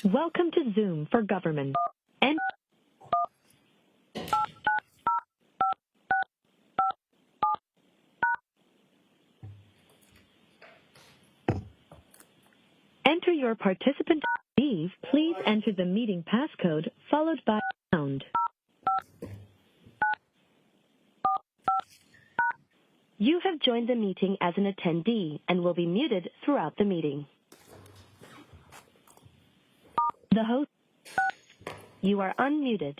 Welcome to Zoom for Government. Enter your participant ID. Please enter the meeting passcode followed by pound. You have joined the meeting as an attendee and will be muted throughout the meeting. The host, you are unmuted.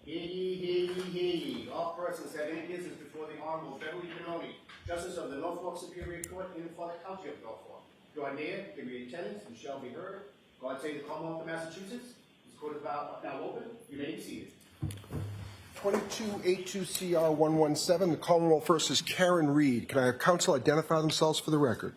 Hear ye. All persons have any business before the Honorable Beverly Benoni, Justice of the Norfolk Superior Court in for the County of Norfolk. You are near, give me attendance, and shall be heard. God save the Commonwealth of Massachusetts. This court is now open. You may be seated. 2282CR117, the Commonwealth versus Karen Reed. Can I have counsel identify themselves for the record?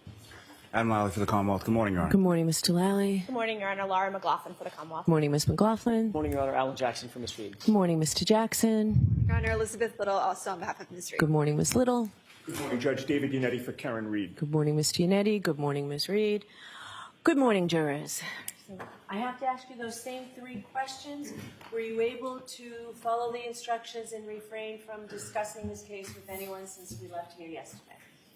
Adam Lally for the Commonwealth. Good morning, Your Honor. Good morning, Mr. Lally. Good morning, Your Honor. Laura McLaughlin for the Commonwealth. Good morning, Ms. McLaughlin. Good morning, Your Honor. Alan Jackson for Ms. Reed. Good morning, Mr. Jackson. Your Honor, Elizabeth Little, also on behalf of Ms. Reed. Good morning, Ms. Little. Good morning, Judge David Unetti for Karen Reed. Good morning, Ms. Giannetti. Good morning, Ms. Reed. Good morning, jurors. I have to ask you those same three questions. Were you able to follow the instructions and refrain from discussing this case with anyone since we left here yesterday?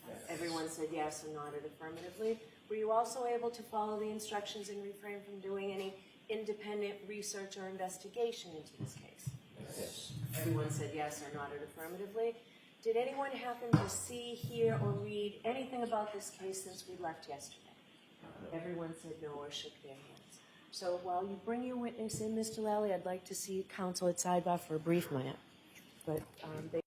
Yes. Everyone said yes or nodded affirmatively. Were you also able to follow the instructions and refrain from doing any independent research or investigation into this case? Yes. Everyone said yes or nodded affirmatively. Did anyone happen to see, hear, or read anything about this case since we left yesterday? Everyone said no or shook their hands. So while you bring your witness in, Mr. Lally, I'd like to see counsel at Sidebar for a brief minute. But they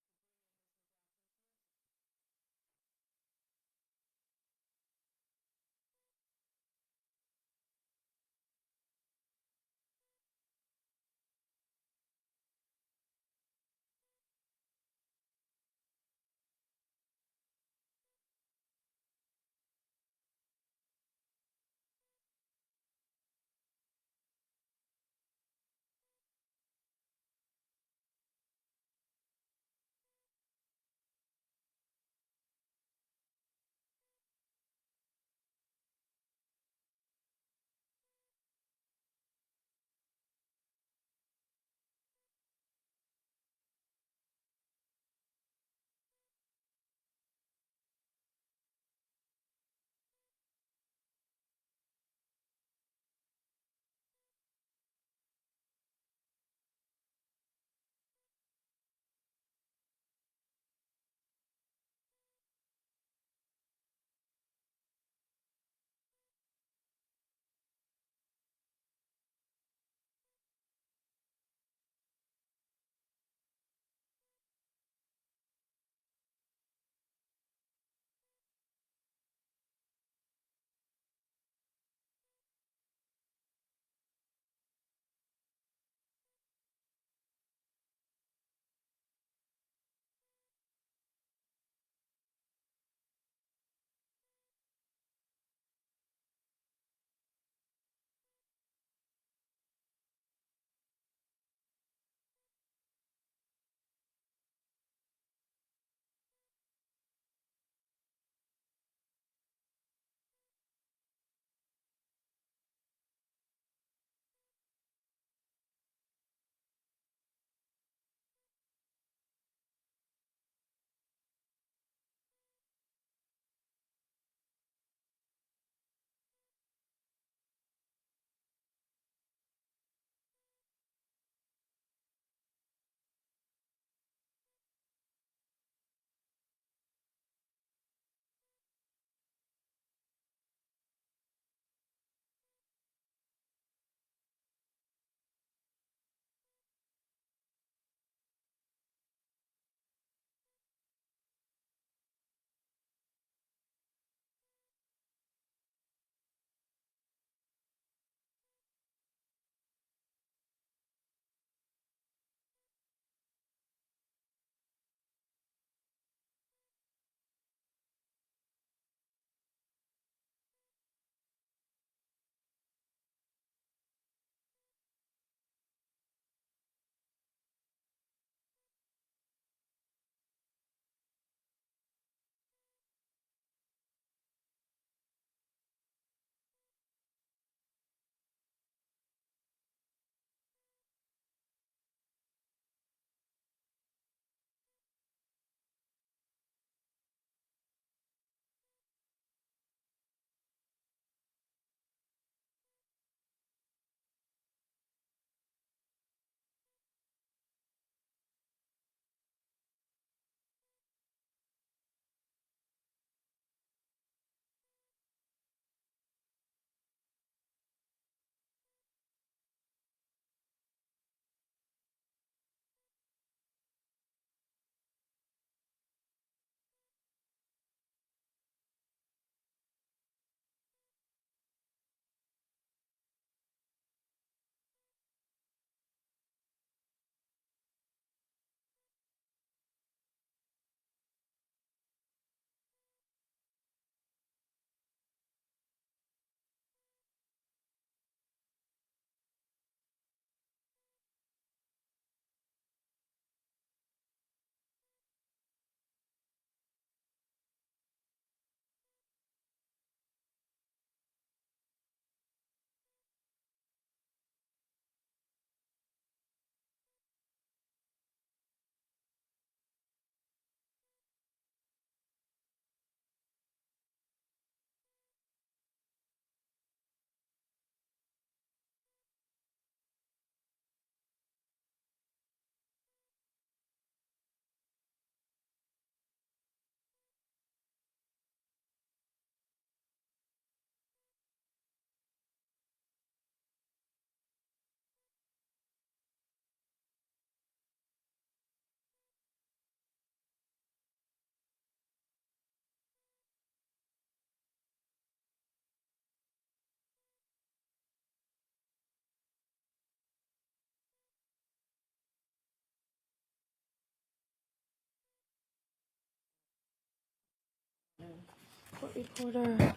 Court reporter.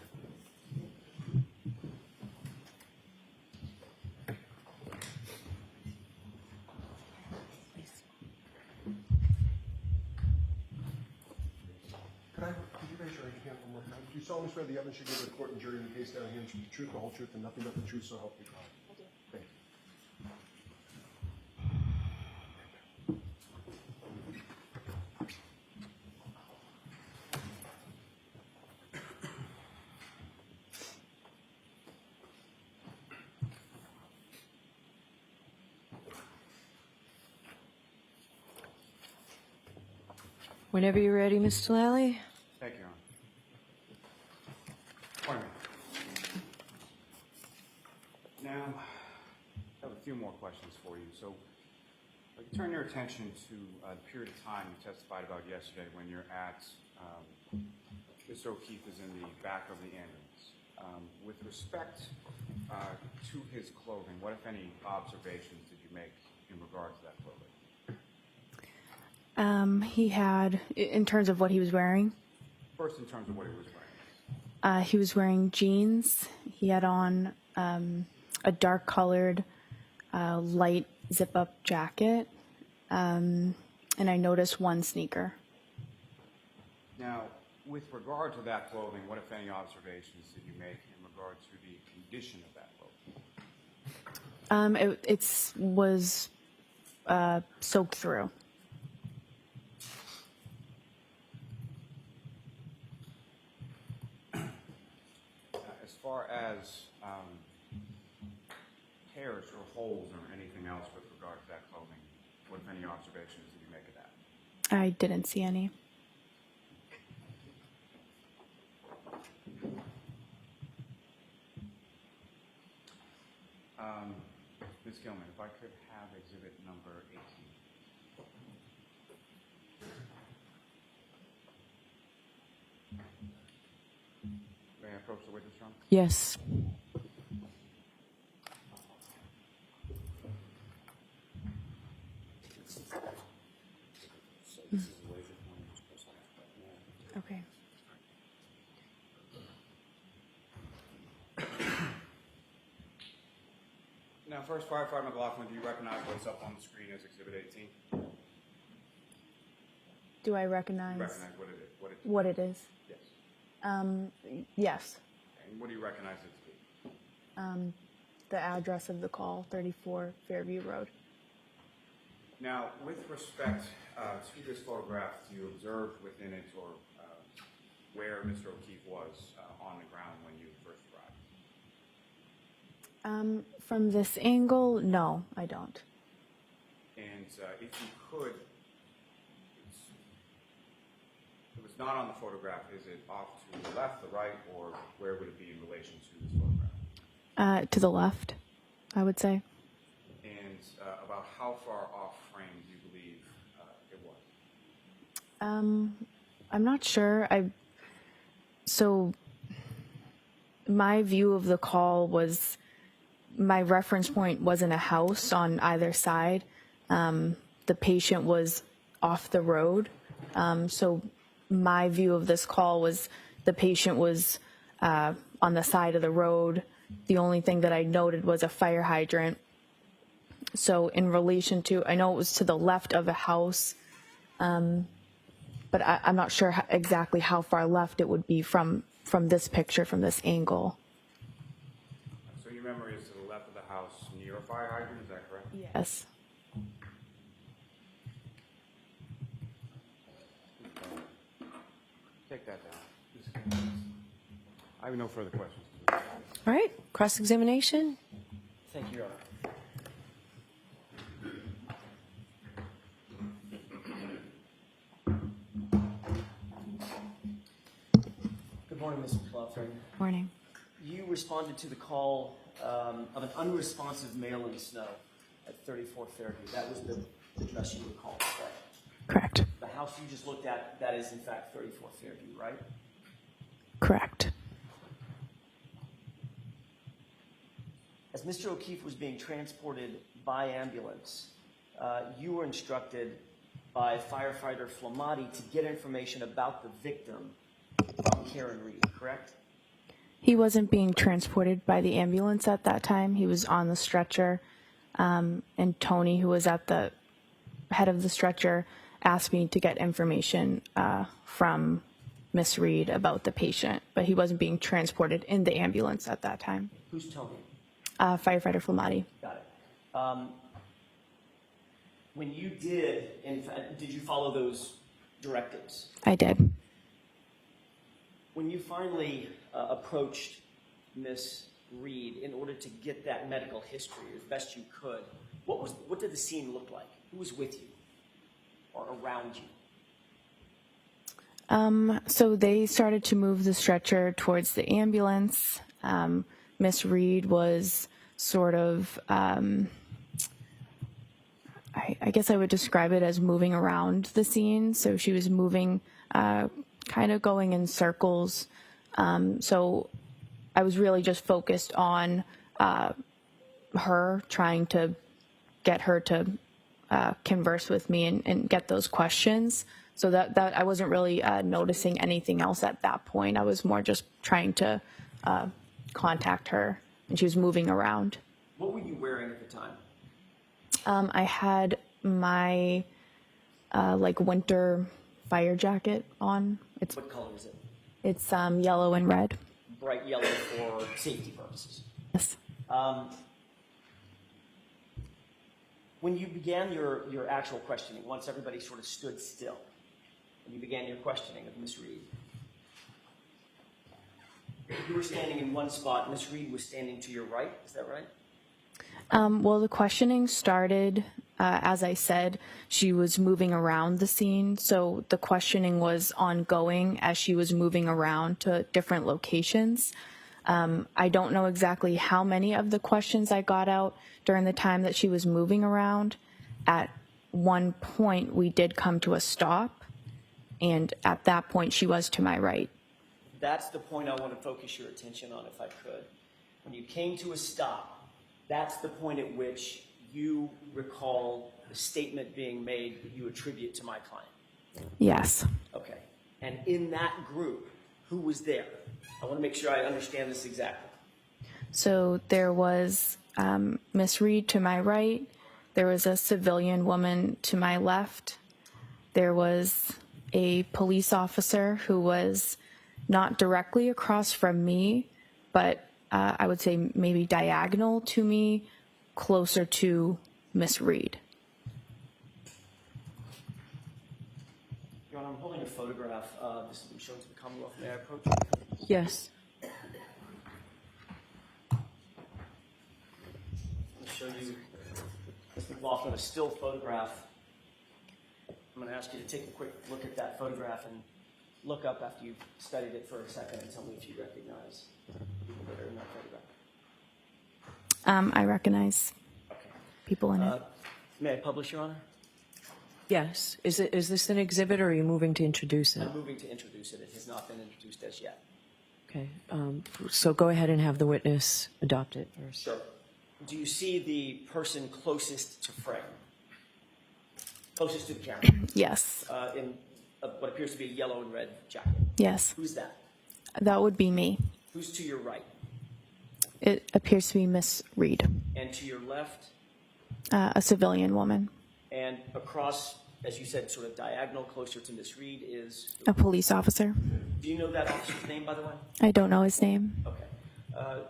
Could you raise your right hand one more time? Do you solemnly swear the evidence you give to the court and jury in the case down here is the truth, the whole truth, and nothing but the truth, so help you God? I do. Thank you. Whenever you're ready, Mr. Lally. Thank you, Your Honor. Pardon me. Now, I have a few more questions for you. So, I can turn your attention to the period of time you testified about yesterday when you're at, Mr. O'Keefe is in the back of the ambulance. With respect to his clothing, what, if any, observations did you make in regard to that clothing? He had, in terms of what he was wearing, First, in terms of what he was wearing. he was wearing jeans. He had on a dark colored, light zip up jacket. And I noticed one sneaker. Now, with regard to that clothing, what, if any, observations did you make in regard to the condition of that clothing? It was soaked through. As far as tears or holes or anything else with regard to that clothing, what, if any, observations did you make of that? I didn't see any. Ms. Gilman, if I could have exhibit number 18. May I approach the witness room? Yes. Okay. Now, first, Firefighter McLaughlin, do you recognize what's up on the screen as exhibit 18? Do I recognize Recognize what it is? Yes. Yes. And what do you recognize it to be? The address of the call, 34 Fairview Road. Now, with respect to this photograph, do you observe within it or where Mr. O'Keefe was on the ground when you first arrived? From this angle, no, I don't. And if you could, it was not on the photograph, is it off to the left, the right, or where would it be in relation to this photograph? To the left, I would say. And about how far off frame do you believe it was? I'm not sure. So my view of the call was, my reference point wasn't a house on either side. The patient was off the road. So my view of this call was the patient was on the side of the road. The only thing that I noted was a fire hydrant. So in relation to, I know it was to the left of a house, but I'm not sure exactly how far left it would be from this picture, from this angle. So your memory is to the left of the house near a fire hydrant, is that correct? Yes. Take that down. I have no further questions. All right. Cross-examination. Thank you, Your Honor. Good morning, Mr. McLaughlin. Morning. You responded to the call of an unresponsive male in the snow at 34 Fairview. That was the address you were called, correct? Correct. The house you just looked at, that is in fact 34 Fairview, right? Correct. As Mr. O'Keefe was being transported by ambulance, you were instructed by firefighter Flamati to get information about the victim from Karen Reed, correct? He wasn't being transported by the ambulance at that time. He was on the stretcher, and Tony, who was at the head of the stretcher, asked me to get information from Miss Reed about the patient, but he wasn't being transported in the ambulance at that time. Who's Tony? Firefighter Flamati. Got it. When you did you follow those directives? I did. When you finally approached Miss Reed in order to get that medical history as best you could, what did the scene look like? Who was with you or around you? So they started to move the stretcher towards the ambulance. Miss Reed was sort of, I guess I would describe it as moving around the scene. So she was moving, kind of going in circles. So I was really just focused on her, trying to get her to converse with me and get those questions. So that I wasn't really noticing anything else at that point. I was more just trying to contact her, and she was moving around. What were you wearing at the time? I had my like winter fire jacket on. What color is it? It's yellow and red. Bright yellow for safety purposes. Yes. When you began your actual questioning, once everybody sort of stood still, and you began your questioning of Miss Reed, you were standing in one spot, Miss Reed was standing to your right, is that right? Well, the questioning started, as I said, she was moving around the scene. So the questioning was ongoing as she was moving around to different locations. I don't know exactly how many of the questions I got out during the time that she was moving around. At one point, we did come to a stop. And at that point, she was to my right. That's the point I want to focus your attention on, if I could. When you came to a stop, that's the point at which you recall the statement being made that you attribute to my client. Yes. Okay. And in that group, who was there? I want to make sure I understand this exactly. So there was Miss Reed to my right. There was a civilian woman to my left. There was a police officer who was not directly across from me, but I would say maybe diagonal to me, closer to Miss Reed. Your Honor, I'm holding a photograph. This has been shown to the Commonwealth. May I approach? Yes. I'm going to show you Mr. McLaughlin a still photograph. I'm going to ask you to take a quick look at that photograph and look up after you've studied it for a second and tell me if you recognize people that are in that photograph. I recognize people in it. May I publish, Your Honor? Yes. Is this an exhibit, or are you moving to introduce it? I'm moving to introduce it. It has not been introduced as yet. Okay. So go ahead and have the witness adopt it first. Sure. Do you see the person closest to frame? Closest to the camera? Yes. In what appears to be a yellow and red jacket. Yes. Who's that? That would be me. Who's to your right? It appears to be Miss Reed, And to your left? a civilian woman, And across, as you said, sort of diagonal, closer to Miss Reed is... a police officer. Do you know that officer's name, by the way? I don't know his name. Okay.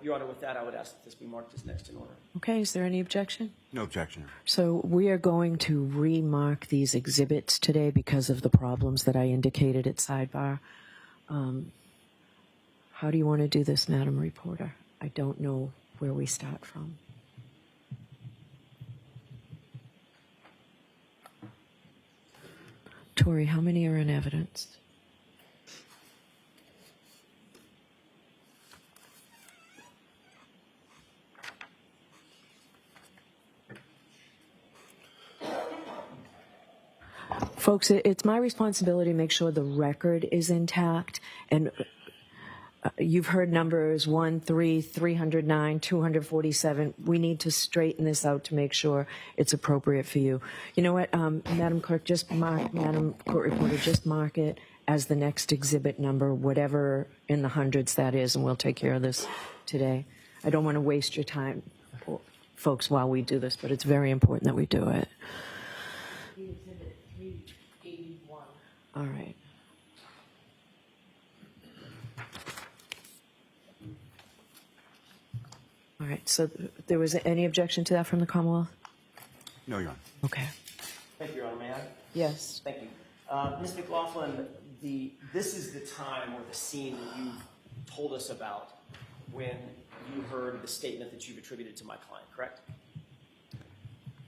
Your Honor, with that, I would ask that this be marked as next in order. Okay. Is there any objection? No objection. So we are going to remark these exhibits today because of the problems that I indicated at Sidebar. How do you want to do this, Madam Reporter? I don't know where we start from. Tori, how many are in evidence? Folks, it's my responsibility to make sure the record is intact, and you've heard numbers 1, 3, 309, 247. We need to straighten this out to make sure it's appropriate for you. You know what, Madam Clerk, just mark, Madam Court Reporter, just mark it as the next exhibit number, whatever in the hundreds that is, and we'll take care of this today. I don't want to waste your time, folks, while we do this, but it's very important that we do it. Exhibit 381. All right. All right, so there was any objection to that from the Commonwealth? No, Your Honor. Okay. Thank you, Your Honor. May I? Yes. Thank you. Ms. McLaughlin, this is the time or the scene that you told us about when you heard the statement that you've attributed to my client, correct?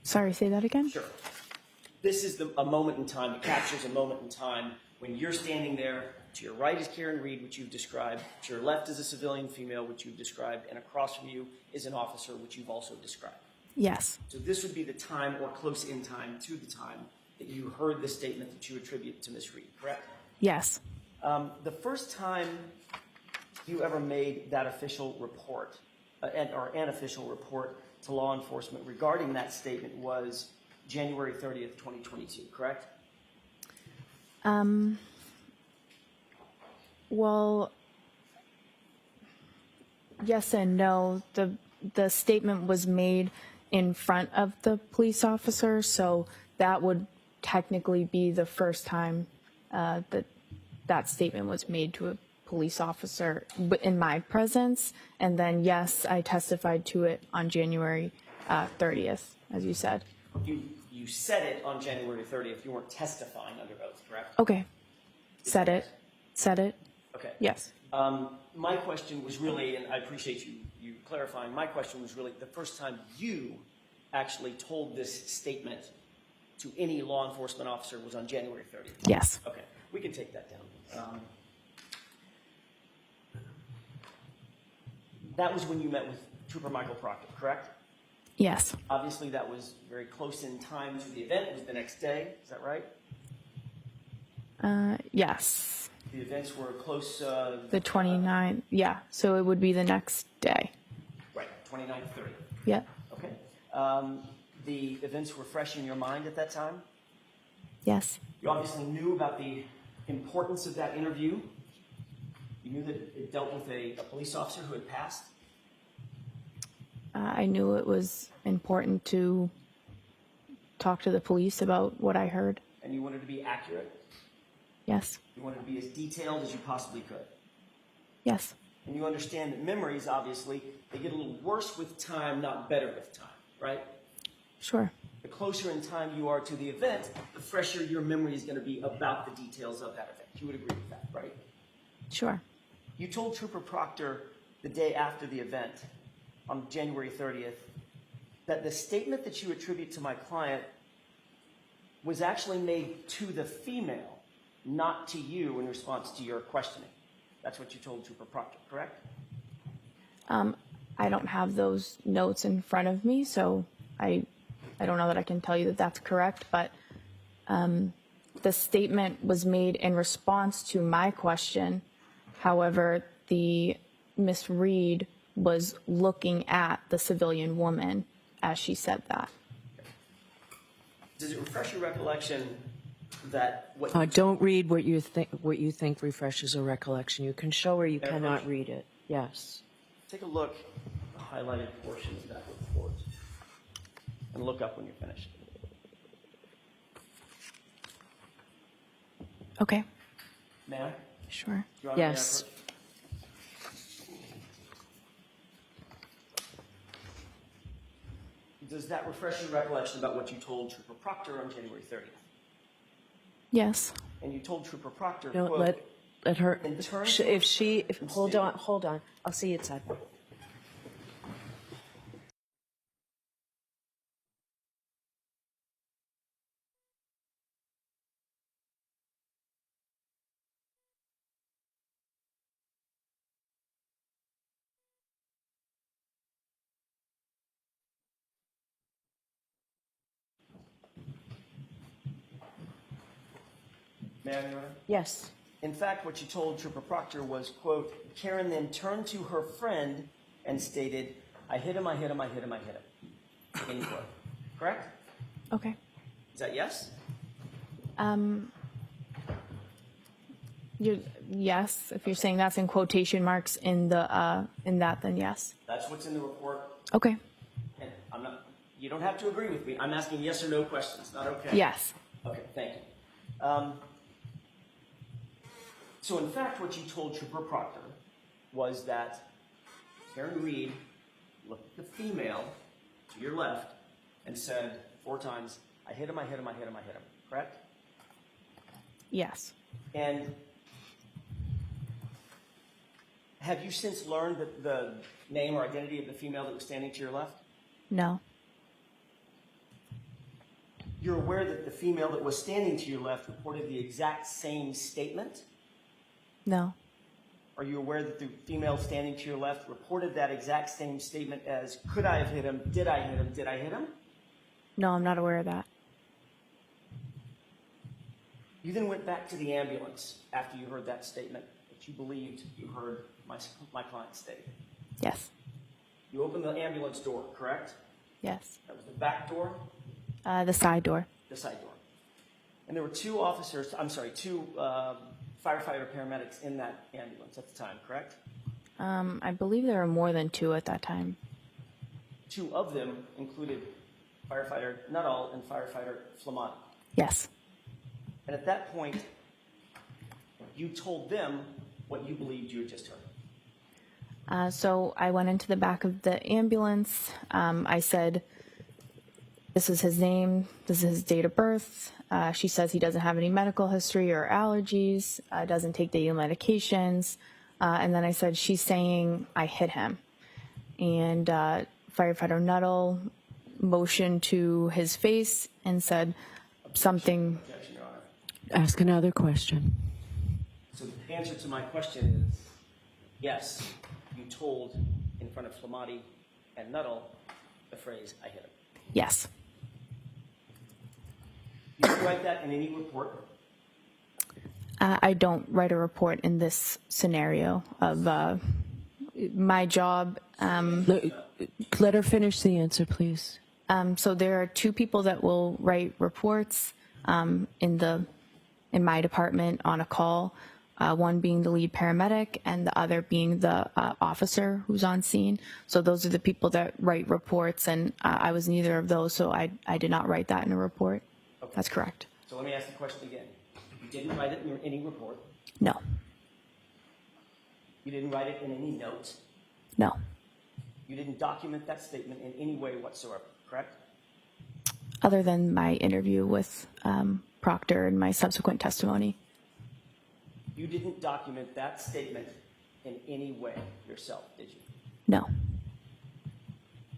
Sorry, say that again? Sure. This is a moment in time, it captures a moment in time when you're standing there. To your right is Karen Reed, which you've described. To your left is a civilian female, which you've described. And across from you is an officer, which you've also described. Yes. So this would be the time or close in time to the time that you heard the statement that you attribute to Ms. Reed, correct? Yes. The first time you ever made that official report, or an official report to law enforcement regarding that statement was January 30th, 2022, correct? Well, yes and no. The statement was made in front of the police officer, so that would technically be the first time that statement was made to a police officer in my presence. And then, yes, I testified to it on January 30th, as you said. You said it on January 30th. You weren't testifying under oath, correct? Okay. Said it. Okay. Yes. My question was really, and I appreciate you clarifying, my question was really the first time you actually told this statement to any law enforcement officer was on January 30th. Yes. Okay, we can take that down. That was when you met with Trooper Michael Proctor, correct? Yes. Obviously, that was very close in time to the event. It was the next day. Is that right? Yes. The events were close. The 29th. Yeah. So it would be the next day. Right, 29th, 30th. Yeah. Okay. The events were fresh in your mind at that time? Yes. You obviously knew about the importance of that interview. You knew that it dealt with a police officer who had passed? I knew it was important to talk to the police about what I heard. And you wanted to be accurate? Yes. You wanted to be as detailed as you possibly could? Yes. And you understand that memories, obviously, they get a little worse with time, not better with time, right? Sure. The closer in time you are to the event, the fresher your memory is going to be about the details of that event. You would agree with that, right? Sure. You told Trooper Proctor the day after the event, on January 30th, that the statement that you attribute to my client was actually made to the female, not to you in response to your questioning. That's what you told Trooper Proctor, correct? I don't have those notes in front of me, so I don't know that I can tell you that that's correct, but the statement was made in response to my question. However, the Miss Reed was looking at the civilian woman as she said that. Does it refresh your recollection that what Don't read what you think refreshes a recollection. You can show or you cannot read it. Yes. Take a look at the highlighted portion of that report and look up when you're finished. Okay. May I? Sure. Your Honor, may I Yes. approach? Does that refresh your recollection about what you told Trooper Proctor on January 30th? Yes. And you told Trooper Proctor, Don't quote, let her. In terms Hold on. I'll see you at Sidebar. may I, Your Honor? Yes. In fact, what you told Trooper Proctor was, quote, Karen then turned to her friend and stated, I hit him, I hit him, I hit him, I hit him. End quote. Correct? Okay. Is that yes? Yes, if you're saying that's in quotation marks in that, then yes. That's what's in the report. Okay. And you don't have to agree with me. I'm asking yes or no questions, not okay? Yes. Okay, thank you. So in fact, what you told Trooper Proctor was that Karen Reed looked at the female to your left and said 4 times, I hit him, I hit him, I hit him, I hit him. Correct? Yes. And have you since learned that the name or identity of the female that was standing to your left? No. You're aware that the female that was standing to your left reported the exact same statement? No. Are you aware that the female standing to your left reported that exact same statement as, could I have hit him? Did I hit him? Did I hit him? No, I'm not aware of that. You then went back to the ambulance after you heard that statement that you believed you heard my client state. Yes. You opened the ambulance door, correct? Yes. That was the back door? The side door. The side door. And there were two firefighter paramedics in that ambulance at the time, correct? I believe there were more than 2 at that time. 2 of them included firefighter Nuttall and firefighter Flamani. Yes. And at that point, you told them what you believed you had just heard. So I went into the back of the ambulance. I said, this is his name. This is his date of birth. She says he doesn't have any medical history or allergies, doesn't take daily medications. And then I said, she's saying I hit him. And firefighter Nuttall motioned to his face and said something. Objection, Your Honor. Ask another question. So the answer to my question is yes, you told in front of Flamani and Nuttall the phrase, I hit him. Yes. You didn't write that in any report? I don't write a report in this scenario of my job. Let her finish the answer, please. So there are 2 people that will write reports in my department on a call, one being the lead paramedic and the other being the officer who's on scene. So those are the people that write reports, and I was neither of those, so I did not write that in a report. Okay. That's correct. So let me ask the question again. You didn't write it in any report? No. You didn't write it in any notes? No. You didn't document that statement in any way whatsoever, correct? Other than my interview with Proctor and my subsequent testimony. You didn't document that statement in any way yourself, did you? No.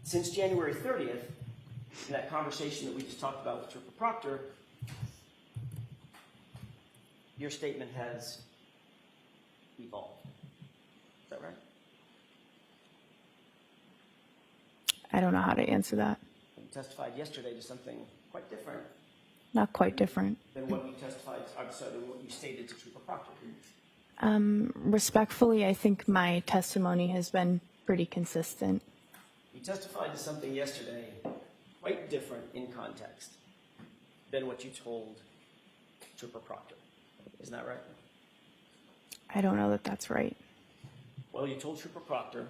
Since January 30th, in that conversation that we just talked about with Trooper Proctor, your statement has evolved. Is that right? I don't know how to answer that. You testified yesterday to something quite different Not quite different. than what you testified, I'm sorry, than what you stated to Trooper Proctor. Respectfully, I think my testimony has been pretty consistent. You testified to something yesterday quite different in context than what you told Trooper Proctor. Isn't that right? I don't know that that's right. Well, you told Trooper Proctor,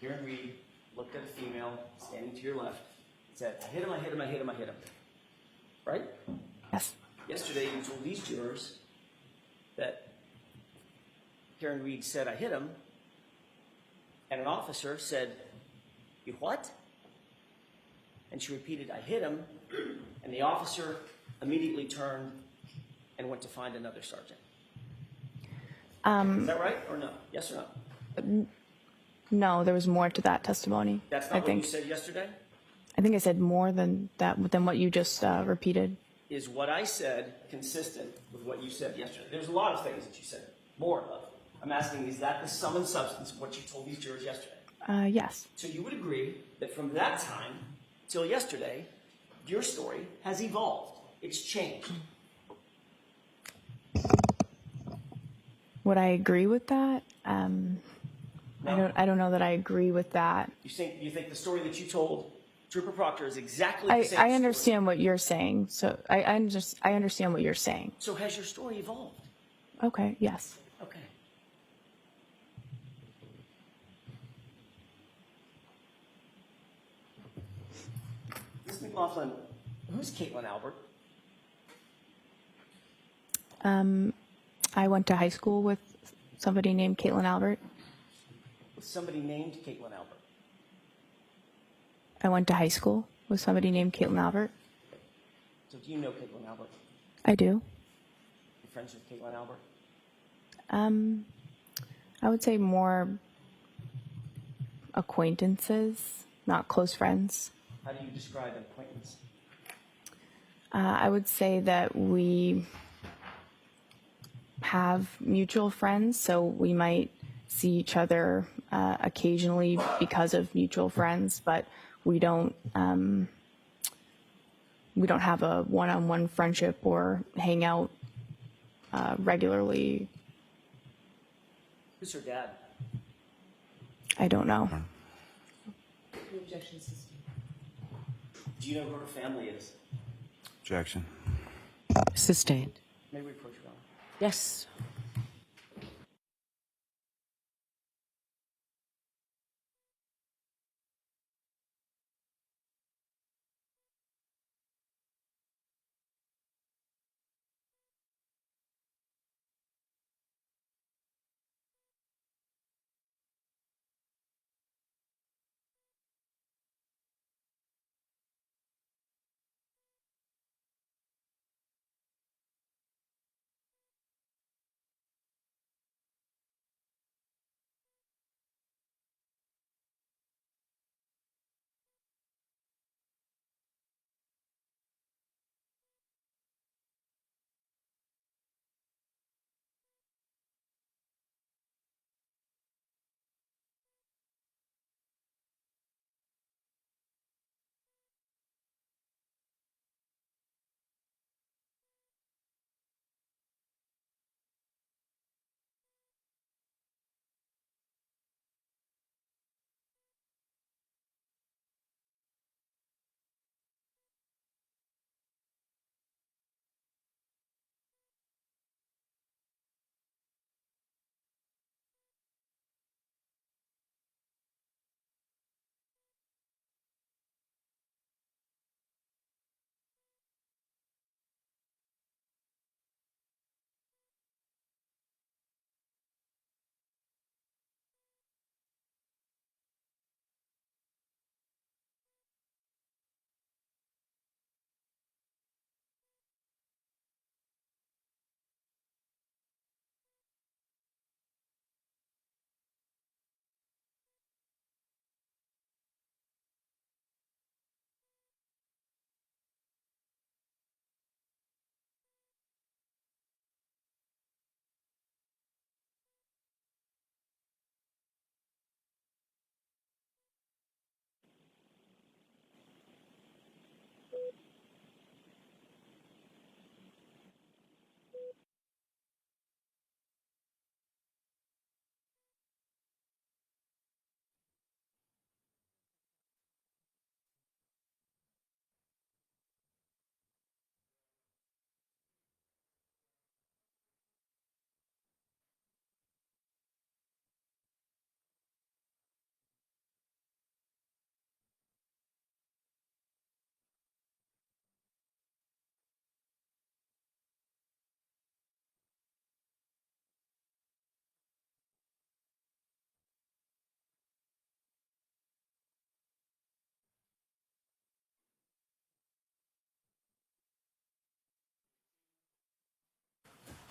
Karen Reed looked at a female standing to your left and said, I hit him, I hit him, I hit him, I hit him. Right? Yes. Yesterday, you told these jurors that Karen Reed said, I hit him, and an officer said, you what? And she repeated, I hit him, and the officer immediately turned and went to find another sergeant. Is that right or no? Yes or no? No, there was more to that testimony. That's not what you said yesterday? I think I said more than that, than what you just repeated. Is what I said consistent with what you said yesterday? There's a lot of things that you said. More of it. I'm asking, is that the sum and substance of what you told these jurors yesterday? Yes. So you would agree that from that time till yesterday, your story has evolved. It's changed. Would I agree with that? No. I don't know that I agree with that. You think the story that you told Trooper Proctor is exactly the same I understand what you're saying. So I understand what you're saying. So has your story evolved? Okay, yes. Okay. Ms. McLaughlin, who's Caitlin Albert? I went to high school with somebody named Caitlin Albert. With somebody named Caitlin Albert. I went to high school with somebody named Caitlin Albert. So do you know Caitlin Albert? I do. You're friends with Caitlin Albert? I would say more acquaintances, not close friends. How do you describe an acquaintance? I would say that we have mutual friends, so we might see each other occasionally because of mutual friends, but we don't have a one-on-one friendship or hang out regularly. Who's her dad? I don't know. Do you know who her family is? Objection. Sustained. May we approach her? Yes.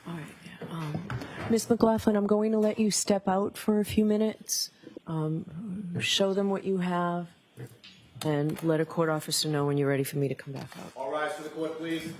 All right. Ms. McLaughlin, I'm going to let you step out for a few minutes, show them what you have, and let a court officer know when you're ready for me to come back out. All rise for the court, please.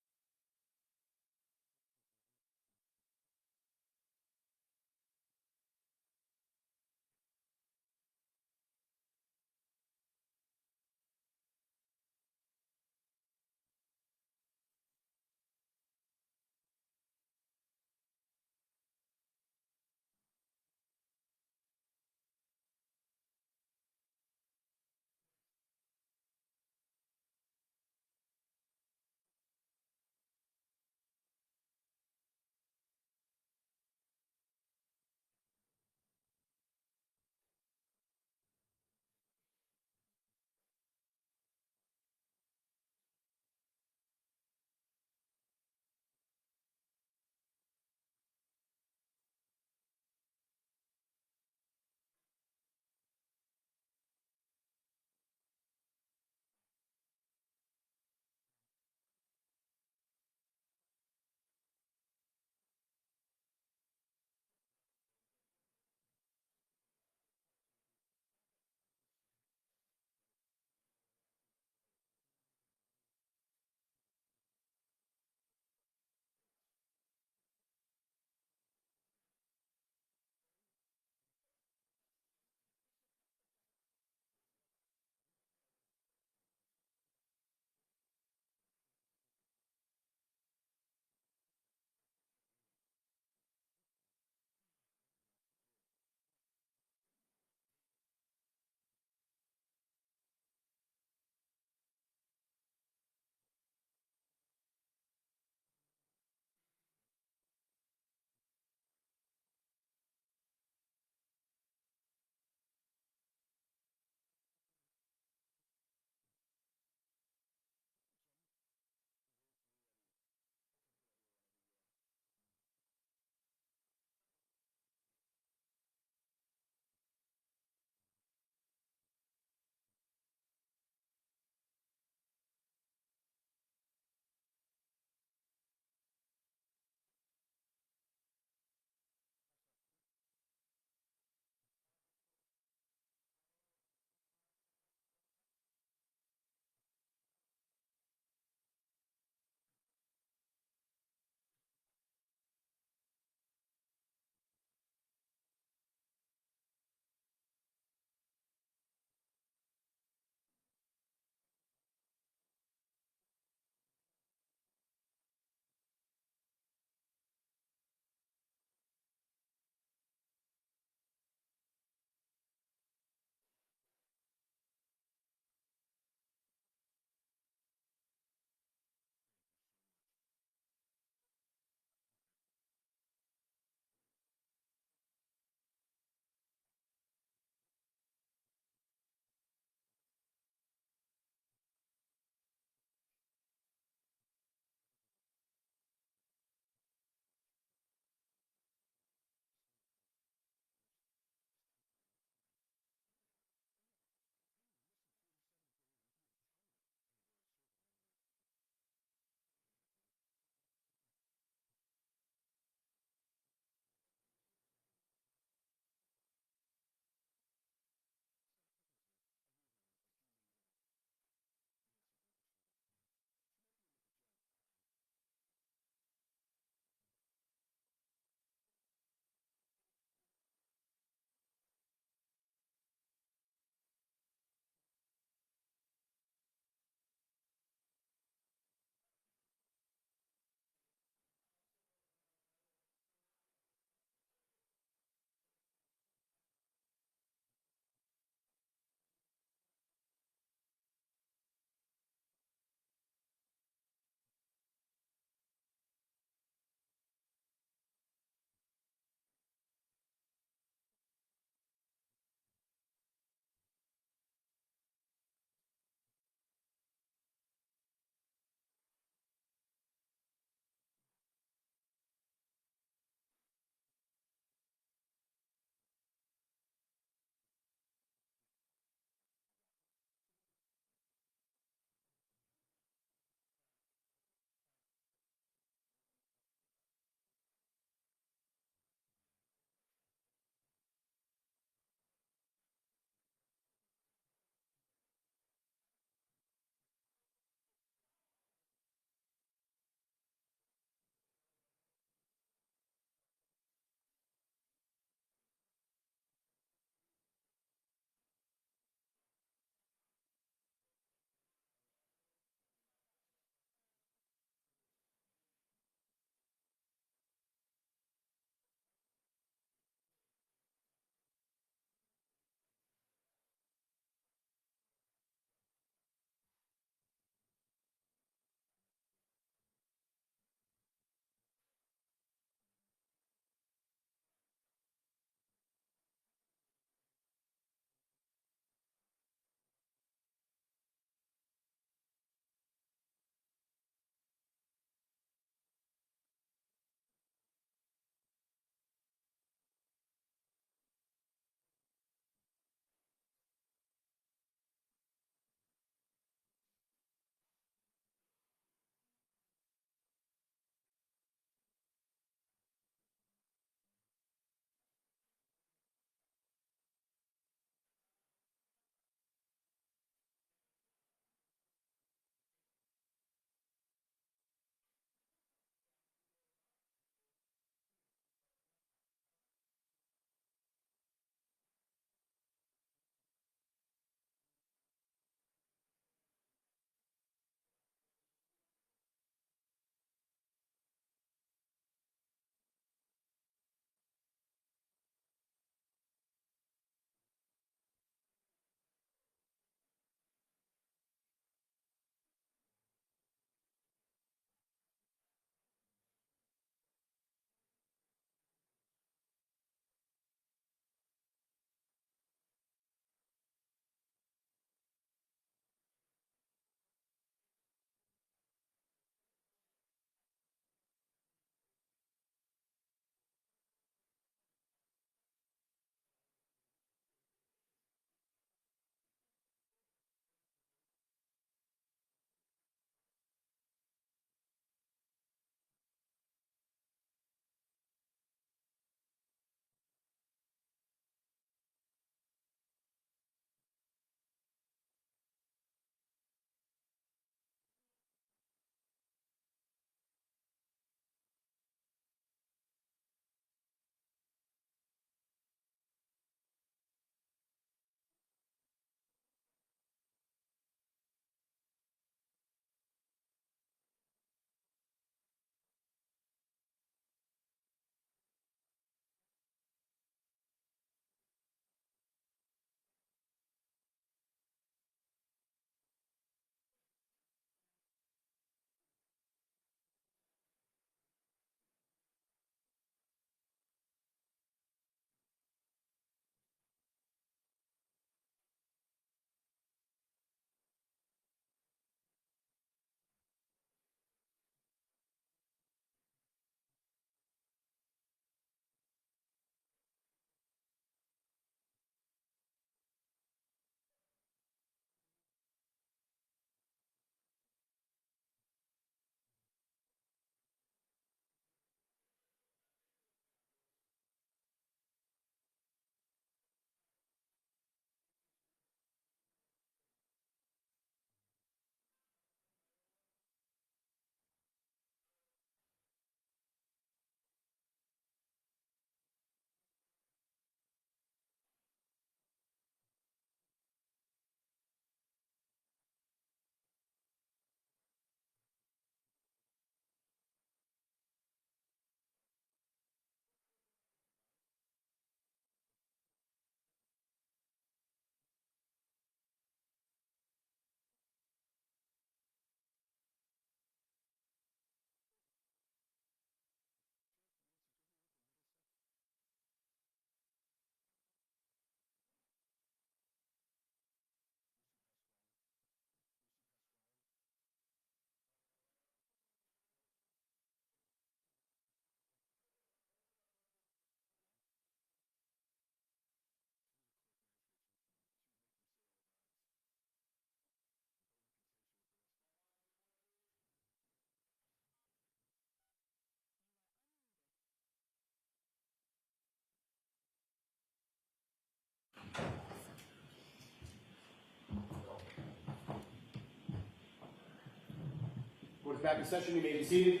Court is back in session. You may be seated.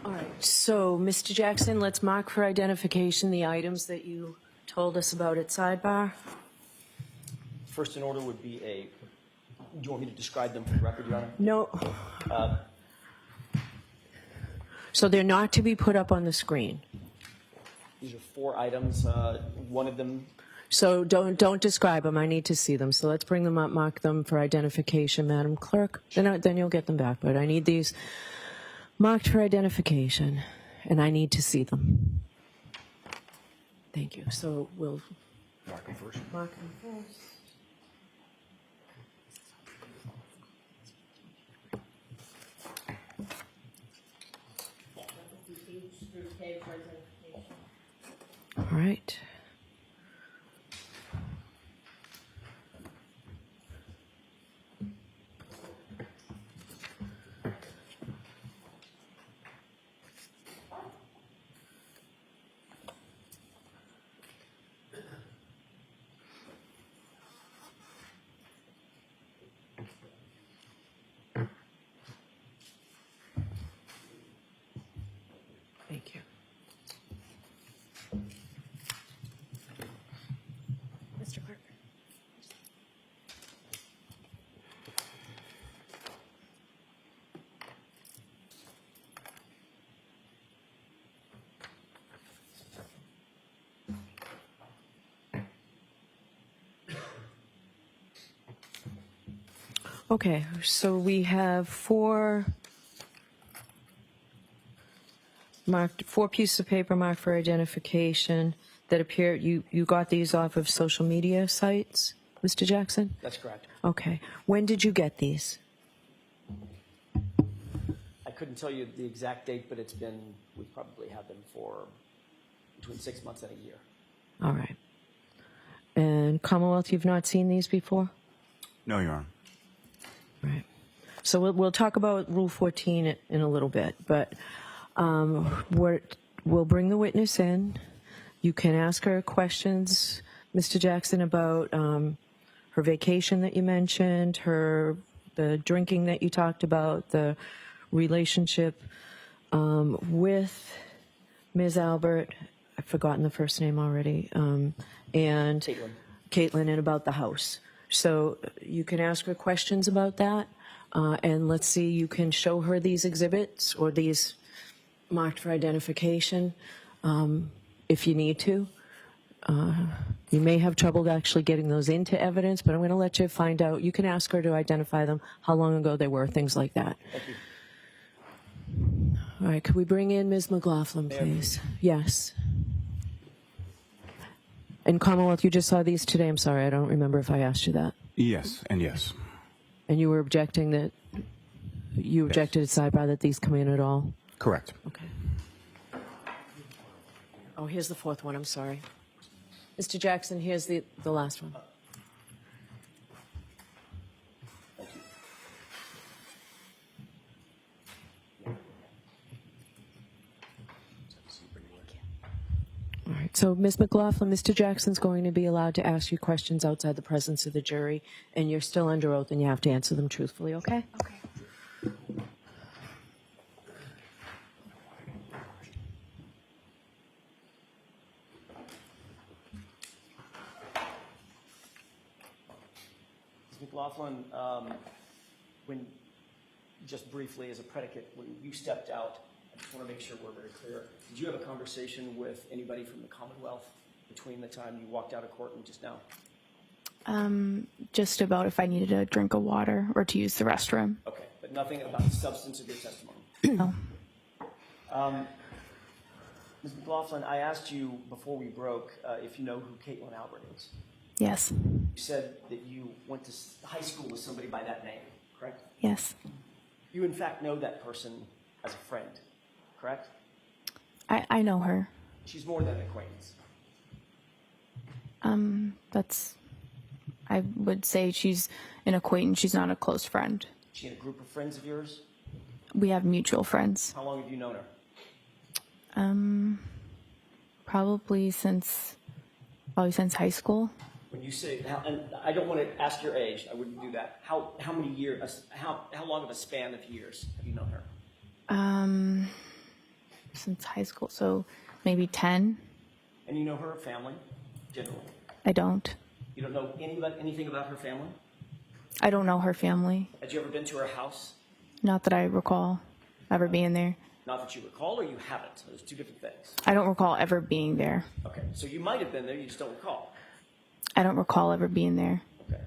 All right, so, Mr. Jackson, let's mark for identification the items that you told us about at Sidebar. First in order would be a, do you want me to describe them for the record, Your Honor? No. So they're not to be put up on the screen. These are 4 items. One of them. So don't describe them. I need to see them. So let's bring them up, mark them for identification, Madam Clerk. Then you'll get them back. But I need these marked for identification, and I need to see them. Thank you. So we'll Mark them first. mark them first. All right. Thank you. Mr. Clerk. Okay, so we have 4 pieces of paper marked for identification that appear, you got these off of social media sites, Mr. Jackson? That's correct. Okay. When did you get these? I couldn't tell you the exact date, but it's been, we probably had them for between 6 months and a year. All right. And Commonwealth, you've not seen these before? No, Your Honor. Right. So we'll talk about Rule 14 in a little bit, but we'll bring the witness in. You can ask her questions, Mr. Jackson, about her vacation that you mentioned, the drinking that you talked about, the relationship with Ms. Albert. I've forgotten the first name already. And Caitlin, and about the house. So you can ask her questions about that, and let's see, you can show her these exhibits or these marked for identification if you need to. You may have trouble actually getting those into evidence, but I'm going to let you find out. You can ask her to identify them, how long ago they were, things like that. Thank you. All right, could we bring in Ms. McLaughlin, please? Yes. And Commonwealth, you just saw these today. I'm sorry, I don't remember if I asked you that. Yes, and yes. And you were objecting that, you objected at Sidebar that these come in at all? Correct. Okay. Oh, here's the 4th one, I'm sorry. Mr. Jackson, here's the last one. All right, so Ms. McLaughlin, Mr. Jackson's going to be allowed to ask you questions outside the presence of the jury, and you're still under oath and you have to answer them truthfully, okay? Okay. Ms. McLaughlin, when, just briefly as a predicate, when you stepped out, I just want to make sure we're very clear. Did you have a conversation with anybody from the Commonwealth between the time you walked out of court and just now? Just about if I needed a drink of water or to use the restroom. Okay, but nothing about the substance of your testimony? No. Ms. McLaughlin, I asked you before we broke if you know who Caitlin Albert is. Yes. You said that you went to high school with somebody by that name, correct? Yes. You, in fact, know that person as a friend, correct? I know her. She's more than an acquaintance. I would say she's an acquaintance. She's not a close friend. Is she in a group of friends of yours? We have mutual friends. How long have you known her? Probably since high school. When you say, and I don't want to ask your age, I wouldn't do that. How many years, how long of a span of years have you known her? Since high school, so maybe 10. And you know her family, generally? I don't. You don't know anything about her family? I don't know her family. Had you ever been to her house? Not that I recall ever being there. Not that you recall, or you haven't? Those two different things. I don't recall ever being there. Okay, so you might have been there, you just don't recall. I don't recall ever being there. Okay.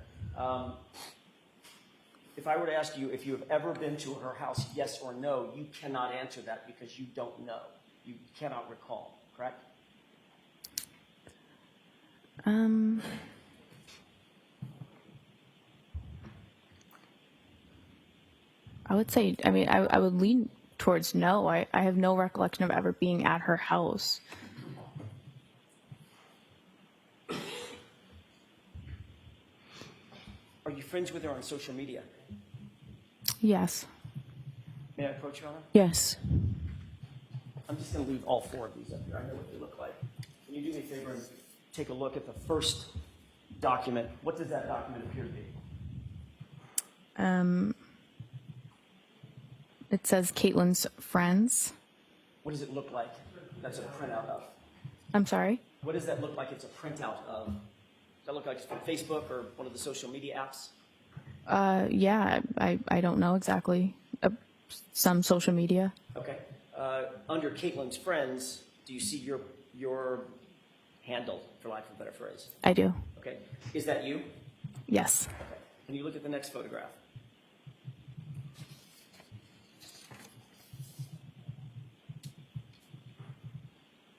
If I were to ask you if you have ever been to her house, yes or no, you cannot answer that because you don't know. You cannot recall, correct? I would say, I mean, I would lean towards no. I have no recollection of ever being at her house. Are you friends with her on social media? Yes. May I approach her on that? Yes. I'm just going to leave all four of these up here. I know what they look like. Can you do me a favor and take a look at the first document? What does that document appear to be? It says Caitlin's friends. What does it look like? That's a printout of. I'm sorry? What does that look like? It's a printout of. Does that look like it's from Facebook or one of the social media apps? Yeah, I don't know exactly. Some social media. Okay. Under Caitlin's friends, do you see your handle, for lack of a better phrase? I do. Okay. Is that you? Yes. Okay. Can you look at the next photograph?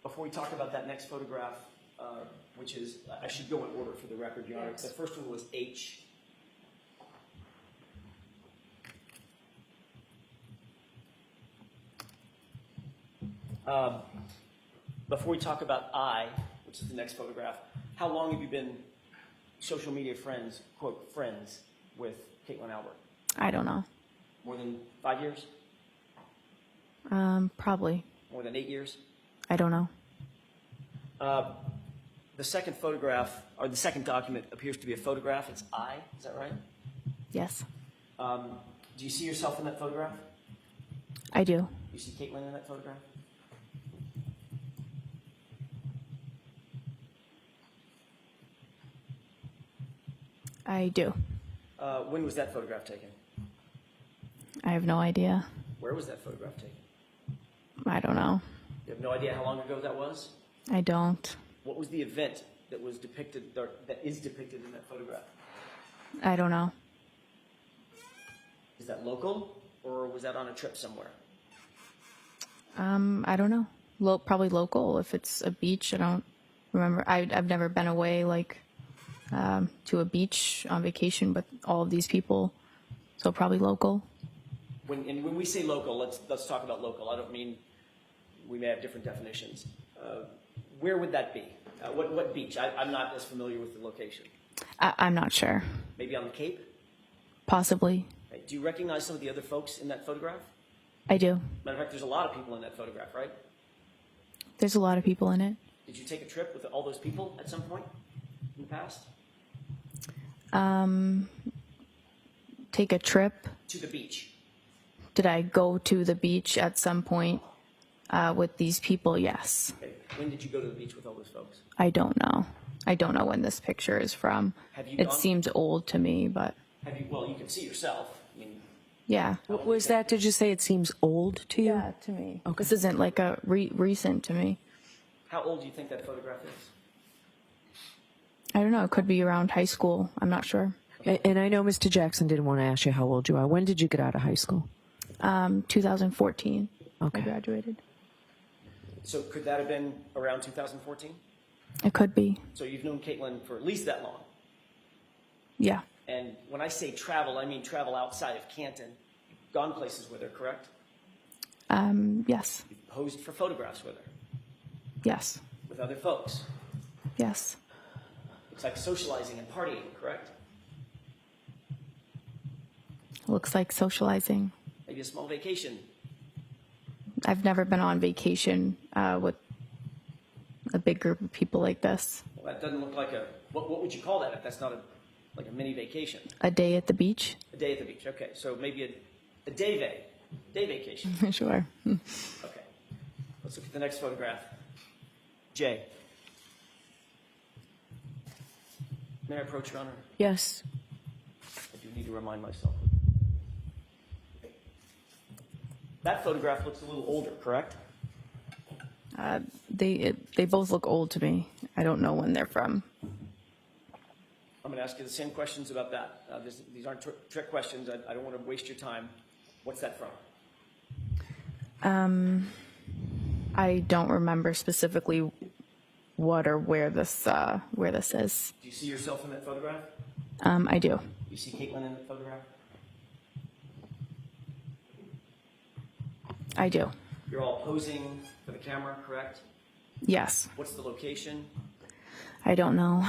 Before we talk about that next photograph, which is, I should go in order for the record, Your Honor. The first one was H. Before we talk about I, which is the next photograph, how long have you been social media friends, quote, friends with Caitlin Albert? I don't know. More than 5 years? Probably. More than 8 years? I don't know. The second photograph, or the second document, appears to be a photograph. It's I, is that right? Yes. Do you see yourself in that photograph? I do. Do you see Caitlin in that photograph? I do. When was that photograph taken? I have no idea. Where was that photograph taken? I don't know. You have no idea how long ago that was? I don't. What was the event that was depicted, or that is depicted in that photograph? I don't know. Is that local, or was that on a trip somewhere? I don't know. Probably local. If it's a beach, I don't remember. I've never been away to a beach on vacation with all of these people, so probably local. When we say local, let's talk about local. I don't mean we may have different definitions. Where would that be? What beach? I'm not as familiar with the location. I'm not sure. Maybe on the Cape? Possibly. Okay. Do you recognize some of the other folks in that photograph? I do. Matter of fact, there's a lot of people in that photograph, right? There's a lot of people in it. Did you take a trip with all those people at some point in the past? Take a trip. To the beach. Did I go to the beach at some point with these people? Yes. Okay. When did you go to the beach with all those folks? I don't know. I don't know when this picture is from. Have you It gone- seems old to me, but Well, you can see yourself. I mean, yeah. What was that? Did you say it seems old to you? Yeah, to me. Okay. This isn't like a recent to me. how old do you think that photograph is? I don't know. It could be around high school. I'm not sure. And I know Mr. Jackson didn't want to ask you how old you are. When did you get out of high school? 2014. Okay. I graduated. So could that have been around 2014? It could be. So you've known Caitlin for at least that long. Yeah. And when I say travel, I mean travel outside of Canton. You've gone places with her, correct? Yes. You've posed for photographs with her, Yes. with other folks. Yes. It's like socializing and partying, correct? Looks like socializing. Maybe a small vacation. I've never been on vacation with a big group of people like this. Well, that doesn't look like a, what would you call that if that's not like a mini vacation? A day at the beach? A day at the beach, okay. So maybe a day vacation. Sure. Okay. Let's look at the next photograph. Jay. May I approach, Your Honor? Yes. I do need to remind myself. That photograph looks a little older, correct? They both look old to me. I don't know when they're from. I'm going to ask you the same questions about that. These aren't trick questions. I don't want to waste your time. What's that from? I don't remember specifically what or where this is. Do you see yourself in that photograph? I do. Do you see Caitlin in that photograph? I do. You're all posing for the camera, correct? Yes. What's the location? I don't know.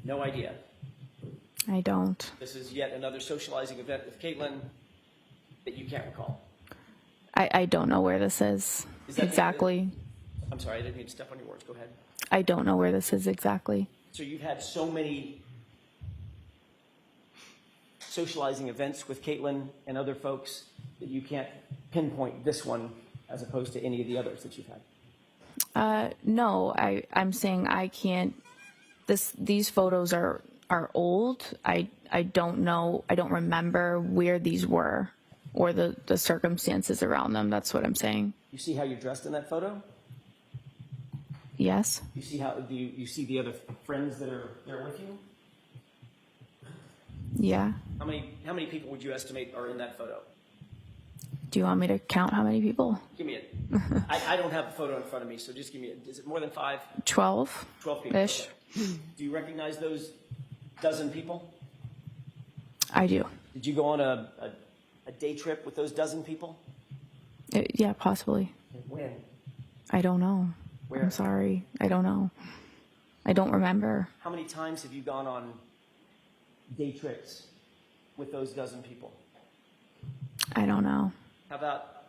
No idea. I don't. This is yet another socializing event with Caitlin that you can't recall. I don't know where this is exactly. I'm sorry, I didn't mean to step on your words. Go ahead. I don't know where this is exactly. So you've had so many socializing events with Caitlin and other folks that you can't pinpoint this one as opposed to any of the others that you've had? No, I'm saying I can't. These photos are old. I don't know. I don't remember where these were or the circumstances around them. That's what I'm saying. You see how you're dressed in that photo? Yes. You see how you see the other friends that are there with you? Yeah. How many people would you estimate are in that photo? Do you want me to count how many people? Give me it. I don't have the photo in front of me, so just give me it. Is it more than 5? 12. 12 people. Ish. Okay. Do you recognize those dozen people? I do. Did you go on a day trip with those dozen people? Yeah, possibly. When? I don't know. Where? I'm sorry. I don't know. I don't remember. How many times have you gone on day trips with those dozen people? I don't know. How about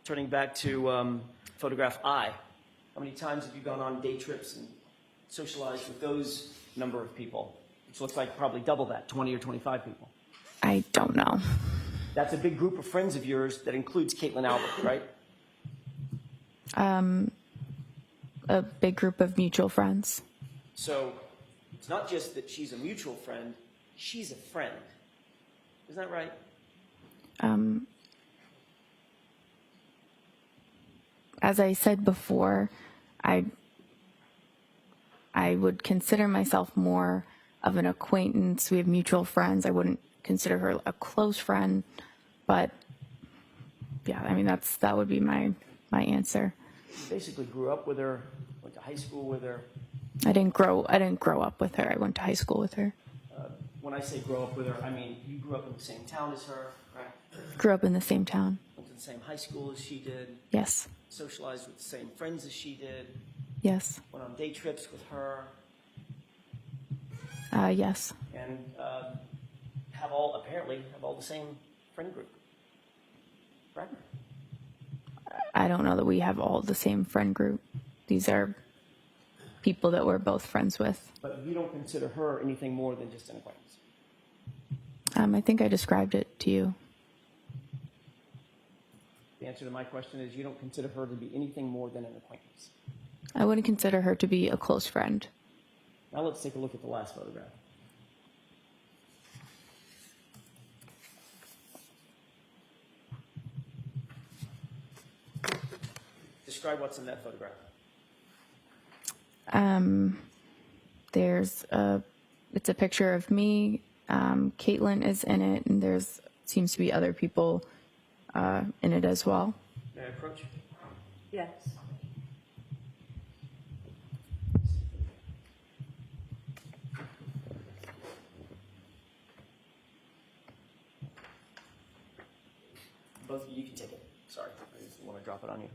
turning back to photograph I? How many times have you gone on day trips and socialized with those number of people? Which looks like probably double that, 20 or 25 people. I don't know. That's a big group of friends of yours that includes Caitlin Albert, right? A big group of mutual friends. So it's not just that she's a mutual friend, she's a friend. Isn't that right? As I said before, I would consider myself more of an acquaintance. We have mutual friends. I wouldn't consider her a close friend, but yeah, I mean that would be my answer. You basically grew up with her, went to high school with her. I didn't grow up with her. I went to high school with her. When I say grow up with her, I mean you grew up in the same town as her, right? Grew up in the same town. Went to the same high school as she did. Yes. Socialized with the same friends as she did. Yes. Went on day trips with her. Yes. And apparently have all the same friend group. Right? I don't know that we have all the same friend group. These are people that we're both friends with. But you don't consider her anything more than just an acquaintance? I think I described it to you. The answer to my question is you don't consider her to be anything more than an acquaintance. I wouldn't consider her to be a close friend. Now let's take a look at the last photograph. Describe what's in that photograph. It's a picture of me. Caitlin is in it, and seems to be other people in it as well. May I approach? Yes. Both of you can take it. Sorry, I just want to drop it on you.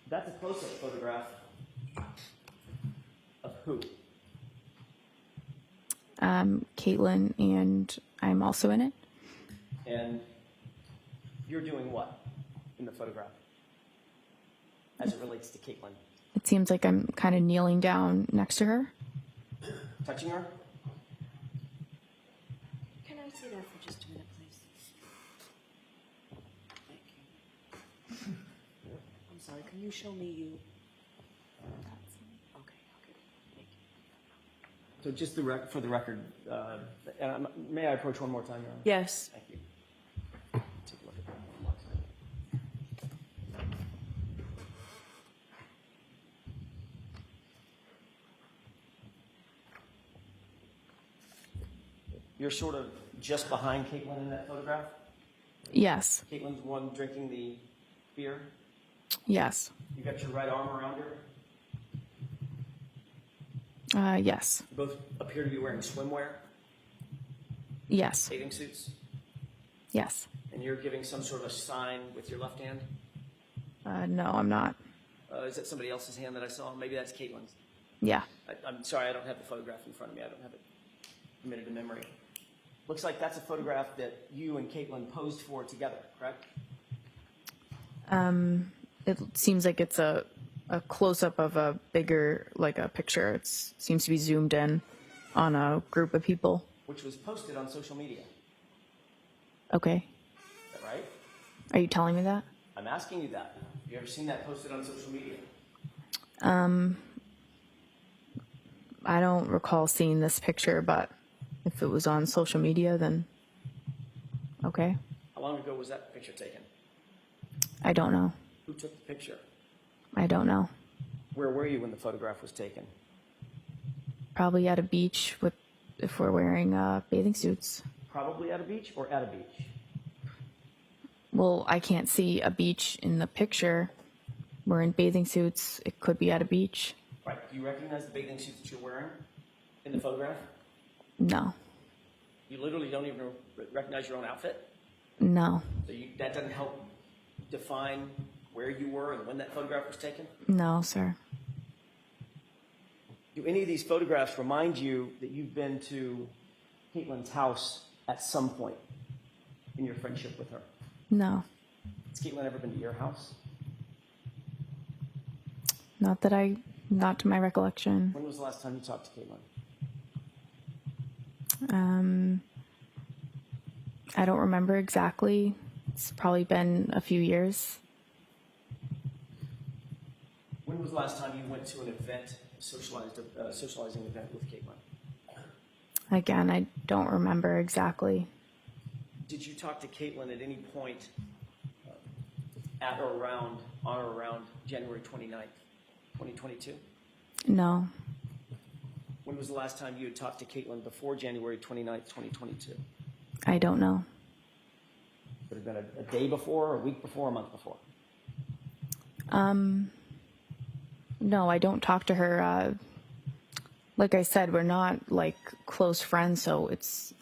That's a close-up photograph of who? Caitlin, and I'm also in it. And you're doing what in the photograph as it relates to Caitlin? It seems like I'm kind of kneeling down next to her. Touching her? Can I see that for just a minute, please? Thank you. I'm sorry, can you show me you? Okay, thank you. So just for the record, may I approach one more time, Your Honor? Yes. Thank you. Take a look at that one more time. You're sort of just behind Caitlin in that photograph? Yes. Caitlin's the one drinking the beer? Yes. You got your right arm around her? Yes. You both appear to be wearing swimwear, Yes. bathing suits, Yes. and you're giving some sort of a sign with your left hand? No, I'm not. Is that somebody else's hand that I saw? Maybe that's Caitlin's. Yeah. I'm sorry, I don't have the photograph in front of me. I don't have it committed to memory. Looks like that's a photograph that you and Caitlin posed for together, correct? It seems like it's a close-up of a bigger, like a picture. It seems to be zoomed in on a group of people. Which was posted on social media. Okay. Is that right? Are you telling me that? I'm asking you that. Have you ever seen that posted on social media? I don't recall seeing this picture, but if it was on social media, then okay. How long ago was that picture taken? I don't know. Who took the picture? I don't know. Where were you when the photograph was taken? Probably at a beach if we're wearing bathing suits. Probably at a beach or at a beach? Well, I can't see a beach in the picture. We're in bathing suits. It could be at a beach. Right. Do you recognize the bathing suit that you're wearing in the photograph? No. You literally don't even recognize your own outfit? No. So that doesn't help define where you were and when that photograph was taken? No, sir. Do any of these photographs remind you that you've been to Caitlin's house at some point in your friendship with her? No. Has Caitlin ever been to your house? Not to my recollection. When was the last time you talked to Caitlin? I don't remember exactly. It's probably been a few years. When was the last time you went to an event, socializing event with Caitlin? Again, I don't remember exactly. Did you talk to Caitlin at any point on or around January 29th, 2022? No. When was the last time you had talked to Caitlin before January 29th, 2022? I don't know. Would it have been a day before, a week before, a month before? No, I don't talk to her. Like I said, we're not like close friends, so it's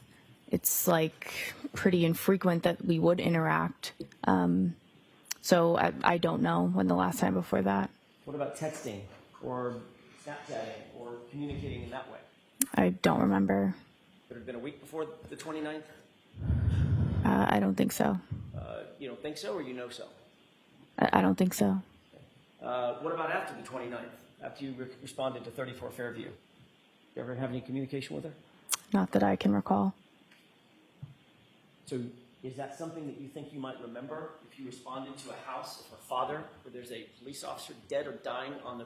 like pretty infrequent that we would interact. So I don't know when the last time before that. What about texting or Snapchatting or communicating in that way? I don't remember. Would it have been a week before the 29th? I don't think so. You don't think so, or you know so? I don't think so. What about after the 29th, after you responded to 34 Fairview? You ever have any communication with her? Not that I can recall. So is that something that you think you might remember if you responded to a house of her father where there's a police officer dead or dying on the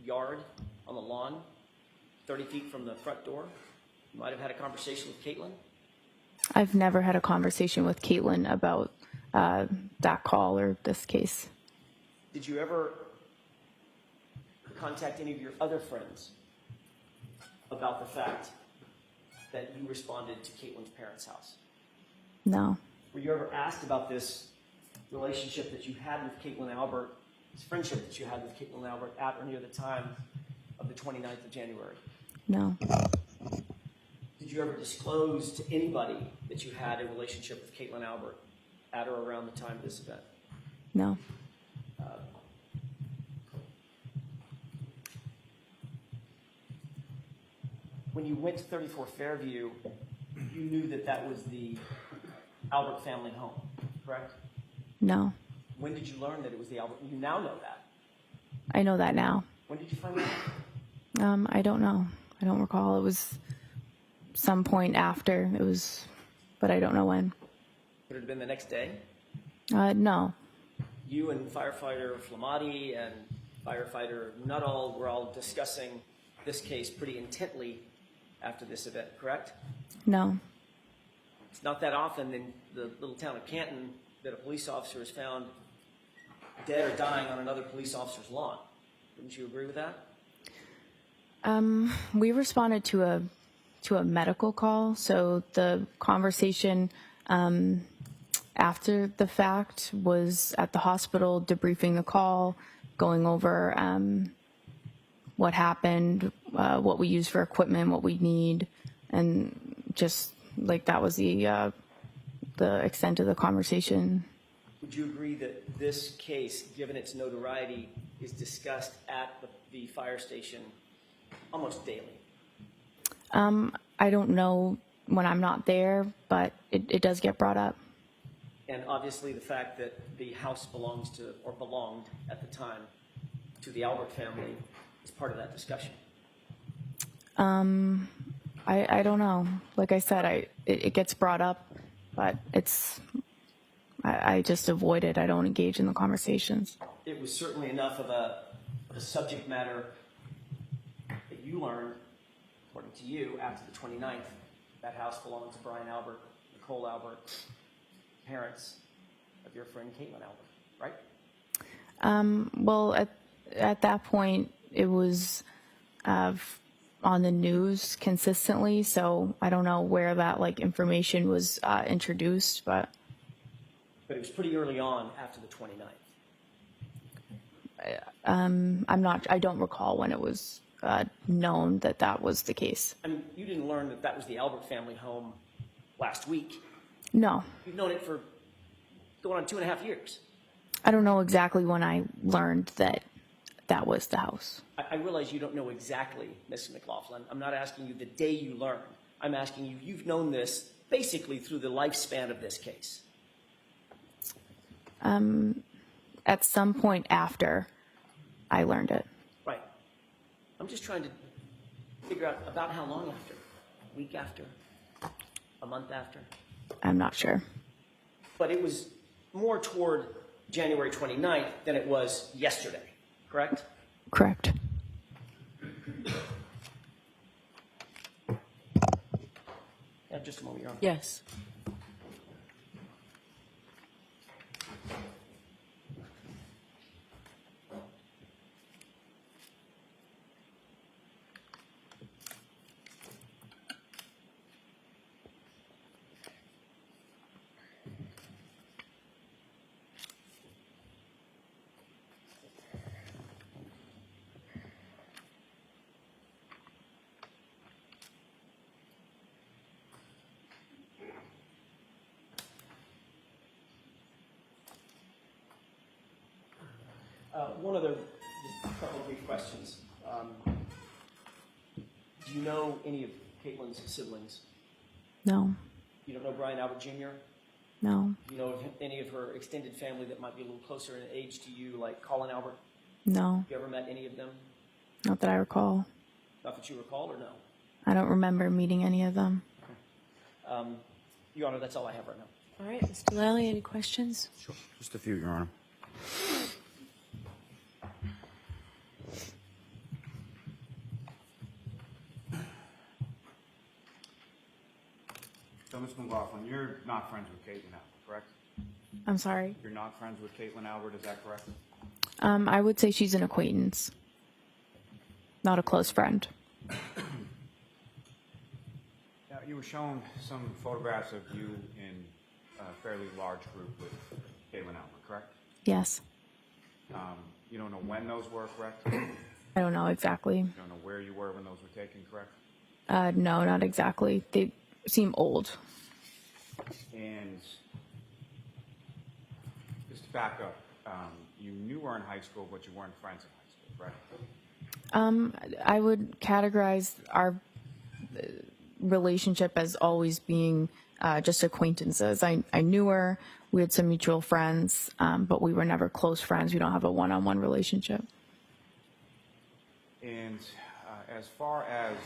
yard, on the lawn, 30 feet from the front door? You might have had a conversation with Caitlin? I've never had a conversation with Caitlin about that call or this case. Did you ever contact any of your other friends about the fact that you responded to Caitlin's parents' house? No. Were you ever asked about this relationship that you had with Caitlin Albert, this friendship that you had with Caitlin Albert at or near the time of the 29th of January? No. Did you ever disclose to anybody that you had a relationship with Caitlin Albert at or around the time of this event? No. When you went to 34 Fairview, you knew that that was the Albert family home, correct? No. When did you learn that it was the Albert? You now know that. I know that now. When did you find out? I don't know. I don't recall. It was some point after. It was, but I don't know when. Would it have been the next day? No. You and firefighter Flamati and firefighter Nuttall were all discussing this case pretty intently after this event, correct? No. It's not that often in the little town of Canton that a police officer is found dead or dying on another police officer's lawn. Wouldn't you agree with that? We responded to a medical call, so the conversation after the fact was at the hospital, debriefing the call, going over what happened, what we use for equipment, what we need, and just like that was the extent of the conversation. Would you agree that this case, given its notoriety, is discussed at the fire station almost daily? I don't know when I'm not there, but it does get brought up. And obviously the fact that the house belongs to, or belonged at the time, to the Albert family is part of that discussion. I don't know. Like I said, it gets brought up, but I just avoid it. I don't engage in the conversations. It was certainly enough of a subject matter that you learned, according to you, after the 29th. That house belonged to Brian Albert, Nicole Albert, parents of your friend Caitlin Albert, right? Well, at that point, it was on the news consistently, so I don't know where that information was introduced, but it was pretty early on after the 29th. I don't recall when it was known that that was the case. I mean, you didn't learn that was the Albert family home last week. No. You've known it for going on 2.5 years. I don't know exactly when I learned that that was the house. I realize you don't know exactly, Ms. McLaughlin. I'm not asking you the day you learned. I'm asking you, you've known this basically through the lifespan of this case. At some point after I learned it. Right. I'm just trying to figure out about how long after. A week after? A month after? I'm not sure. But it was more toward January 29th than it was yesterday, correct? Correct. Yeah, just a moment, Your Honor. Yes. One other, just a couple of brief questions. Do you know any of Caitlin's siblings? No. You don't know Brian Albert Jr.? No. Do you know any of her extended family that might be a little closer in age to you, like Colin Albert? No. Have you ever met any of them? Not that I recall. Not that you recall, or no? I don't remember meeting any of them. Your Honor, that's all I have right now. All right, Mr. Lally, any questions? Sure. Just a few, Your Honor. So, Ms. McLaughlin, you're not friends with Caitlin Albert, correct? I'm sorry. You're not friends with Caitlin Albert, is that correct? I would say she's an acquaintance, not a close friend. Now, you were shown some photographs of you in a fairly large group with Caitlin Albert, correct? Yes. You don't know when those were, correct? I don't know exactly. You don't know where you were when those were taken, correct? No, not exactly. They seem old. And just to back up, you knew her in high school, but you weren't friends in high school, right? I would categorize our relationship as always being just acquaintances. I knew her. We had some mutual friends, but we were never close friends. We don't have a one-on-one relationship. And as far as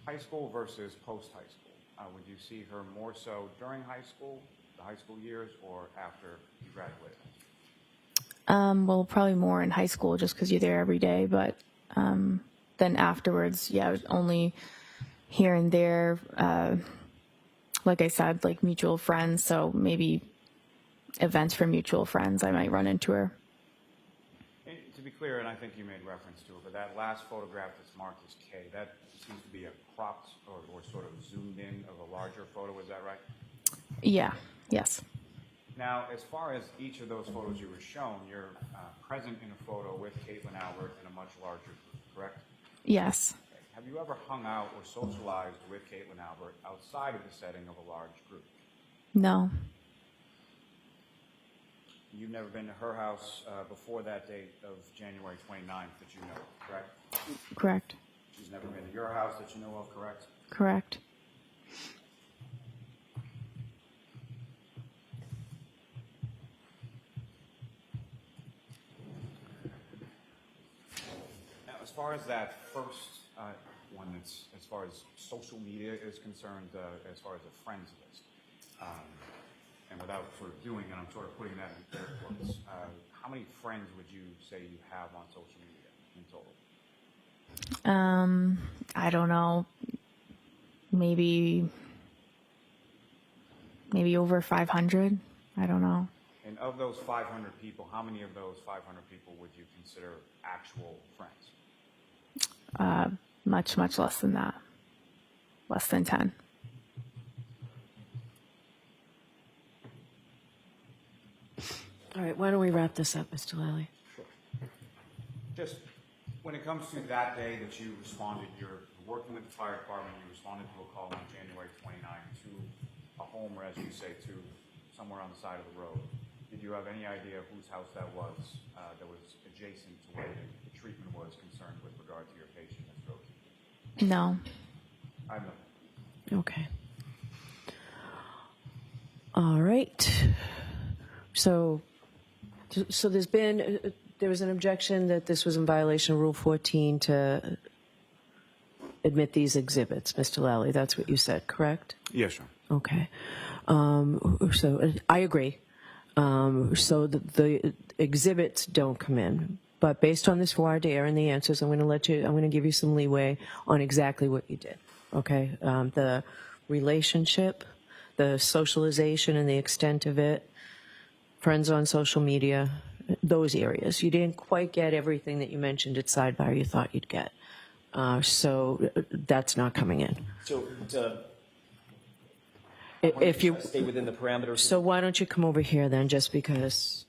high school versus post-high school, would you see her more so during high school, the high school years, or after you graduated? Well, probably more in high school just because you're there every day. But then afterwards, yeah, only here and there. Like I said, like mutual friends. So maybe events for mutual friends, I might run into her. And to be clear, and I think you made reference to it, but that last photograph that's marked as K, that seems to be a cropped or sort of zoomed in of a larger photo. Is that right? Yeah. Yes. Now, as far as each of those photos you were shown, you're present in a photo with Caitlin Albert in a much larger group, correct? Yes. Okay. Have you ever hung out or socialized with Caitlin Albert outside of the setting of a large group? No. You've never been to her house before that date of January 29th that you know of, correct? Correct. She's never been to your house that you know of, correct? Correct. Now, as far as that first one, that's as far as social media is concerned, as far as a friends list, and without sort of doing it, I'm sort of putting that in air quotes. How many friends would you say you have on social media in total? I don't know. Maybe over 500. I don't know. And of those 500 people, how many of those 500 people would you consider actual friends? Much less than that. Less than 10. All right, why don't we wrap this up, Mr. Lally? Sure. Just when it comes to that day that you responded, you're working with the fire department, you responded to a call on January 29th to a home, or as you say, to somewhere on the side of the road. Did you have any idea whose house that was adjacent to where the treatment was concerned with regard to your patient, Ms. Roki? No. I have no. Okay. All right. So there was an objection that this was in violation of Rule 14 to admit these exhibits, Mr. Lally. That's what you said, correct? Yes, sir. Okay. So I agree. So the exhibits don't come in. But based on this voir dire and the answers, I'm going to give you some leeway on exactly what you did. Okay. The relationship, the socialization and the extent of it, friends on social media, those areas. You didn't quite get everything that you mentioned at Sidebar you thought you'd get. So that's not coming in. So If you stay within the parameters. So why don't you come over here then, just because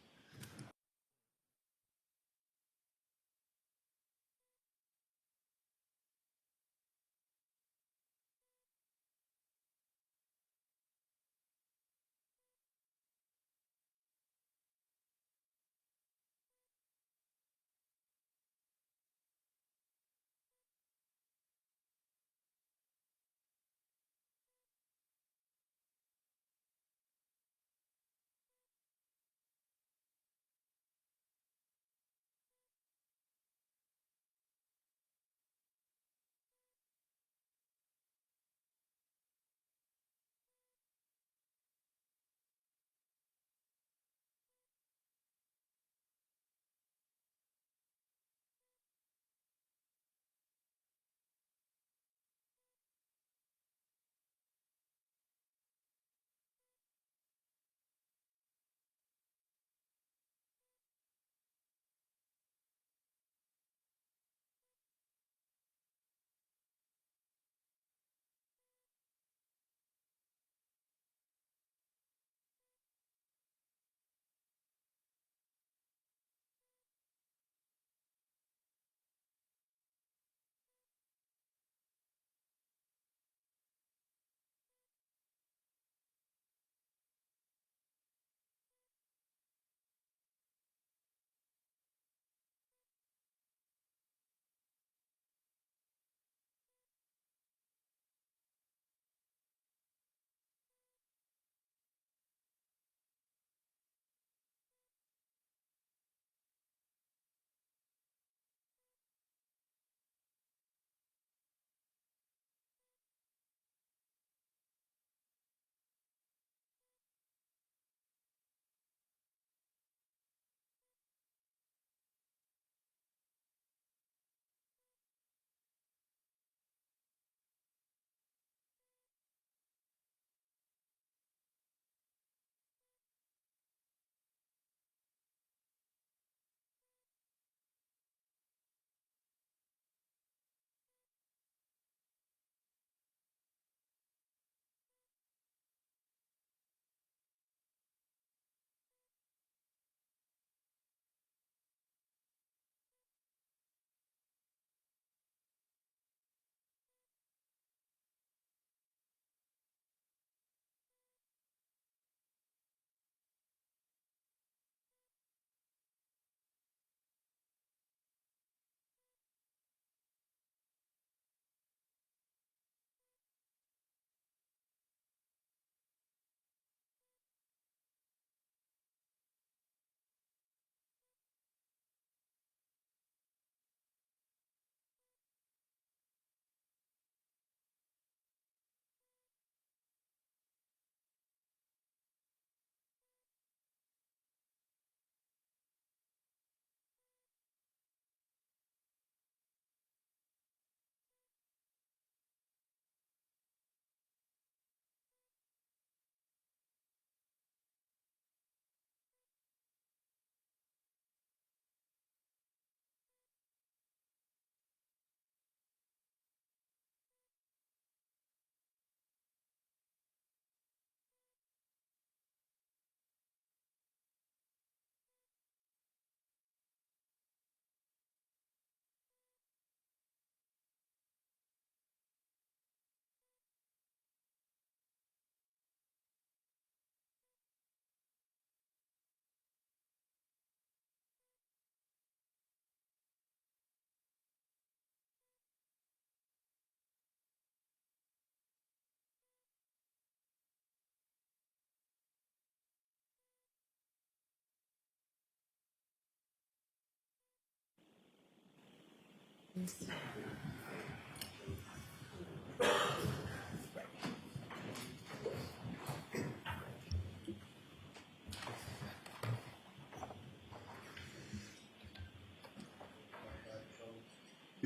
If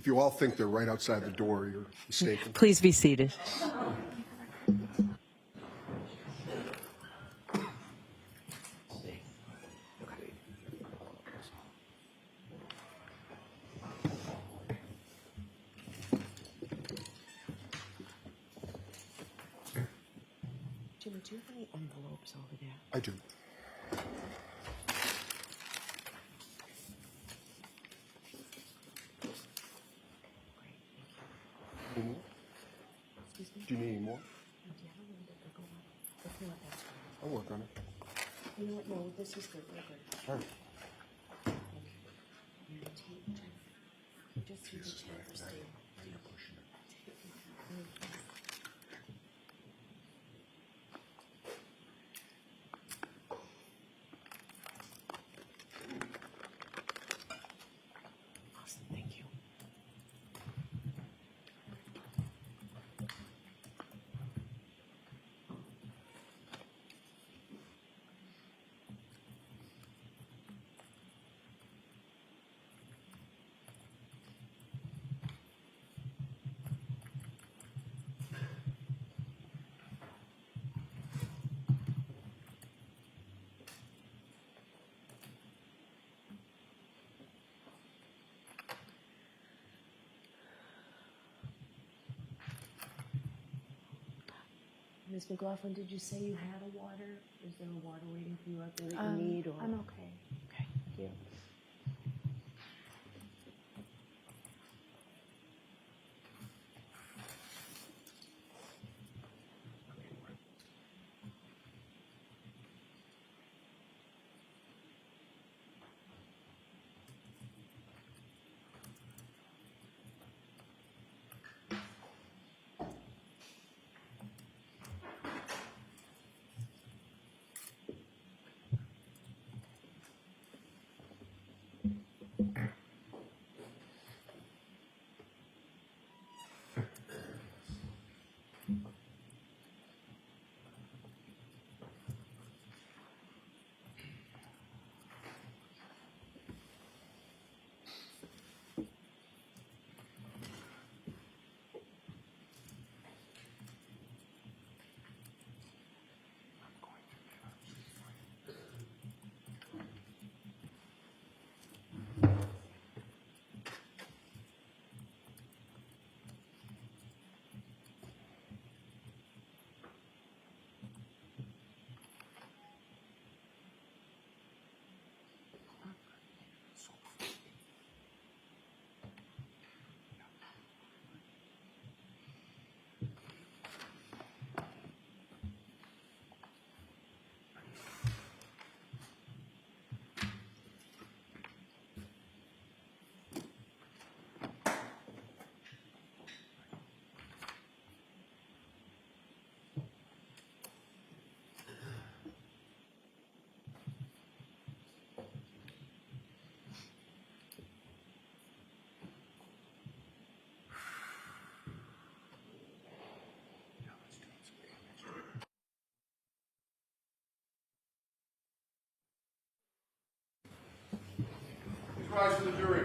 you all think they're right outside the door, you're mistaken. Please be seated. Jimmy, do you have any envelopes over there? I do. Any more? Excuse me? Do you need any more? Do you have a little bit to go on? If not, that's fine. I'll work on it. You know what? No, this is good. We're good. All right. Just use the chair for Steve. Awesome. Thank you. Ms. McLaughlin, did you say you had a water? Is there a water waiting for you out there that you need? Or? I'm okay. Okay. Thank you. Please rise for the jury.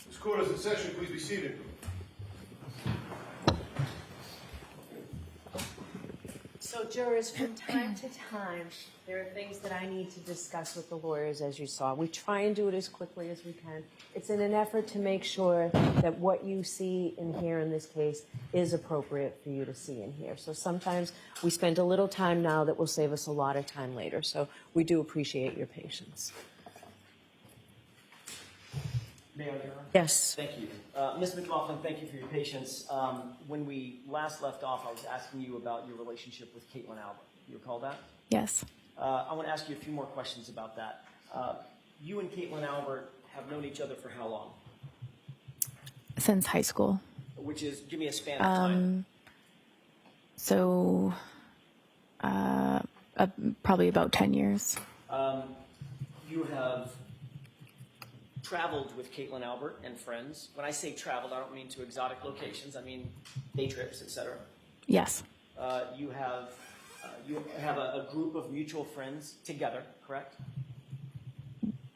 This court is in session. Please be seated. So jurors, from time to time, there are things that I need to discuss with the lawyers, as you saw. We try and do it as quickly as we can. It's in an effort to make sure that what you see and hear in this case is appropriate for you to see and hear. So sometimes we spend a little time now that will save us a lot of time later. So we do appreciate your patience. Mayor, Your Honor? Yes. Thank you. Ms. McLaughlin, thank you for your patience. When we last left off, I was asking you about your relationship with Caitlin Albert. You recall that? Yes. I want to ask you a few more questions about that. You and Caitlin Albert have known each other for how long? Since high school. Which is, give me a span of time. So, probably about 10 years. You have traveled with Caitlin Albert and friends. When I say traveled, I don't mean to exotic locations. I mean day trips, etc. Yes. You have a group of mutual friends together, correct?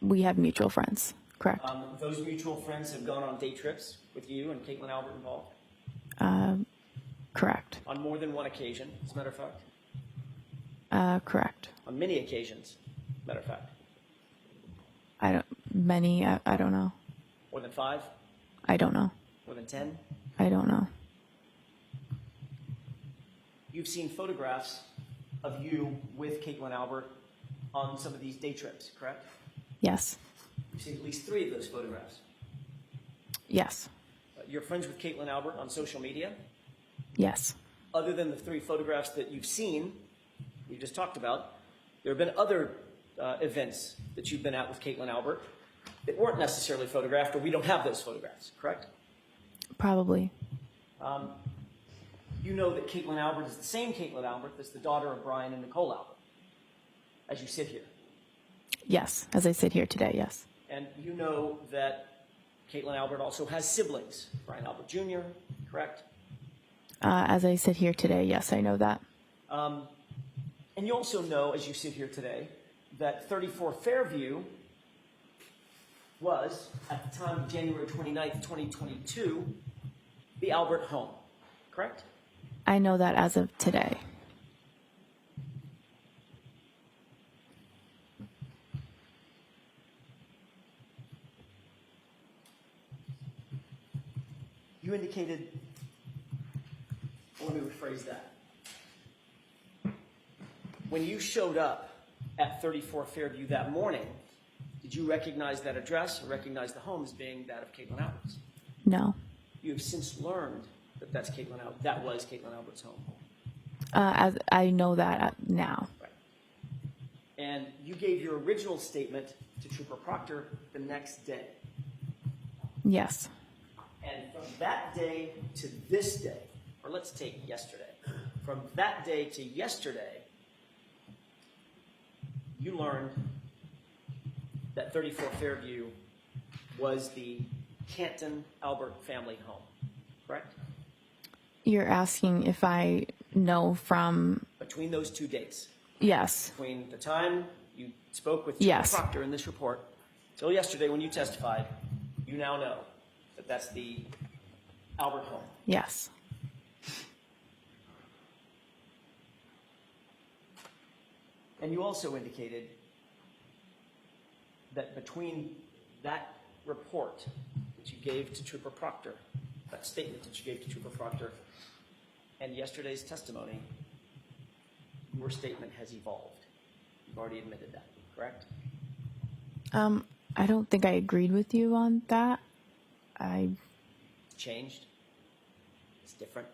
We have mutual friends, correct. Those mutual friends have gone on day trips with you and Caitlin Albert involved? Correct. On more than one occasion, as a matter of fact? Correct. On many occasions, as a matter of fact? I don't know. More than 5? I don't know. More than 10? I don't know. You've seen photographs of you with Caitlin Albert on some of these day trips, correct? Yes. You've seen at least 3 of those photographs. Yes. You're friends with Caitlin Albert on social media? Yes. Other than the 3 photographs that you've seen, we just talked about, there have been other events that you've been at with Caitlin Albert that weren't necessarily photographed, or we don't have those photographs, correct? Probably. You know that Caitlin Albert is the same Caitlin Albert that's the daughter of Brian and Nicole Albert, as you sit here. Yes. As I sit here today, yes. And you know that Caitlin Albert also has siblings, Brian Albert Jr., correct? As I sit here today, yes, I know that. And you also know, as you sit here today, that 34 Fairview was, at the time of January 29th, 2022, the Albert home, correct? I know that as of today. You indicated, let me rephrase that. When you showed up at 34 Fairview that morning, did you recognize that address or recognize the home as being that of Caitlin Albert's? No. You have since learned that that was Caitlin Albert's home. As I know that now. Right. And you gave your original statement to Trooper Proctor the next day. Yes. And from that day to this day, or let's take yesterday, from that day to yesterday, you learned that 34 Fairview was the Canton Albert family home, correct? You're asking if I know from... Between those 2 dates. Yes. Between the time you spoke with Yes. Proctor in this report till yesterday when you testified, you now know that that's the Albert home. Yes. And you also indicated that between that report that you gave to Trooper Proctor, that statement that you gave to Trooper Proctor, and yesterday's testimony, your statement has evolved. You've already admitted that, correct? I don't think I agreed with you on that. It's changed. It's different.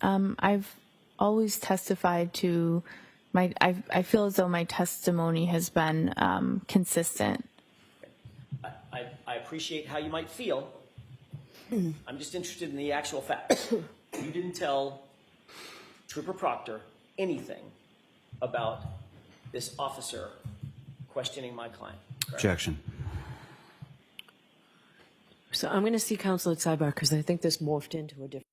I've always testified to I feel as though my testimony has been consistent. I appreciate how you might feel. I'm just interested in the actual facts. You didn't tell Trooper Proctor anything about this officer questioning my client. Correct? Objection. So I'm going to see counsel at Sidebar because I think this morphed into a different.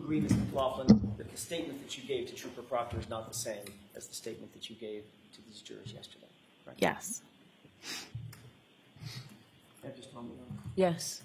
agree, Ms. McLaughlin, that the statement that you gave to Trooper Proctor is not the same as the statement that you gave to these jurors yesterday? Right? Yes. Yeah, just a moment. Yes.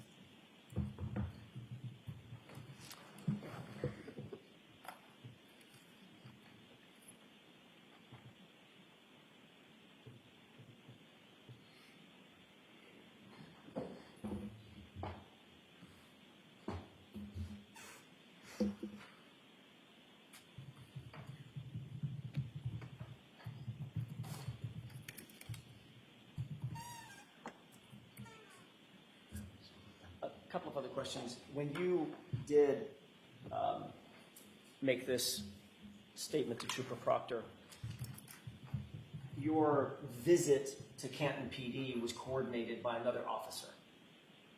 A couple of other questions. When you did make this statement to Trooper Proctor, your visit to Canton PD was coordinated by another officer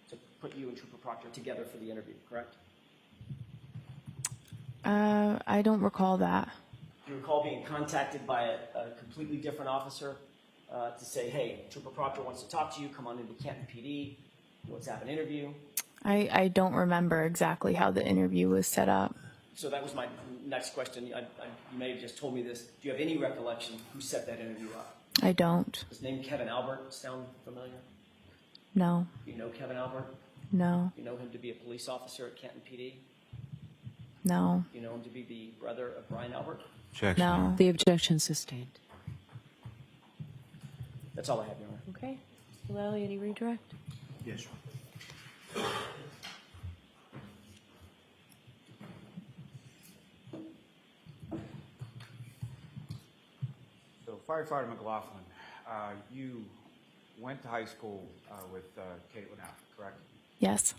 to put you and Trooper Proctor together for the interview, correct? I don't recall that. Do you recall being contacted by a completely different officer to say, hey, Trooper Proctor wants to talk to you, come on into Canton PD, let's have an interview? I don't remember exactly how the interview was set up. So that was my next question. You may have just told me this. Do you have any recollection who set that interview up? I don't. Does the name Kevin Albert sound familiar? No. You know Kevin Albert? No. You know him to be a police officer at Canton PD? No. You know him to be the brother of Brian Albert? No. The objection sustained. That's all I have, Your Honor. Okay. Mr. Lally, any redirect? Yes, Your Honor. So, Firefighter McLaughlin, you went to high school with Caitlin Allen, correct? Yes.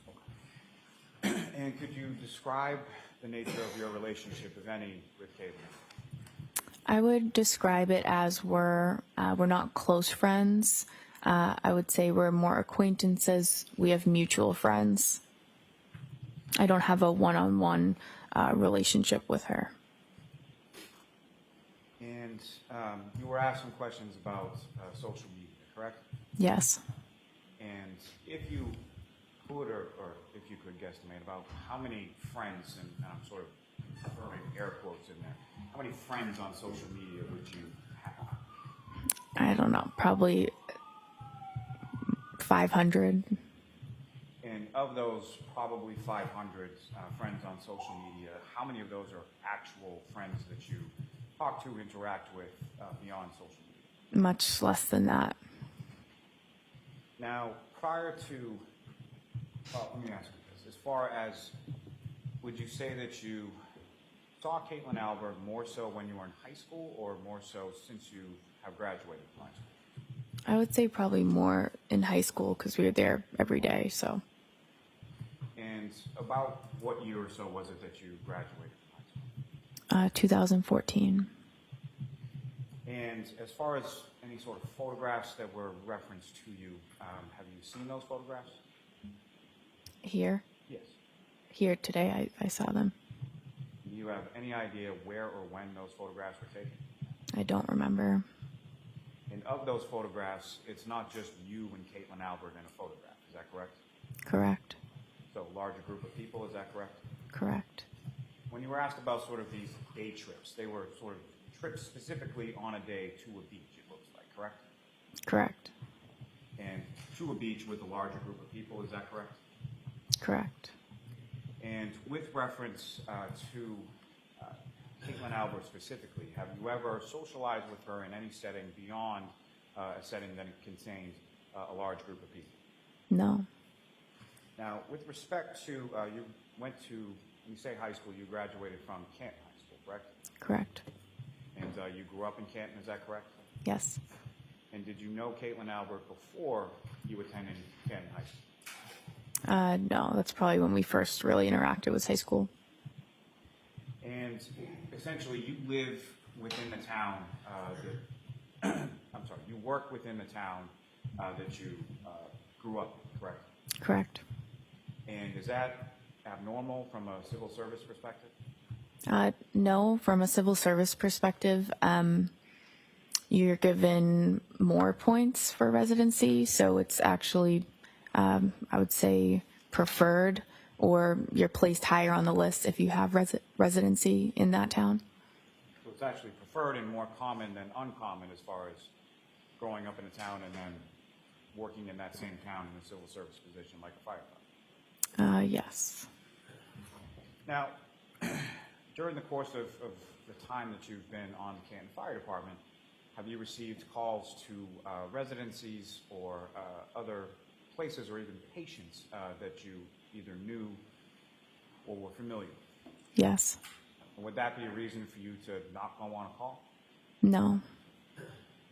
And could you describe the nature of your relationship, if any, with Caitlin? I would describe it as we're not close friends. I would say we're more acquaintances. We have mutual friends. I don't have a one-on-one relationship with her. And you were asked some questions about social media, correct? Yes. And if you could, or if you could guesstimate about how many friends, and I'm sort of throwing air quotes in there, how many friends on social media would you have? I don't know, probably 500. And of those probably 500 friends on social media, how many of those are actual friends that you talk to, interact with beyond social media? Much less than that. Now, prior to, well, let me ask you this. As far as, would you say that you saw Caitlin Albert more so when you were in high school, or more so since you have graduated from high school? I would say probably more in high school because we were there every day, so. And about what year or so was it that you graduated from high school? 2014. And as far as any sort of photographs that were referenced to you, have you seen those photographs? Here? Yes. Here today, I saw them. Do you have any idea where or when those photographs were taken? I don't remember. And of those photographs, it's not just you and Caitlin Albert in a photograph, is that correct? Correct. So a larger group of people, is that correct? Correct. When you were asked about sort of these day trips, they were sort of trips specifically on a day to a beach, it looks like, correct? Correct. And to a beach with a larger group of people, is that correct? Correct. And with reference to Caitlin Albert specifically, have you ever socialized with her in any setting beyond a setting that contained a large group of people? No. Now, with respect to, you went to, when you say high school, you graduated from Canton High School, correct? Correct. And you grew up in Canton, is that correct? Yes. And did you know Caitlin Albert before you attended Canton High School? No, that's probably when we first really interacted with high school. And essentially, you live within the town I'm sorry, you work within the town that you grew up in, correct? Correct. And is that abnormal from a civil service perspective? No, from a civil service perspective, you're given more points for residency, so it's actually, I would say, preferred or you're placed higher on the list if you have residency in that town. So it's actually preferred and more common than uncommon as far as growing up in a town and then working in that same town in a civil service position like a firefighter. Yes. Now, during the course of the time that you've been on the Canton Fire Department, have you received calls to residencies or other places or even patients that you either knew or were familiar with? Yes. And would that be a reason for you to not go on a call? No.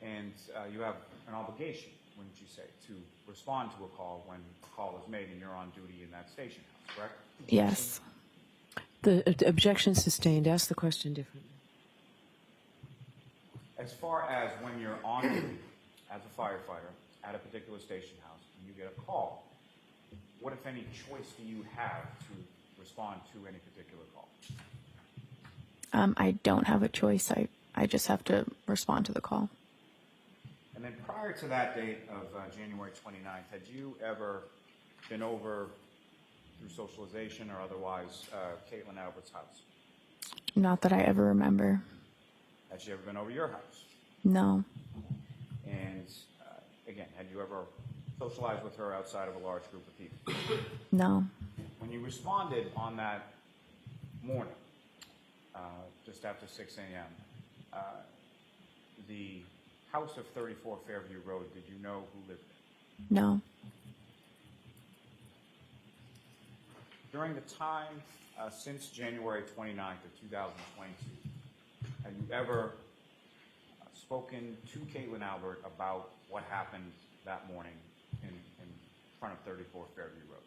And you have an obligation, wouldn't you say, to respond to a call when a call is made and you're on duty in that station house, correct? Yes. The objection sustained. Ask the question differently. As far as when you're on duty as a firefighter at a particular station house and you get a call, what, if any, choice do you have to respond to any particular call? I don't have a choice. I just have to respond to the call. And then prior to that date of January 29th, had you ever been over through socialization or otherwise Caitlin Albert's house? Not that I ever remember. Had she ever been over your house? No. And again, had you ever socialized with her outside of a large group of people? No. When you responded on that morning, just after 6 a.m., the house of 34 Fairview Road, did you know who lived there? No. During the time since January 29th of 2022, have you ever spoken to Caitlin Albert about what happened that morning in front of 34 Fairview Road?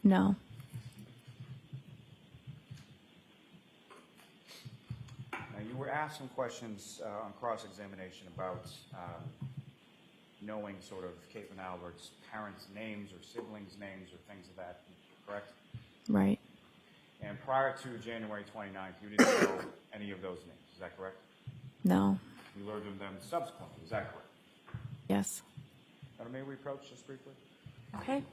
No. Now, you were asked some questions on cross-examination about knowing sort of Caitlin Albert's parents' names or siblings' names or things of that, correct? Right. And prior to January 29th, you didn't know any of those names, is that correct? No. You learned of them subsequently, is that correct? Yes. Now, may we approach this briefly? Okay.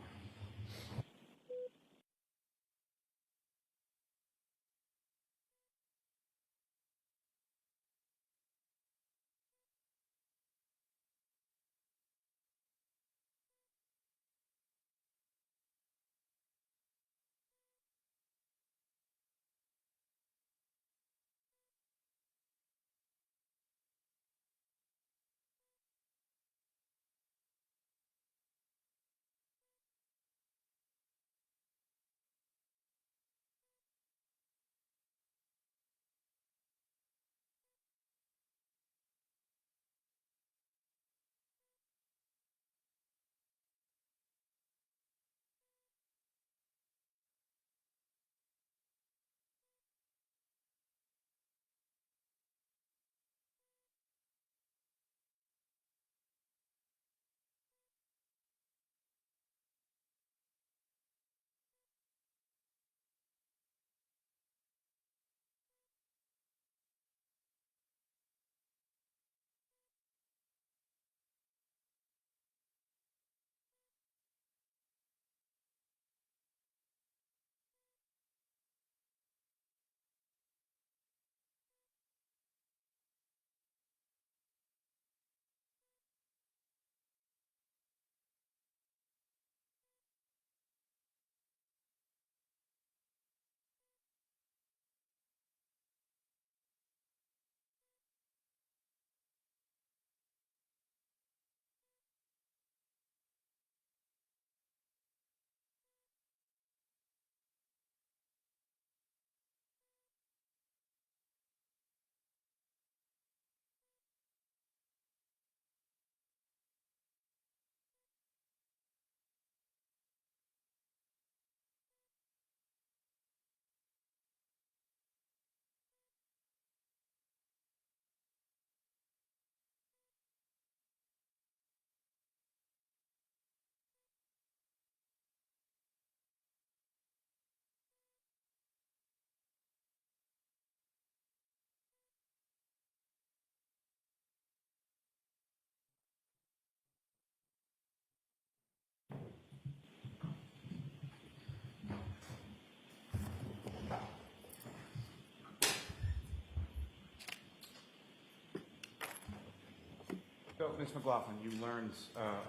So, Ms. McLaughlin, you learned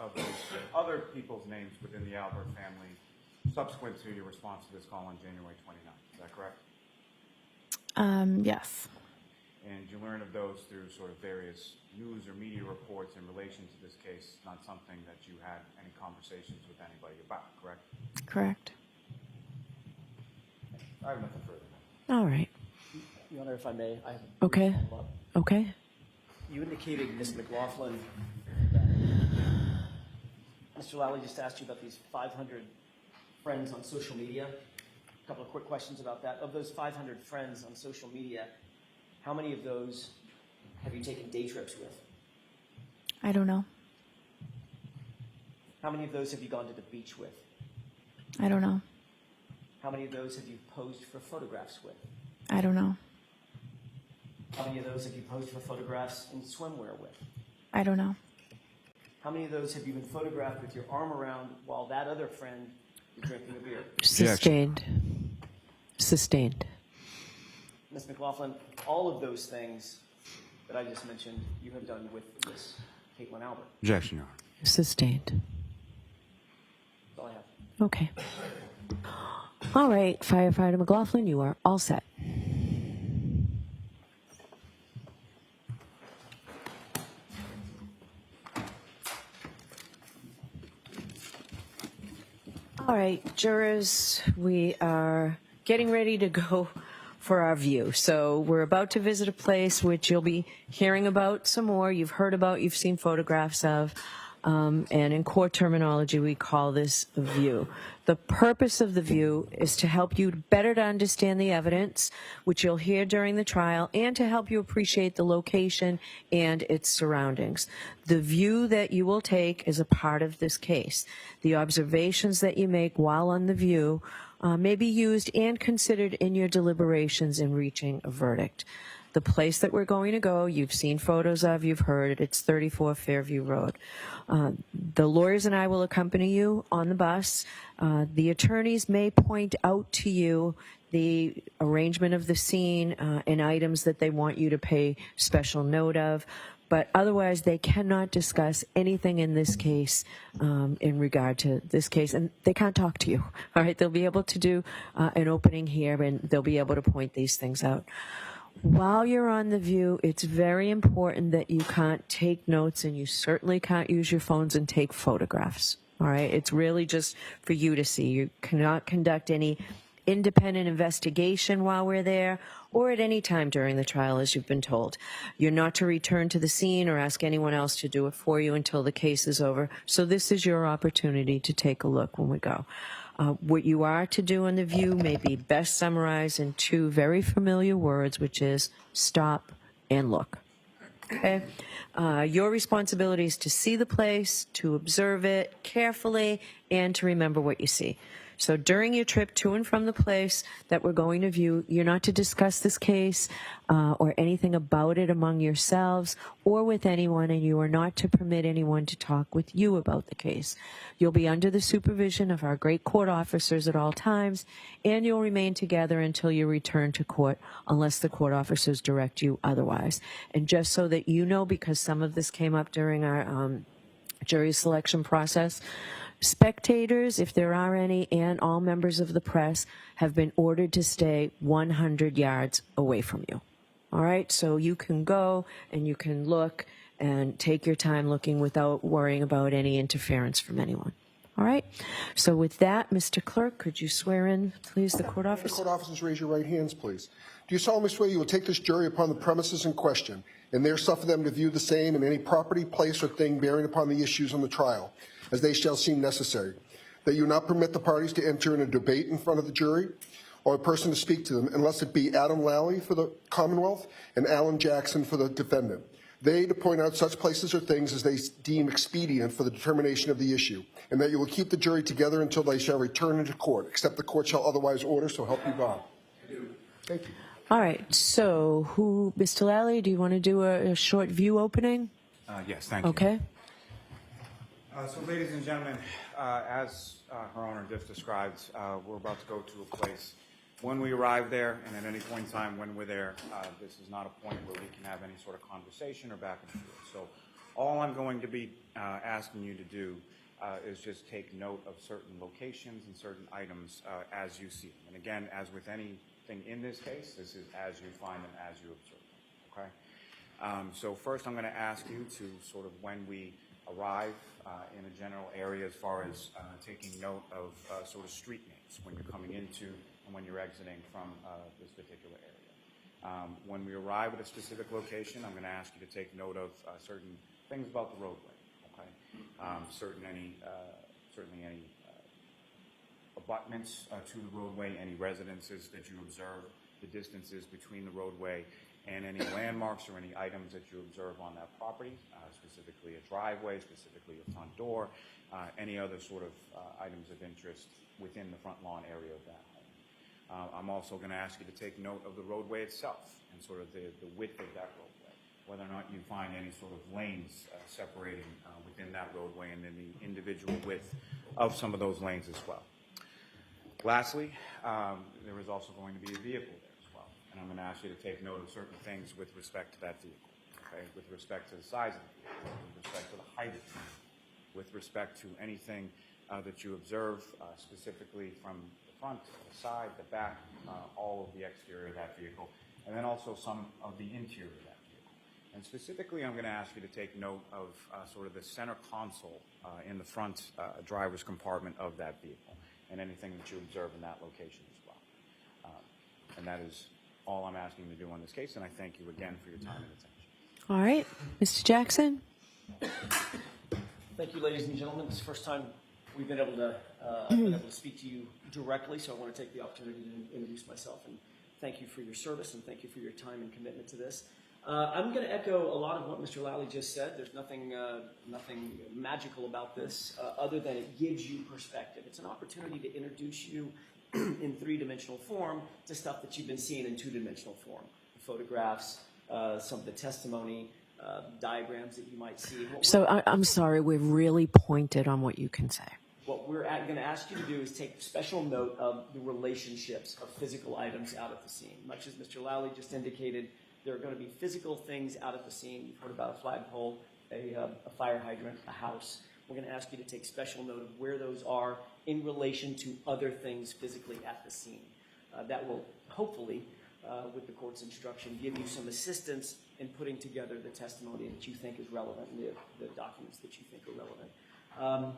of those other people's names within the Albert family subsequent to your response to this call on January 29th. Is that correct? Yes. And you learn of those through sort of various news or media reports in relation to this case, not something that you had any conversations with anybody about, correct? Correct. I have nothing further. All right. Your Honor, if I may, I have a brief Okay. follow-up. Okay. You indicated, Ms. McLaughlin, that Mr. Lally just asked you about these 500 friends on social media. A couple of quick questions about that. Of those 500 friends on social media, how many of those have you taken day trips with? I don't know. How many of those have you gone to the beach with? I don't know. How many of those have you posed for photographs with? I don't know. How many of those have you posed for photographs in swimwear with? I don't know. How many of those have you been photographed with your arm around while that other friend is drinking a beer? Sustained. Sustained. Ms. McLaughlin, all of those things that I just mentioned, you have done with Miss Caitlin Albert. Objection, Your Honor. Sustained. That's all I have. Okay. All right, Firefighter McLaughlin, you are all set. All right, jurors, we are getting ready to go for our view. So we're about to visit a place which you'll be hearing about some more. You've heard about, you've seen photographs of, and in court terminology, we call this a view. The purpose of the view is to help you better to understand the evidence, which you'll hear during the trial, and to help you appreciate the location and its surroundings. The view that you will take is a part of this case. The observations that you make while on the view may be used and considered in your deliberations in reaching a verdict. The place that we're going to go, you've seen photos of, you've heard it, it's 34 Fairview Road. The lawyers and I will accompany you on the bus. The attorneys may point out to you the arrangement of the scene and items that they want you to pay special note of. But otherwise, they cannot discuss anything in this case in regard to this case, and they can't talk to you. All right, they'll be able to do an opening here, and they'll be able to point these things out. While you're on the view, it's very important that you can't take notes, and you certainly can't use your phones and take photographs. All right, it's really just for you to see. You cannot conduct any independent investigation while we're there, or at any time during the trial, as you've been told. You're not to return to the scene or ask anyone else to do it for you until the case is over. So this is your opportunity to take a look when we go. What you are to do in the view may be best summarized in two very familiar words, which is stop and look. Okay? Your responsibility is to see the place, to observe it carefully, and to remember what you see. So during your trip to and from the place that we're going to view, you're not to discuss this case or anything about it among yourselves or with anyone, and you are not to permit anyone to talk with you about the case. You'll be under the supervision of our great court officers at all times, and you'll remain together until you return to court unless the court officers direct you otherwise. And just so that you know, because some of this came up during our jury selection process, spectators, if there are any, and all members of the press have been ordered to stay 100 yards away from you. All right, so you can go and you can look and take your time looking without worrying about any interference from anyone. All right, so with that, Mr. Clerk, could you swear in, please, the court officers? Court officers, raise your right hands, please. Do you solemnly swear you will take this jury upon the premises in question and there suffer them to view the same in any property, place, or thing bearing upon the issues on the trial, as they shall seem necessary, that you will not permit the parties to enter in a debate in front of the jury or a person to speak to them unless it be Adam Lally for the Commonwealth and Alan Jackson for the defendant, they to point out such places or things as they deem expedient for the determination of the issue, and that you will keep the jury together until they shall return into court, except the court shall otherwise order, so help you God. Thank you. All right, so Mr. Lally, do you want to do a short view opening? Yes, thank you. Okay. So, ladies and gentlemen, as Her Honor just described, we're about to go to a place. When we arrive there, and at any point in time when we're there, this is not a point where we can have any sort of conversation or back and forth. So All I'm going to be asking you to do is just take note of certain locations and certain items as you see them. And again, as with anything in this case, this is as you find them, as you observe them, okay? So first I'm going to ask you to sort of, when we arrive in a general area, as far as taking note of sort of street names when you're coming into and when you're exiting from this particular area. When we arrive at a specific location, I'm going to ask you to take note of certain things about the roadway, okay? Certainly any abutments to the roadway, any residences that you observe, the distances between the roadway, and any landmarks or any items that you observe on that property, specifically a driveway, specifically a front door, any other sort of items of interest within the front lawn area of that home. I'm also going to ask you to take note of the roadway itself and sort of the width of that roadway, whether or not you find any sort of lanes separating within that roadway, and then the individual width of some of those lanes as well. Lastly, there is also going to be a vehicle there as well, and I'm going to ask you to take note of certain things with respect to that vehicle, okay? With respect to the size of the vehicle, with respect to the height of the vehicle, with respect to anything that you observe specifically from the front, the side, the back, all of the exterior of that vehicle, and then also some of the interior of that vehicle. And specifically, I'm going to ask you to take note of sort of the center console in the front driver's compartment of that vehicle, and anything that you observe in that location as well. And that is all I'm asking you to do on this case, and I thank you again for your time and attention. All right, Mr. Jackson? Thank you, ladies and gentlemen. It's the first time we've been able to speak to you directly, so I want to take the opportunity to introduce myself and thank you for your service and thank you for your time and commitment to this. I'm going to echo a lot of what Mr. Lally just said. There's nothing magical about this other than it gives you perspective. It's an opportunity to introduce you in three-dimensional form to stuff that you've been seeing in two-dimensional form. Photographs, some of the testimony, diagrams that you might see. So I'm sorry, we're really pointed on what you can say. What we're going to ask you to do is take special note of the relationships of physical items out at the scene. Much as Mr. Lally just indicated, there are going to be physical things out at the scene. You've heard about a flagpole, a fire hydrant, a house. We're going to ask you to take special note of where those are in relation to other things physically at the scene. That will hopefully, with the court's instruction, give you some assistance in putting together the testimony that you think is relevant and the documents that you think are relevant.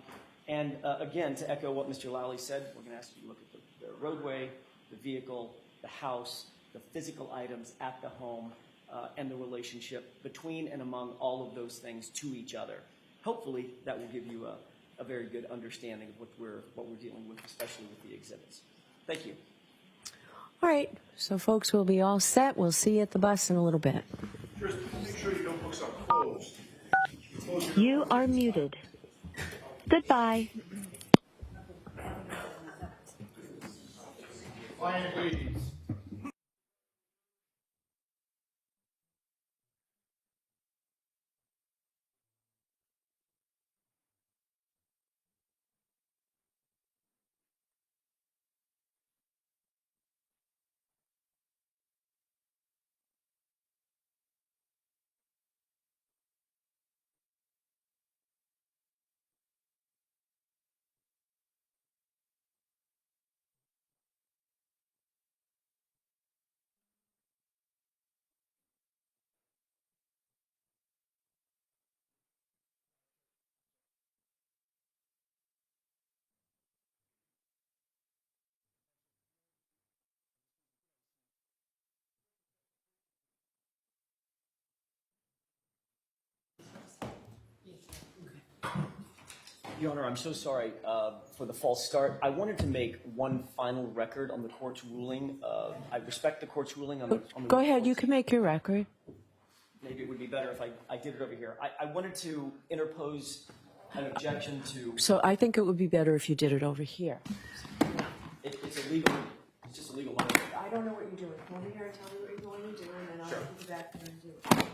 Again, to echo what Mr. Lally said, we're going to ask you to look at the roadway, the vehicle, the house, the physical items at the home, and the relationship between and among all of those things to each other. Hopefully, that will give you a very good understanding of what we're dealing with, especially with the exhibits. Thank you. All right, so folks, we'll be all set. We'll see you at the bus in a little bit. Just make sure your notebooks are closed. You are muted. Goodbye. Quiet, please. Your Honor, I'm so sorry for the false start. I wanted to make one final record on the court's ruling. I respect the court's ruling on the Go ahead, you can make your record. Maybe it would be better if I did it over here. I wanted to interpose an objection to... So I think it would be better if you did it over here. It's illegal. It's just a legal matter. I don't know what you're doing. Come over here and tell me what you're going to do, and then I'll take you back there and do it.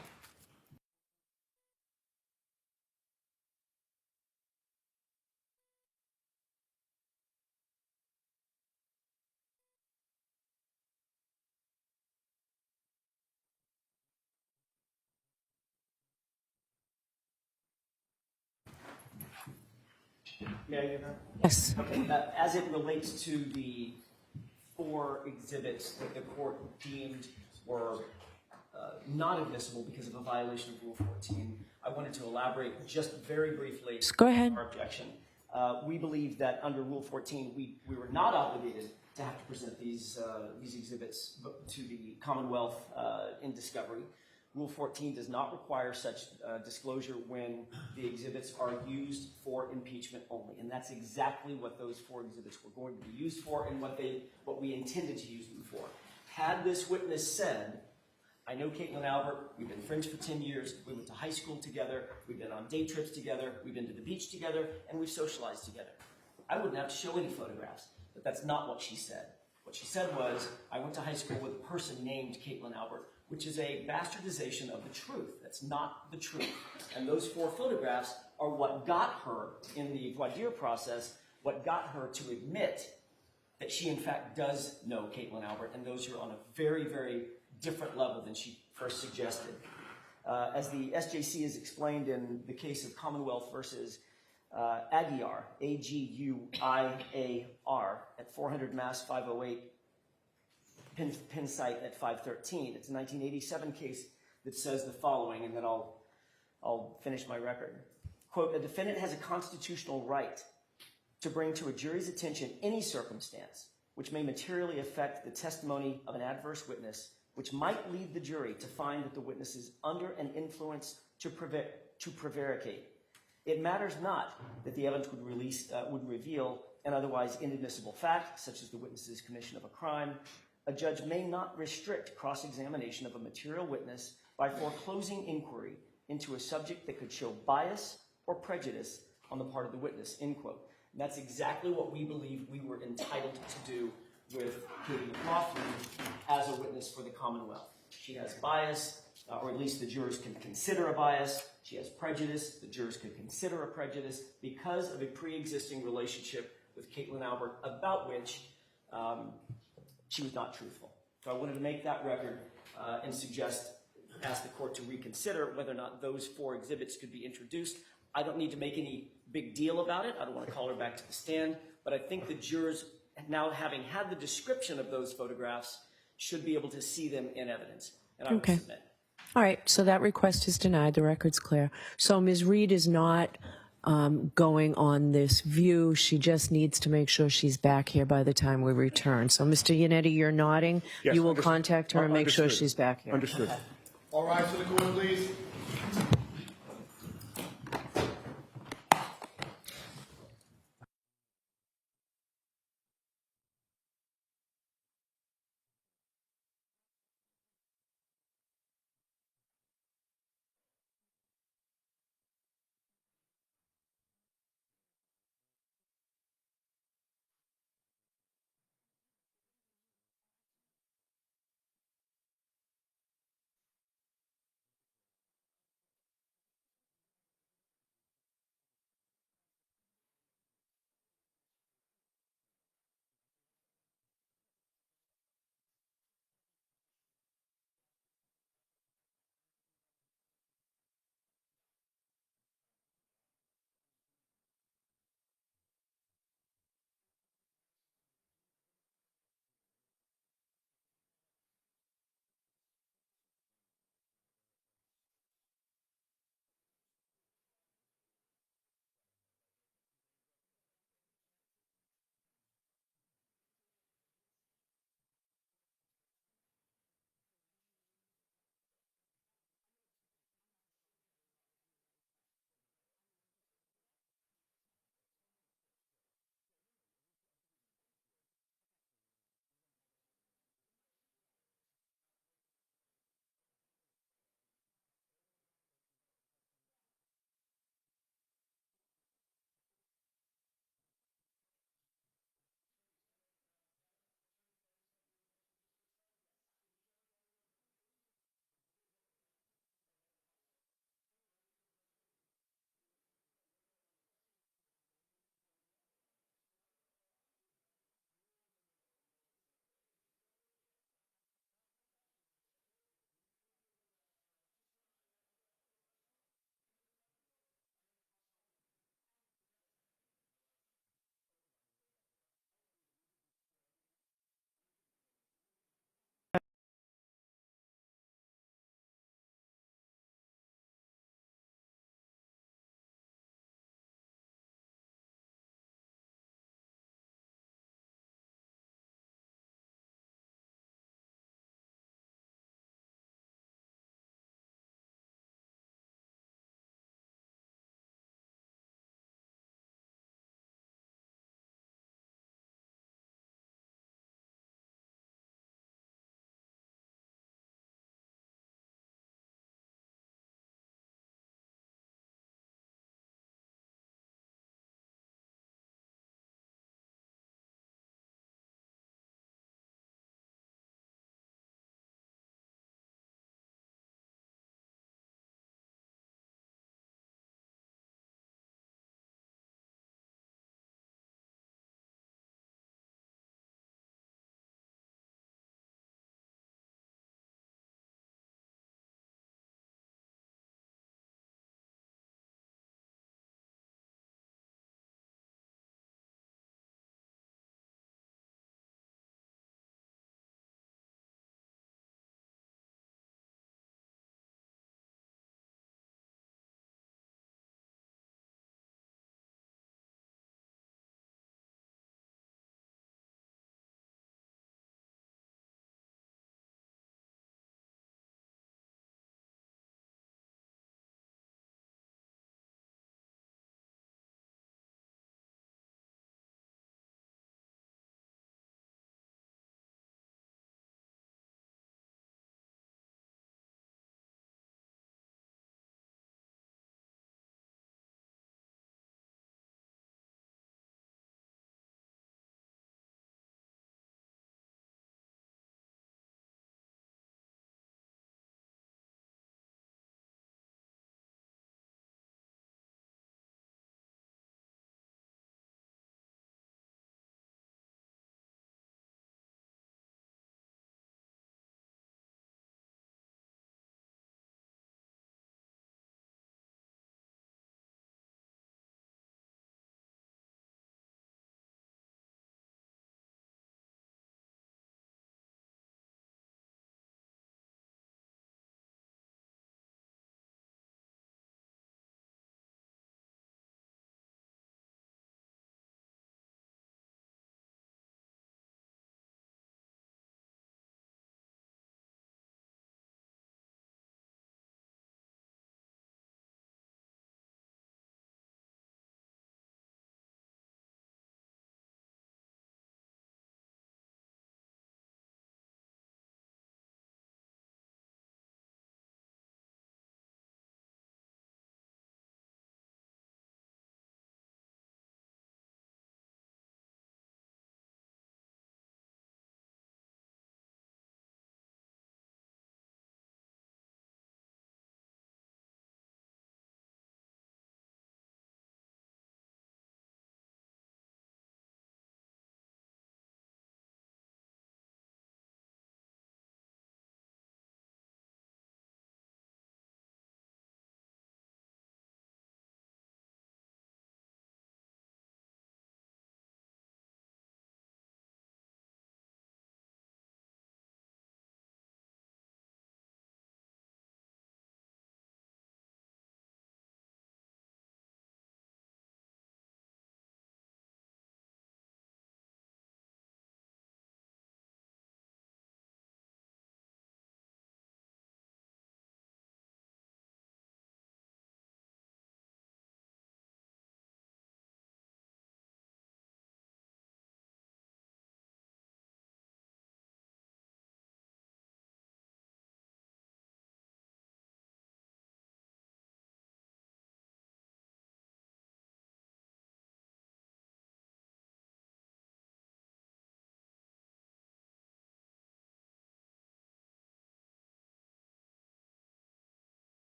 May I get that? Yes. Okay. As it relates to the 4 exhibits that the court deemed were not admissible because of a violation of Rule 14, I wanted to elaborate just very briefly. Go ahead. Our objection. We believe that under Rule 14, we were not obligated to have to present these exhibits to the Commonwealth in discovery. Rule 14 does not require such disclosure when the exhibits are used for impeachment only, and that's exactly what those 4 exhibits were going to be used for, and what we intended to use them for. Had this witness said, "I know Caitlin Albert, we've been friends for 10 years, we went to high school together, we've been on day trips together, we've been to the beach together, and we've socialized together," I wouldn't have to show any photographs, but that's not what she said. What she said was, "I went to high school with a person named Caitlin Albert," which is a bastardization of the truth. That's not the truth. And those 4 photographs are what got her, in the voir dire process, what got her to admit that she in fact does know Caitlin Albert, and those are on a very, very different level than she first suggested. As the SJC is explained in the case of Commonwealth versus Aguiar, Aguiar, at 400 Mass 508, Penn site at 513. It's a 1987 case that says the following, and then I'll finish my record. Quote, "A defendant has a constitutional right to bring to a jury's attention any circumstance which may materially affect the testimony of an adverse witness, which might lead the jury to find that the witness is under an influence to prevaricate. It matters not that the evidence would reveal an otherwise inadmissible fact, such as the witness's commission of a crime. A judge may not restrict cross-examination of a material witness by foreclosing inquiry into a subject that could show bias or prejudice on the part of the witness," end quote. And that's exactly what we believe we were entitled to do with Katie McLaughlin as a witness for the Commonwealth. She has bias, or at least the jurors can consider a bias. She has prejudice, the jurors could consider a prejudice because of a pre-existing relationship with Caitlin Albert about which she was not truthful. So I wanted to make that record and ask the court to reconsider whether or not those 4 exhibits could be introduced. I don't need to make any big deal about it. I don't want to call her back to the stand, but I think the jurors, now having had the description of those photographs, should be able to see them in evidence. And I would submit. All right, so that request is denied. The record's clear. So Ms. Reed is not going on this view. She just needs to make sure she's back here by the time we return. So, Mr. Yannetti, you're nodding. Yes, you will contact her and make sure understood. she's back here. Understood. All rise for the court, please.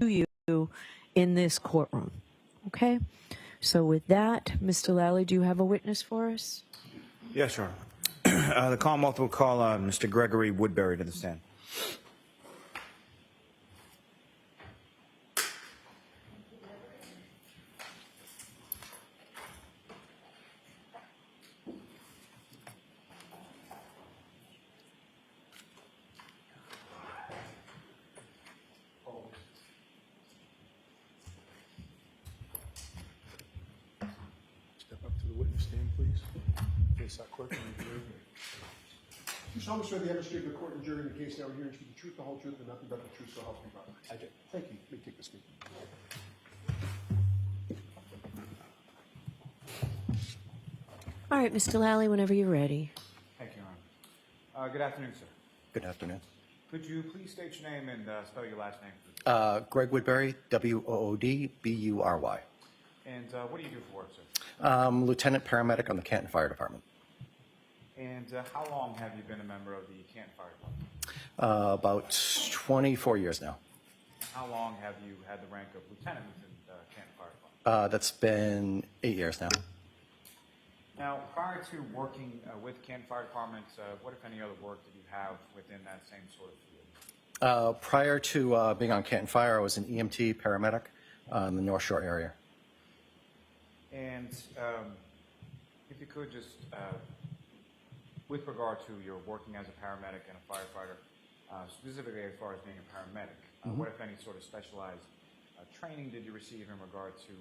you in this courtroom. Okay? So with that, Mr. Lally, do you have a witness for us? Yes, Your Honor. The Commonwealth will call Mr. Gregory Woodbury to the stand. Step up to the witness stand, please. Face that clerk and the jury. Do you solemnly swear the evidence given to the court and jury in the case now hearing speak the truth, the whole truth, and nothing but the truth, so help you God? I do. Thank you. You may take the seat. All right, Mr. Lally, whenever you're ready. Thank you, Your Honor. Good afternoon, sir. Good afternoon. Could you please state your name and spell your last name, please? Greg Woodbury, Woodbury. And what do you do for work, sir? Lieutenant paramedic on the Canton Fire Department. And how long have you been a member of the Canton Fire Department? About 24 years now. How long have you had the rank of lieutenant within the Canton Fire Department? That's been 8 years now. Now, prior to working with Canton Fire Department, what, if any, other work did you have within that same sort of field? Prior to being on Canton Fire, I was an EMT paramedic in the North Shore area. And if you could just, with regard to your working as a paramedic and a firefighter, specifically as far as being a paramedic, what, if any, sort of specialized training did you receive in regard to,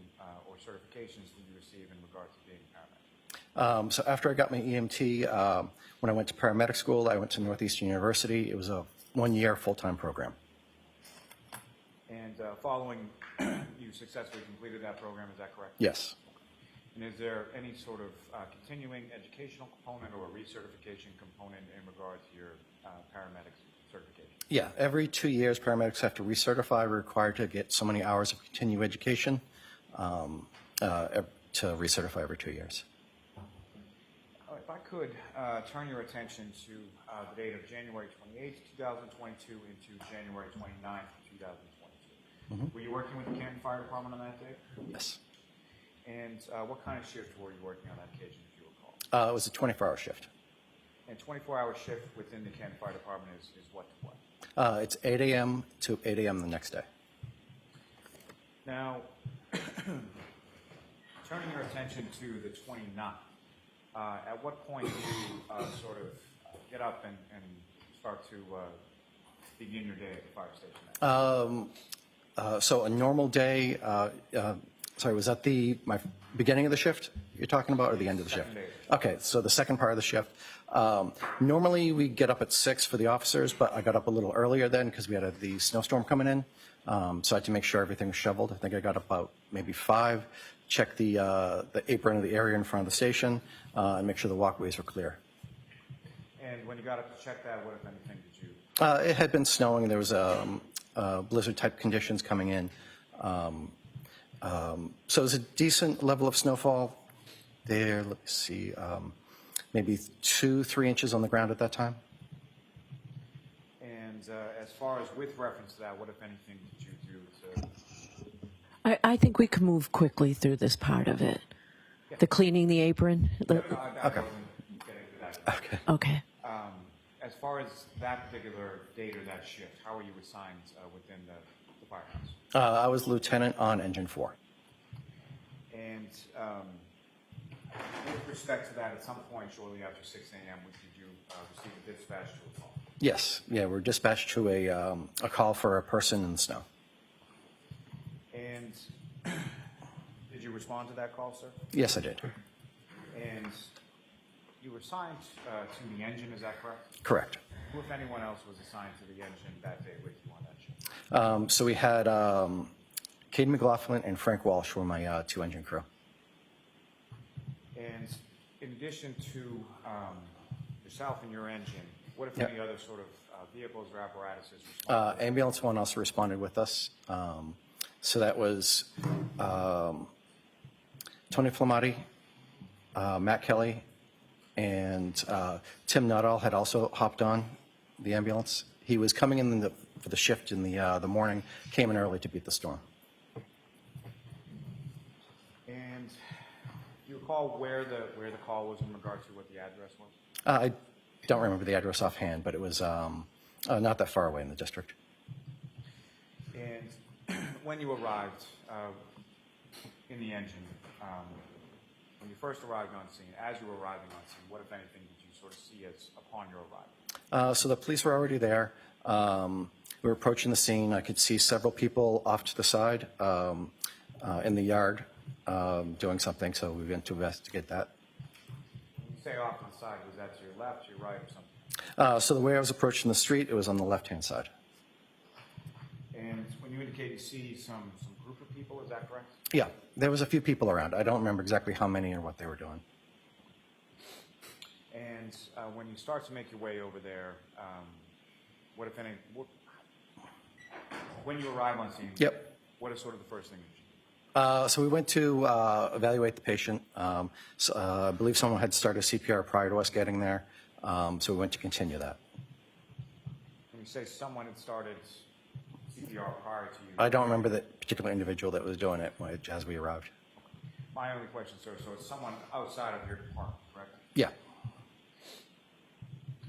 or certifications did you receive in regard to being a paramedic? So after I got my EMT, when I went to paramedic school, I went to Northeastern University. It was a one-year full-time program. And following, you successfully completed that program, is that correct? Yes. And is there any sort of continuing educational component or recertification component in regard to your paramedic certification? Yeah, every 2 years, paramedics have to recertify. We're required to get so many hours of continuing education to recertify every 2 years. If I could turn your attention to the date of January 28th, 2022 into January 29th, 2022. Were you working with the Canton Fire Department on that day? Yes. And what kind of shift were you working on that occasion, if you recall? It was a 24-hour shift. And 24-hour shift within the Canton Fire Department is what to what? It's 8 a.m. to 8 a.m. the next day. Now, turning your attention to the 29th, at what point do you sort of get up and start to begin your day at the fire station? So a normal day, sorry, was that my beginning of the shift you're talking about, or the end of the shift? Okay, so the second part of the shift. Normally we get up at 6 for the officers, but I got up a little earlier then because we had the snowstorm coming in. So I had to make sure everything was shoveled. I think I got up about maybe 5, check the apron of the area in front of the station, and make sure the walkways were clear. And when you got up to check that, what, if anything, did you? It had been snowing. There was blizzard-type conditions coming in. So it was a decent level of snowfall there. Let me see, maybe 2-3 inches on the ground at that time. And as far as with reference to that, what, if anything, did you do to? I think we can move quickly through this part of it. Yeah. The cleaning the apron. I wasn't getting to that. Okay. Okay. As far as that particular date or that shift, how were you assigned within the firehouse? I was lieutenant on Engine 4. And with respect to that, at some point shortly after 6 a.m., did you receive a dispatch to a call? Yes. Yeah, we're dispatched to a call for a person in the snow. And did you respond to that call, sir? Yes, I did. And you were assigned to the engine, is that correct? Correct. Who, if anyone else, was assigned to the engine that day with you on that shift? So we had Cade McLaughlin and Frank Walsh were my 2 engine crew. And in addition to yourself and your engine, what, if any, other sort of vehicles or apparatuses responded? Ambulance 1 also responded with us. So that was Tony Flamati, Matt Kelly, and Tim Nuttall had also hopped on the ambulance. He was coming in for the shift in the morning, came in early to beat the storm. And do you recall where the call was in regard to what the address was? I don't remember the address offhand, but it was not that far away in the district. And when you arrived in the engine, when you first arrived on scene, as you were arriving on scene, what, if anything, did you sort of see as upon your arrival? So the police were already there. We were approaching the scene. I could see several people off to the side in the yard doing something, so we went to investigate that. When you say off to the side, was that to your left, to your right, or something? So the way I was approaching the street, it was on the left-hand side. And when you indicate you see some group of people, is that correct? Yeah, there was a few people around. I don't remember exactly how many or what they were doing. And when you start to make your way over there, what, if any, when you arrive on scene, Yep. what is sort of the first thing that you do? So we went to evaluate the patient. I believe someone had started CPR prior to us getting there, so we went to continue that. When you say someone had started CPR prior to you? I don't remember the particular individual that was doing it as we arrived. My only question, sir, so it's someone outside of your department, correct? Yeah.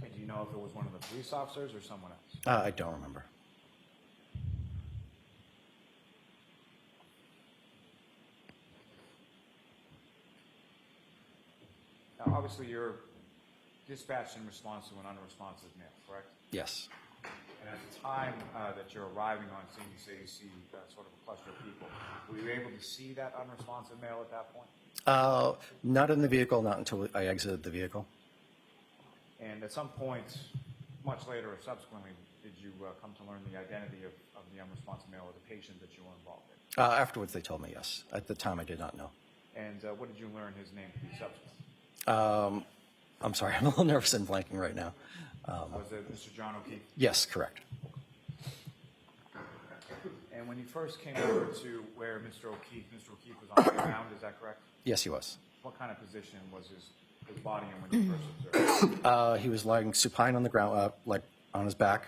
And do you know if it was one of the police officers or someone else? I don't remember. Now, obviously, you're dispatched in response to an unresponsive mail, correct? Yes. And at the time that you're arriving on scene, you say you see sort of a cluster of people. Were you able to see that unresponsive male at that point? Not in the vehicle, not until I exited the vehicle. And at some point, much later or subsequently, did you come to learn the identity of the unresponsive male or the patient that you were involved in? Afterwards, they told me yes. At the time, I did not know. And what did you learn his name to be subsequent? I'm sorry, I'm a little nervous and blanking right now. Was it Mr. John O'Keefe? Yes, correct. And when you first came over to where Mr. O'Keefe was on the ground, is that correct? Yes, he was. What kind of position was his body in when you first observed? He was lying supine on the ground, like on his back.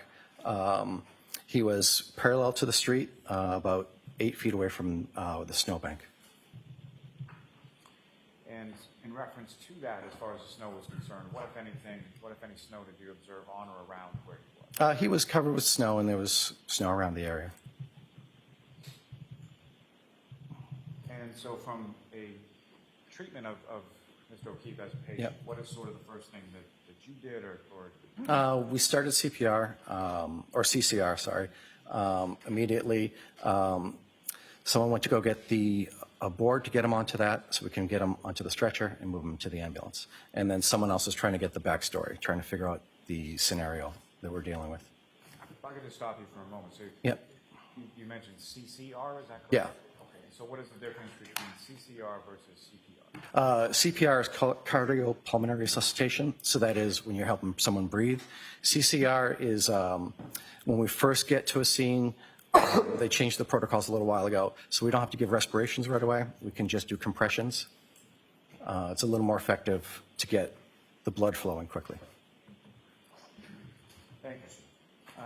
He was parallel to the street, about 8 feet away from the snowbank. And in reference to that, as far as the snow was concerned, what if any snow did you observe on or around where he was? He was covered with snow, and there was snow around the area. And so from a treatment of Mr. O'Keefe as a patient, Yep. what is sort of the first thing that you did or We started CPR, or CCR, sorry, immediately. Someone went to go get a board to get him onto that so we can get him onto the stretcher and move him to the ambulance. And then someone else is trying to get the backstory, trying to figure out the scenario that we're dealing with. If I could just stop you for a moment. So Yep. you mentioned CCR, is that correct? Yeah. Okay. So what is the difference between CCR versus CPR? CPR is cardiopulmonary resuscitation, so that is when you're helping someone breathe. CCR is when we first get to a scene. They changed the protocols a little while ago, so we don't have to give respirations right away. We can just do compressions. It's a little more effective to get the blood flowing quickly. Thank you.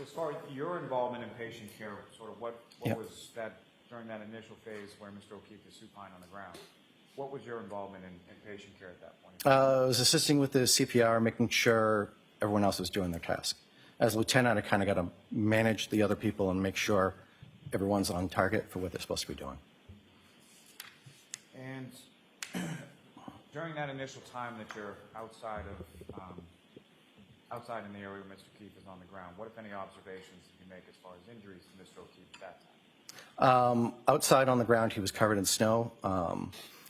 As far as your involvement in patient care, sort of what Yep. was that during that initial phase where Mr. O'Keefe is supine on the ground? What was your involvement in patient care at that point? I was assisting with the CPR, making sure everyone else was doing their task. As a lieutenant, I kind of got to manage the other people and make sure everyone's on target for what they're supposed to be doing. And during that initial time that you're outside in the area where Mr. O'Keefe is on the ground, what, if any, observations did you make as far as injuries to Mr. O'Keefe at that time? Outside on the ground, he was covered in snow,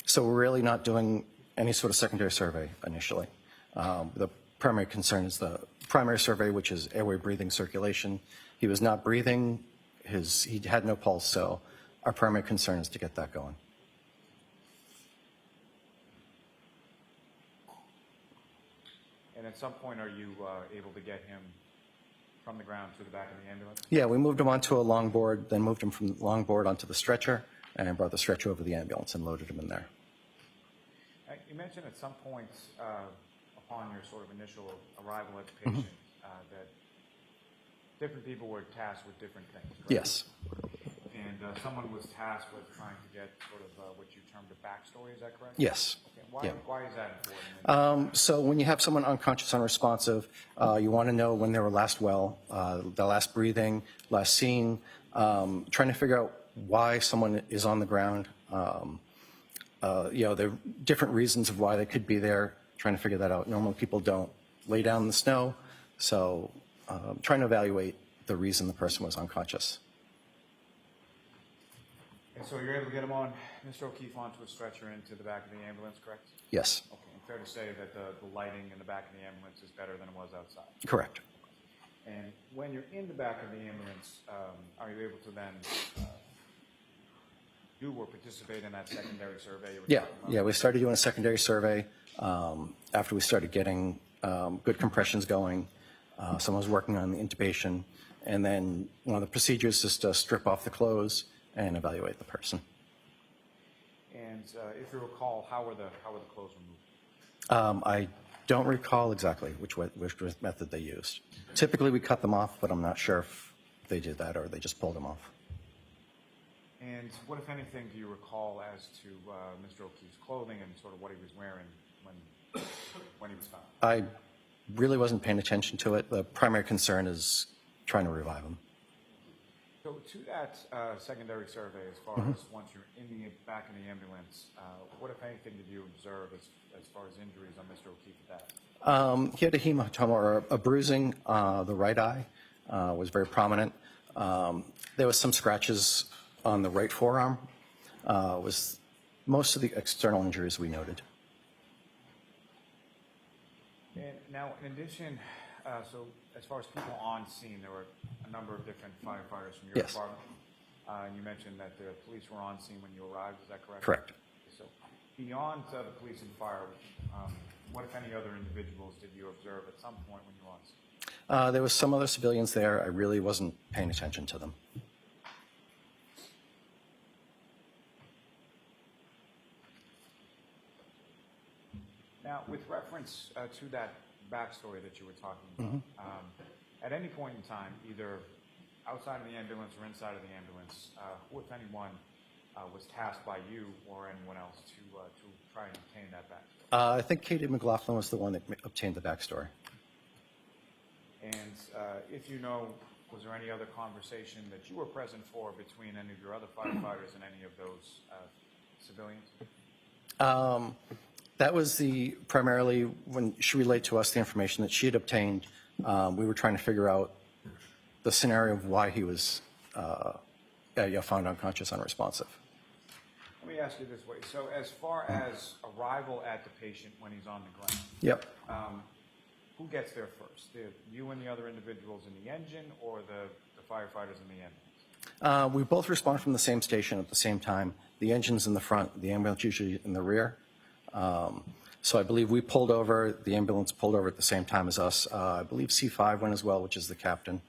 so we're really not doing any sort of secondary survey initially. The primary concern is the primary survey, which is airway, breathing, circulation. He was not breathing. He had no pulse, so our primary concern is to get that going. And at some point, are you able to get him from the ground to the back of the ambulance? Yeah, we moved him onto a longboard, then moved him from the longboard onto the stretcher, and brought the stretcher over the ambulance and loaded him in there. You mentioned at some point upon your sort of initial arrival at the patient that different people were tasked with different things, correct? Yes. And someone was tasked with trying to get sort of what you termed a backstory, is that correct? Yes. Okay. Why, Yeah. why is that important? So when you have someone unconscious, unresponsive, you want to know when they were last well, the last breathing, last seen, trying to figure out why someone is on the ground. There are different reasons of why they could be there, trying to figure that out. Normally people don't lay down in the snow, so trying to evaluate the reason the person was unconscious. And so you're able to get him on, Mr. O'Keefe, onto a stretcher into the back of the ambulance, correct? Yes. Okay. And fair to say that the lighting in the back of the ambulance is better than it was outside? Correct. And when you're in the back of the ambulance, are you able to then do or participate in that secondary survey? Yeah, we started doing a secondary survey after we started getting good compressions going. Someone was working on the intubation, and then one of the procedures is to strip off the clothes and evaluate the person. And if you recall, how were the clothes removed? I don't recall exactly which method they used. Typically we cut them off, but I'm not sure if they did that or they just pulled them off. And what, if anything, do you recall as to Mr. O'Keefe's clothing and sort of what he was wearing when he was found? I really wasn't paying attention to it. The primary concern is trying to revive him. So to that secondary survey, as far as once you're in the back of the ambulance, what, if anything, did you observe as far as injuries on Mr. O'Keefe at that? He had a hematoma, or a bruising. The right eye was very prominent. There was some scratches on the right forearm. Was most of the external injuries we noted. And now, in addition, so as far as people on scene, there were a number of different firefighters from your department. And you mentioned that the police were on scene when you arrived. Is that correct? Correct. So beyond the police and fire, what, if any, other individuals did you observe at some point when you were on scene? There was some other civilians there. I really wasn't paying attention to them. Now, with reference to that backstory that you were talking about, at any point in time, either outside of the ambulance or inside of the ambulance, who, if anyone, was tasked by you or anyone else to try and obtain that backstory? I think Katie McLaughlin was the one that obtained the backstory. And if you know, was there any other conversation that you were present for between any of your other firefighters and any of those civilians? That was primarily when she relayed to us the information that she had obtained. We were trying to figure out the scenario of why he was found unconscious, unresponsive. Let me ask you this way. So as far as arrival at the patient when he's on the ground, Yep. Who gets there first? You and the other individuals in the engine, or the firefighters in the ambulance? We both respond from the same station at the same time. The engine's in the front, the ambulance usually in the rear. So I believe we pulled over, the ambulance pulled over at the same time as us. I believe C5 went as well, which is the captain.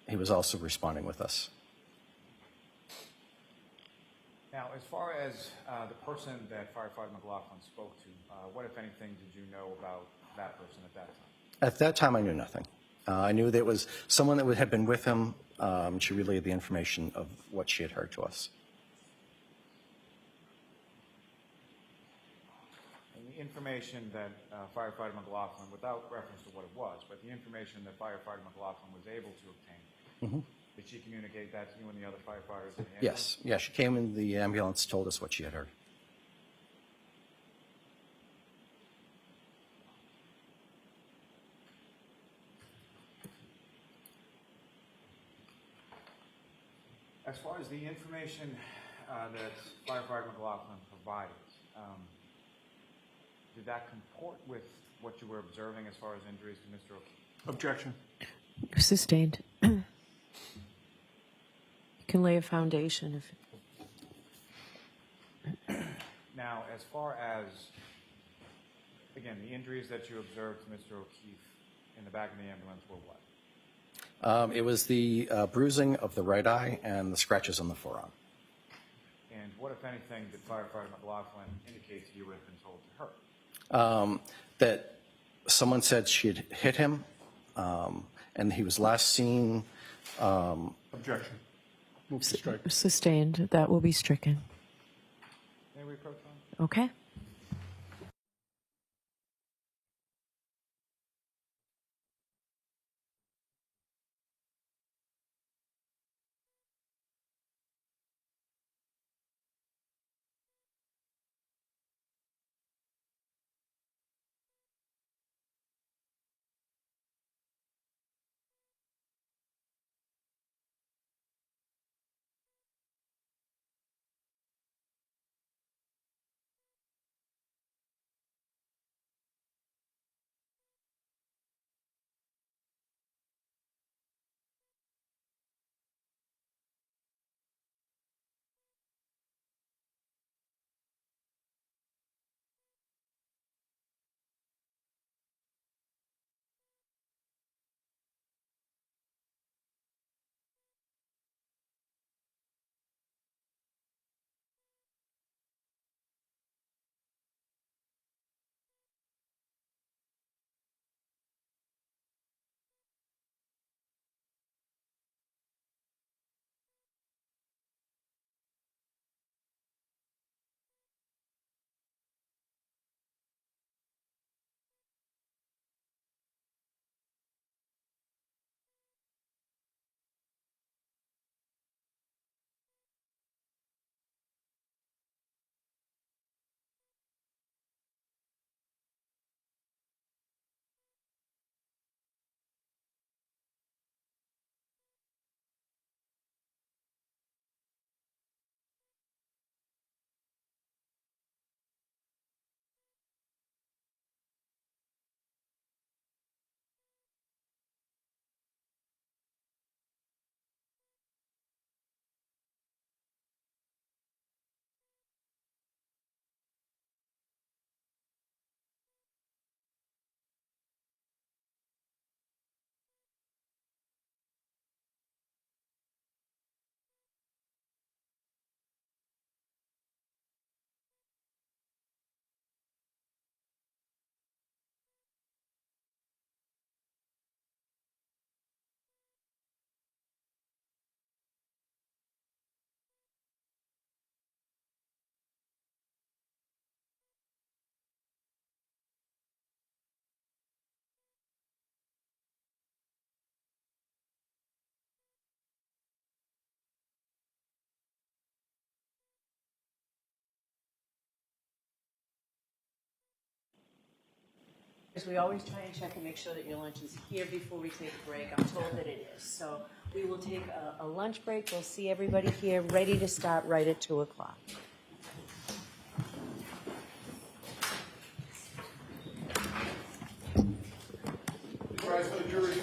He was also responding with us. Now, as far as the person that Firefighter McLaughlin spoke to, what, if anything, did you know about that person at that time? At that time, I knew nothing. I knew that it was someone that had been with him. She relayed the information of what she had heard to us. And the information that Firefighter McLaughlin, without reference to what it was, but the information that Firefighter McLaughlin was able to obtain, did she communicate that to you and the other firefighters in the ambulance? Yes. Yeah, she came in the ambulance, told us what she had heard. As far as the information that Firefighter McLaughlin provided, did that comport with what you were observing as far as injuries to Mr. O'Keefe? Objection. Sustained. You can lay a foundation if. Now, as far as, again, the injuries that you observed to Mr. O'Keefe in the back of the ambulance were what? It was the bruising of the right eye and the scratches on the forearm. And what, if anything, did Firefighter McLaughlin indicate to you had been told to her? That someone said she had hit him, and he was last seen. Objection. Move to strike. Sustained. That will be stricken. May we approach on? Okay. We always try and check and make sure that your lunch is here before we take a break. I'm told that it is. So we will take a lunch break. We'll see everybody here ready to start right at 2 o'clock. Rise for the jury.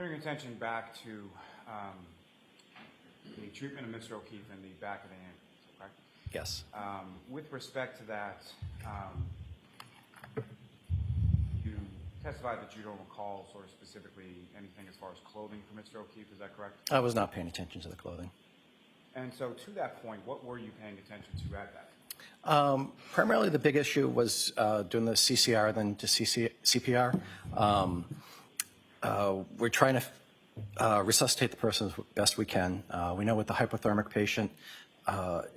turning your attention back to the treatment of Mr. O'Keefe in the back of the ambulance, correct? Yes. With respect to that, you testified that you don't recall sort of specifically anything as far as clothing for Mr. O'Keefe, is that correct? I was not paying attention to the clothing. And so to that point, what were you paying attention to at that? Primarily the big issue was doing the CCR then to CPR. We're trying to resuscitate the person as best we can. We know with the hypothermic patient,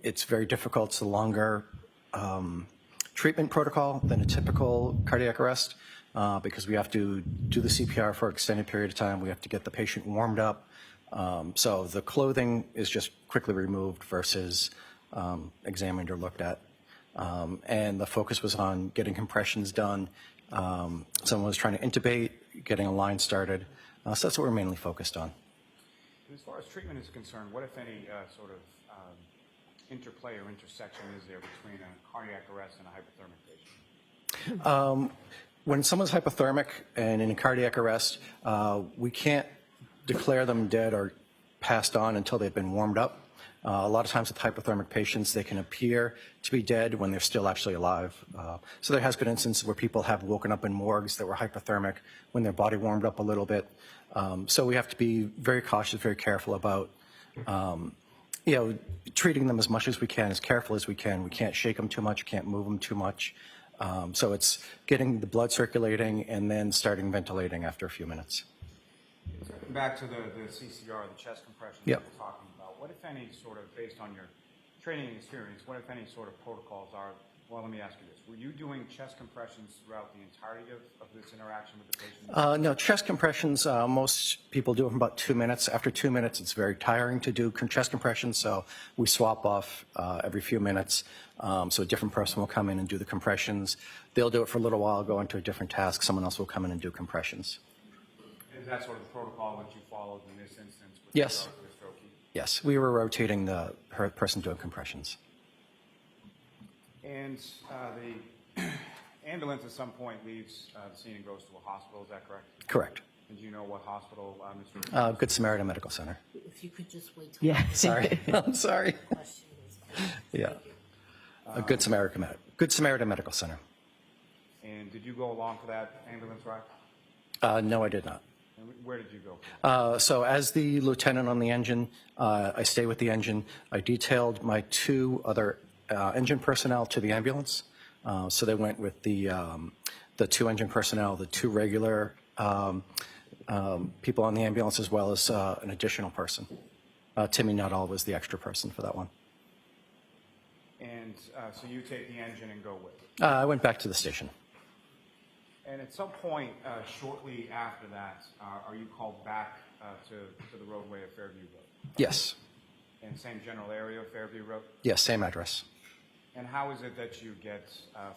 it's very difficult. It's a longer treatment protocol than a typical cardiac arrest because we have to do the CPR for an extended period of time. We have to get the patient warmed up. So the clothing is just quickly removed versus examined or looked at. And the focus was on getting compressions done. Someone was trying to intubate, getting a line started. So that's what we're mainly focused on. As far as treatment is concerned, what, if any, sort of interplay or intersection is there between a cardiac arrest and a hypothermic patient? When someone's hypothermic and in a cardiac arrest, we can't declare them dead or passed on until they've been warmed up. A lot of times with hypothermic patients, they can appear to be dead when they're still actually alive. So there has been instances where people have woken up in morgues that were hypothermic when their body warmed up a little bit. So we have to be very cautious, very careful about, treating them as much as we can, as careful as we can. We can't shake them too much, can't move them too much. So it's getting the blood circulating and then starting ventilating after a few minutes. Back to the CCR, the chest compression Yep. that we're talking about. What, if any, sort of, based on your training and experience, what, if any, sort of protocols are, well, let me ask you this. Were you doing chest compressions throughout the entirety of this interaction with the patient? No, chest compressions, most people do it for about 2 minutes. After 2 minutes, it's very tiring to do chest compressions, so we swap off every few minutes. So a different person will come in and do the compressions. They'll do it for a little while, go into a different task. Someone else will come in and do compressions. Is that sort of the protocol that you followed in this instance? With Yes. regard to Mr. O'Keefe? Yes, we were rotating her person doing compressions. And the ambulance at some point leaves the scene and goes to a hospital, is that correct? Correct. And do you know what hospital Mr. O'Keefe Good Samaritan Medical Center. If you could just wait till Yeah. Sorry, I'm sorry. the question is finished. Yeah. Good Samaritan Medical Center. And did you go along for that ambulance ride? No, I did not. And where did you go? So as the lieutenant on the engine, I stayed with the engine. I detailed my 2 other engine personnel to the ambulance. So they went with the 2 engine personnel, the 2 regular people on the ambulance, as well as an additional person. Timmy Nuttall was the extra person for that one. And so you take the engine and go with it? I went back to the station. And at some point shortly after that, are you called back to the roadway of Fairview Road? Yes. And same general area of Fairview Road? Yes, same address. And how is it that you get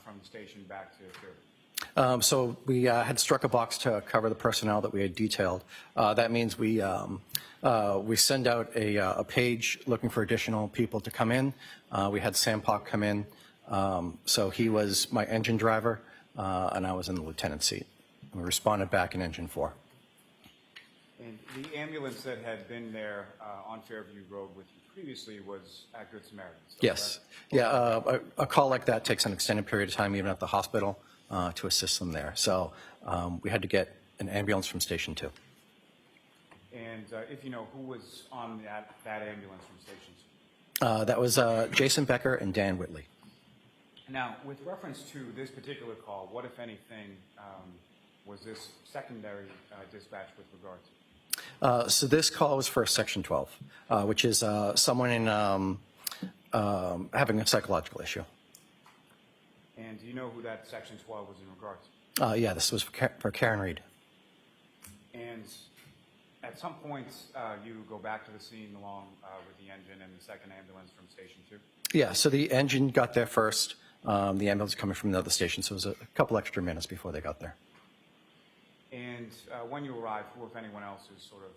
from the station back to Fairview? So we had struck a box to cover the personnel that we had detailed. That means we send out a page looking for additional people to come in. We had Sam Pock come in. So he was my engine driver, and I was in the lieutenant's seat. We responded back in engine 4. And the ambulance that had been there on Fairview Road with you previously was at Good Samaritan? Yes. Yeah, a call like that takes an extended period of time, even at the hospital, to assist them there. So we had to get an ambulance from Station 2. And if you know, who was on that ambulance from Station 2? That was Jason Becker and Dan Whitley. Now, with reference to this particular call, what, if anything, was this secondary dispatch with regard to? So this call was for Section 12, which is someone in having a psychological issue. And do you know who that Section 12 was in regard to? Yeah, this was for Karen Reed. And at some point, you go back to the scene along with the engine and the second ambulance from Station 2? Yeah, so the engine got there first. The ambulance coming from another station, so it was a couple extra minutes before they got there. And when you arrived, who, if anyone else, is sort of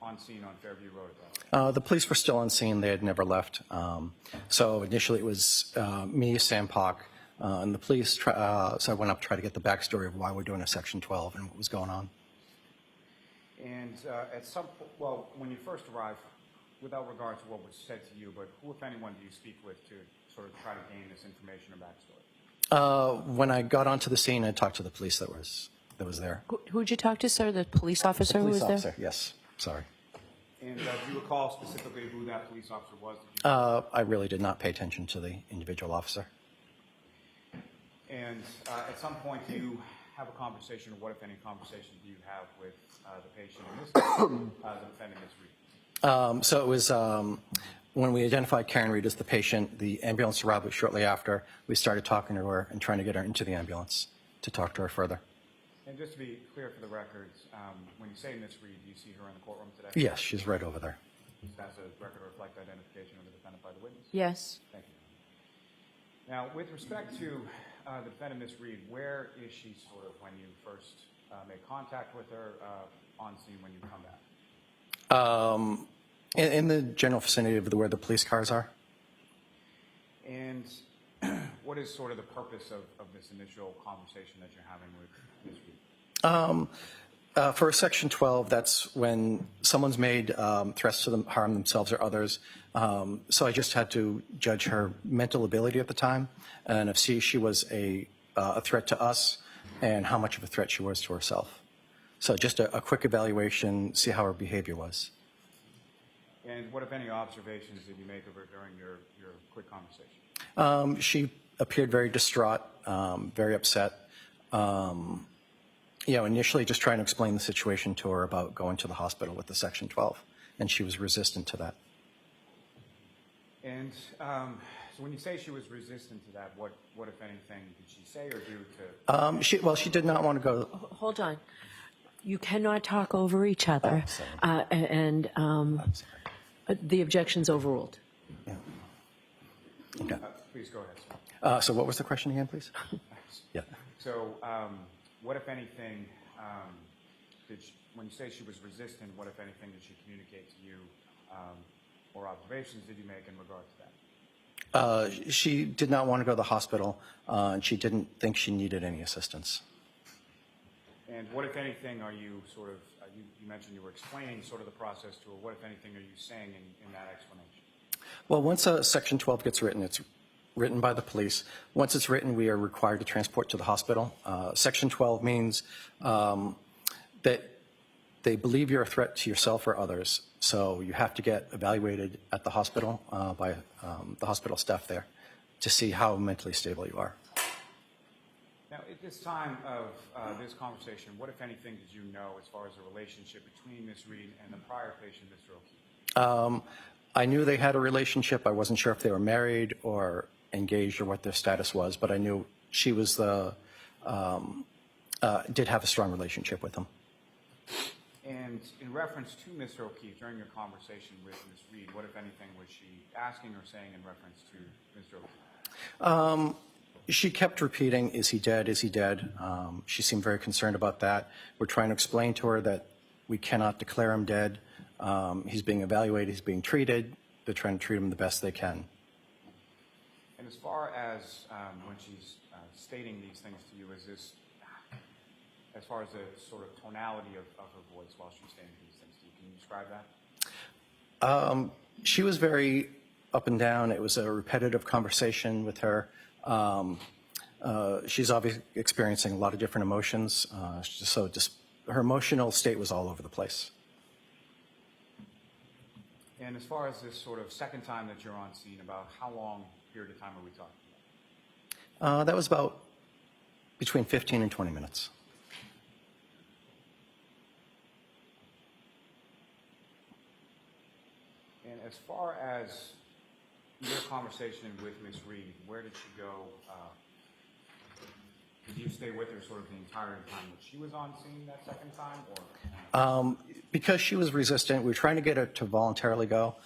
on scene on Fairview Road at that point? The police were still on scene. They had never left. So initially it was me, Sam Pock, and the police. So I went up to try to get the backstory of why we're doing a Section 12 and what was going on. And at some point, well, when you first arrived, without regard to what was said to you, but who, if anyone, do you speak with to sort of try to gain this information or backstory? When I got onto the scene, I talked to the police that was there. Who'd you talk to, sir? The police officer who was there? Officer, yes. Sorry. And do you recall specifically who that police officer was? Did you I really did not pay attention to the individual officer. And at some point, do you have a conversation, or what, if any, conversation do you have with the patient, in this case, the defendant, Ms. Reed? So it was when we identified Karen Reed as the patient, the ambulance arrived shortly after. We started talking to her and trying to get her into the ambulance to talk to her further. And just to be clear for the records, when you say Ms. Reed, do you see her in the courtroom today? Yes, she's right over there. Does the record reflect identification of the defendant by the witness? Yes. Thank you. Now, with respect to the defendant, Ms. Reed, where is she sort of when you first make contact with her on scene when you come back? In the general vicinity of where the police cars are. And what is sort of the purpose of this initial conversation that you're having with Ms. Reed? For Section 12, that's when someone's made threats to them, harm themselves or others. So I just had to judge her mental ability at the time and if she was a threat to us and how much of a threat she was to herself. So just a quick evaluation, see how her behavior was. And what, if any, observations did you make of her during your quick conversation? She appeared very distraught, very upset. Initially just trying to explain the situation to her about going to the hospital with the Section 12, and she was resistant to that. And so when you say she was resistant to that, what if anything, did she say or do to... She did not want to go... Hold on. You cannot talk over each other, the objection's overruled. Yeah. Okay. Please go ahead, sir. So what was the question again, please? Yeah. So what, if anything, when you say she was resistant, what, if anything, did she communicate to you, or observations did you make in regard to that? She did not want to go to the hospital, and she didn't think she needed any assistance. And what, if anything, are you sort of, you mentioned you were explaining sort of the process to her. What, if anything, are you saying in that explanation? Well, once a Section 12 gets written, it's written by the police. Once it's written, we are required to transport to the hospital. Section 12 means that they believe you're a threat to yourself or others. So you have to get evaluated at the hospital by the hospital staff there to see how mentally stable you are. Now, at this time of this conversation, what, if anything, did you know as far as the relationship between Ms. Reed and the prior patient, Mr. O'Keefe? I knew they had a relationship. I wasn't sure if they were married or engaged or what their status was, but I knew she was did have a strong relationship with him. And in reference to Mr. O'Keefe, during your conversation with Ms. Reed, what, if anything, was she asking or saying in reference to Mr. O'Keefe? She kept repeating, "Is he dead? Is he dead?" She seemed very concerned about that. We're trying to explain to her that we cannot declare him dead. He's being evaluated. He's being treated. They're trying to treat him the best they can. And as far as when she's stating these things to you, is this, as far as the sort of tonality of her voice while she's saying these things to you, can you describe that? She was very up and down. It was a repetitive conversation with her. She's obviously experiencing a lot of different emotions, so just her emotional state was all over the place. And as far as this sort of second time that you're on scene, about how long period of time are we talking about? That was about between 15 and 20 minutes. And as far as your conversation with Ms. Reed, where did she go? Did you stay with her sort of the entire time that she was on scene that second time? Or because she was resistant, we were trying to get her to voluntarily go.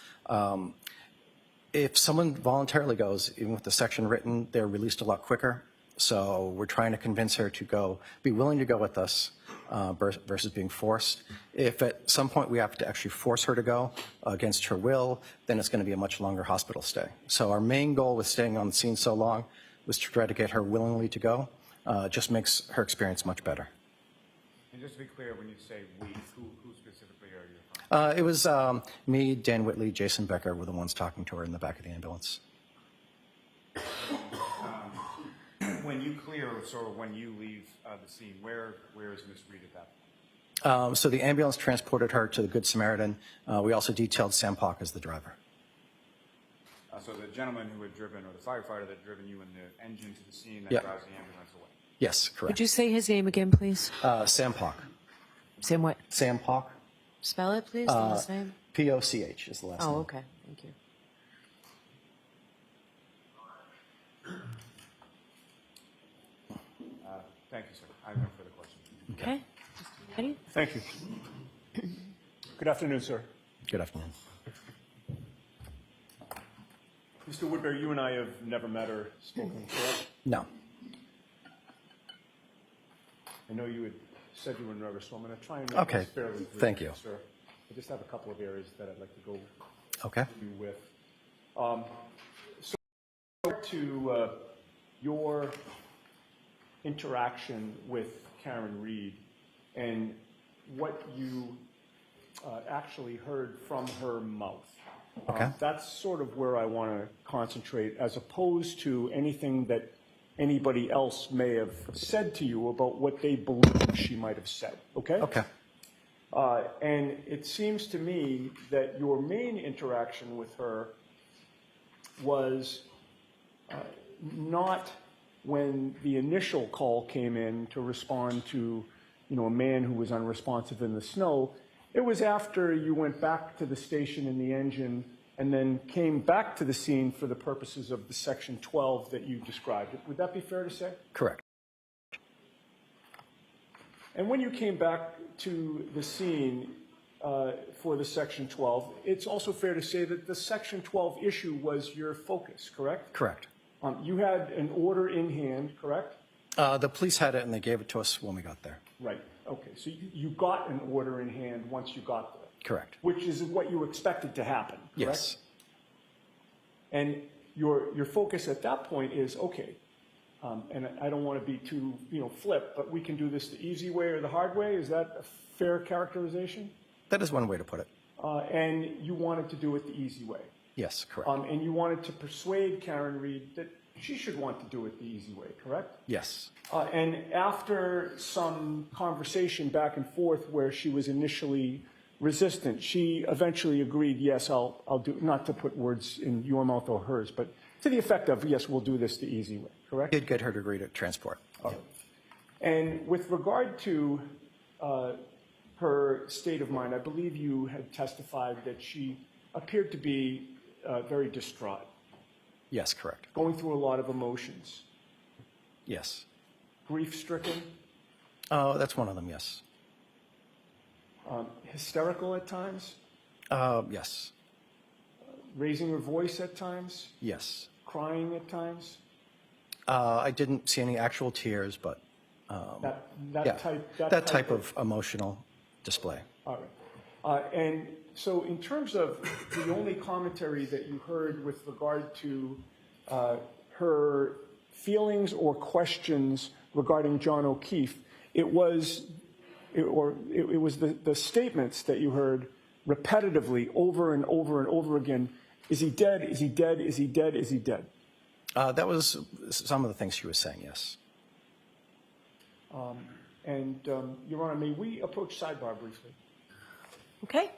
If someone voluntarily goes, even with the section written, they're released a lot quicker. So we're trying to convince her to go, be willing to go with us versus being forced. If at some point we have to actually force her to go against her will, then it's going to be a much longer hospital stay. So our main goal with staying on the scene so long was to try to get her willingly to go. Just makes her experience much better. And just to be clear, when you say we, who specifically are you referring It was me, Dan Whitley, Jason Becker were the ones talking to her in the back of the ambulance. When you clear, or when you leave the scene, where is Ms. Reed at that point? So the ambulance transported her to the Good Samaritan. We also detailed Sam Park as the driver. So the gentleman who had driven, or the firefighter that had driven you in the engine to the scene that Yep. drives the ambulance away? Yes, correct. Would you say his name again, please? Sam Park. Sam what? Sam Park. Spell it, please, the last name? P-O-C-H is the last name. Oh, okay. Thank you. Thank you, sir. I have no further questions. Okay. Mr. Kennedy? Thank you. Good afternoon, sir. Good afternoon. Mr. Woodbury, you and I have never met or spoken, correct? No. I know you had said you were nervous, so I'm going to try and make Okay. this fairly brief, Thank you. sir. I just have a couple of areas that I'd like to go Okay. you with. So to your interaction with Karen Reed and what you actually heard from her mouth. Okay. That's sort of where I want to concentrate, as opposed to anything that anybody else may have said to you about what they believe she might have said. Okay? Okay. And it seems to me that your main interaction with her was not when the initial call came in to respond to, a man who was unresponsive in the snow. It was after you went back to the station in the engine and then came back to the scene for the purposes of the Section 12 that you described. Would that be fair to say? Correct. And when you came back to the scene for the Section 12, it's also fair to say that the Section 12 issue was your focus, correct? Correct. You had an order in hand, correct? The police had it, and they gave it to us when we got there. Right. Okay. So you got an order in hand once you got there. Correct. Which is what you expected to happen, correct? Yes. And your focus at that point is, okay, and I don't want to be too, flip, but we can do this the easy way or the hard way. Is that a fair characterization? That is one way to put it. And you wanted to do it the easy way. Yes, correct. And you wanted to persuade Karen Reed that she should want to do it the easy way, correct? Yes. And after some conversation back and forth where she was initially resistant, she eventually agreed, yes, I'll do, not to put words in your mouth or hers, but to the effect of, yes, we'll do this the easy way, correct? Did get her to agree to transport. All right. And with regard to her state of mind, I believe you had testified that she appeared to be very distraught. Yes, correct. Going through a lot of emotions. Yes. Grief-stricken. Oh, that's one of them, yes. Hysterical at times. Yes. Raising her voice at times. Yes. Crying at times. I didn't see any actual tears, but that type of emotional display. All right. And so in terms of the only commentary that you heard with regard to her feelings or questions regarding John O'Keefe, it was the statements that you heard repetitively over and over and over again. Is he dead? Is he dead? Is he dead? Is he dead? That was some of the things she was saying, yes. Your Honor, may we approach Sidebar briefly? Okay.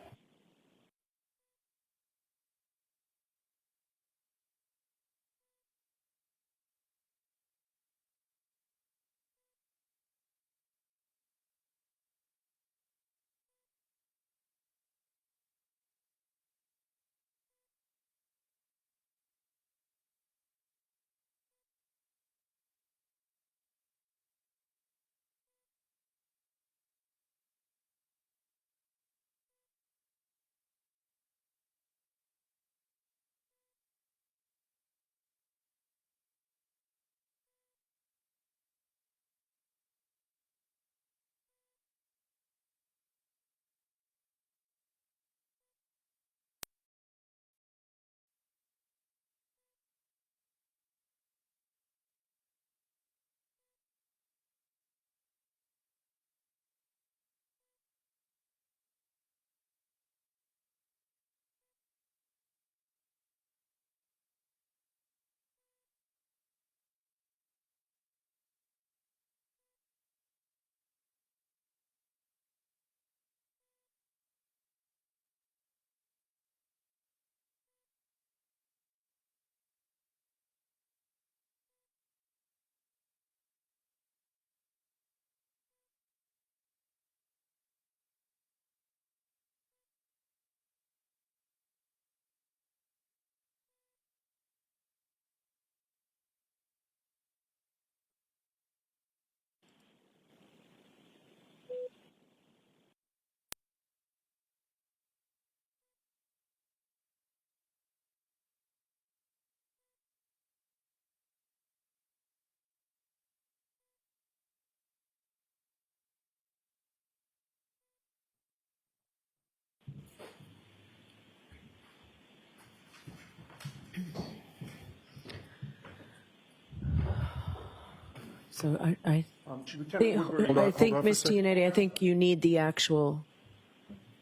So Lieutenant Woodbury. I think, hold on for a Ms. second. Tianetti, I think you need the actual,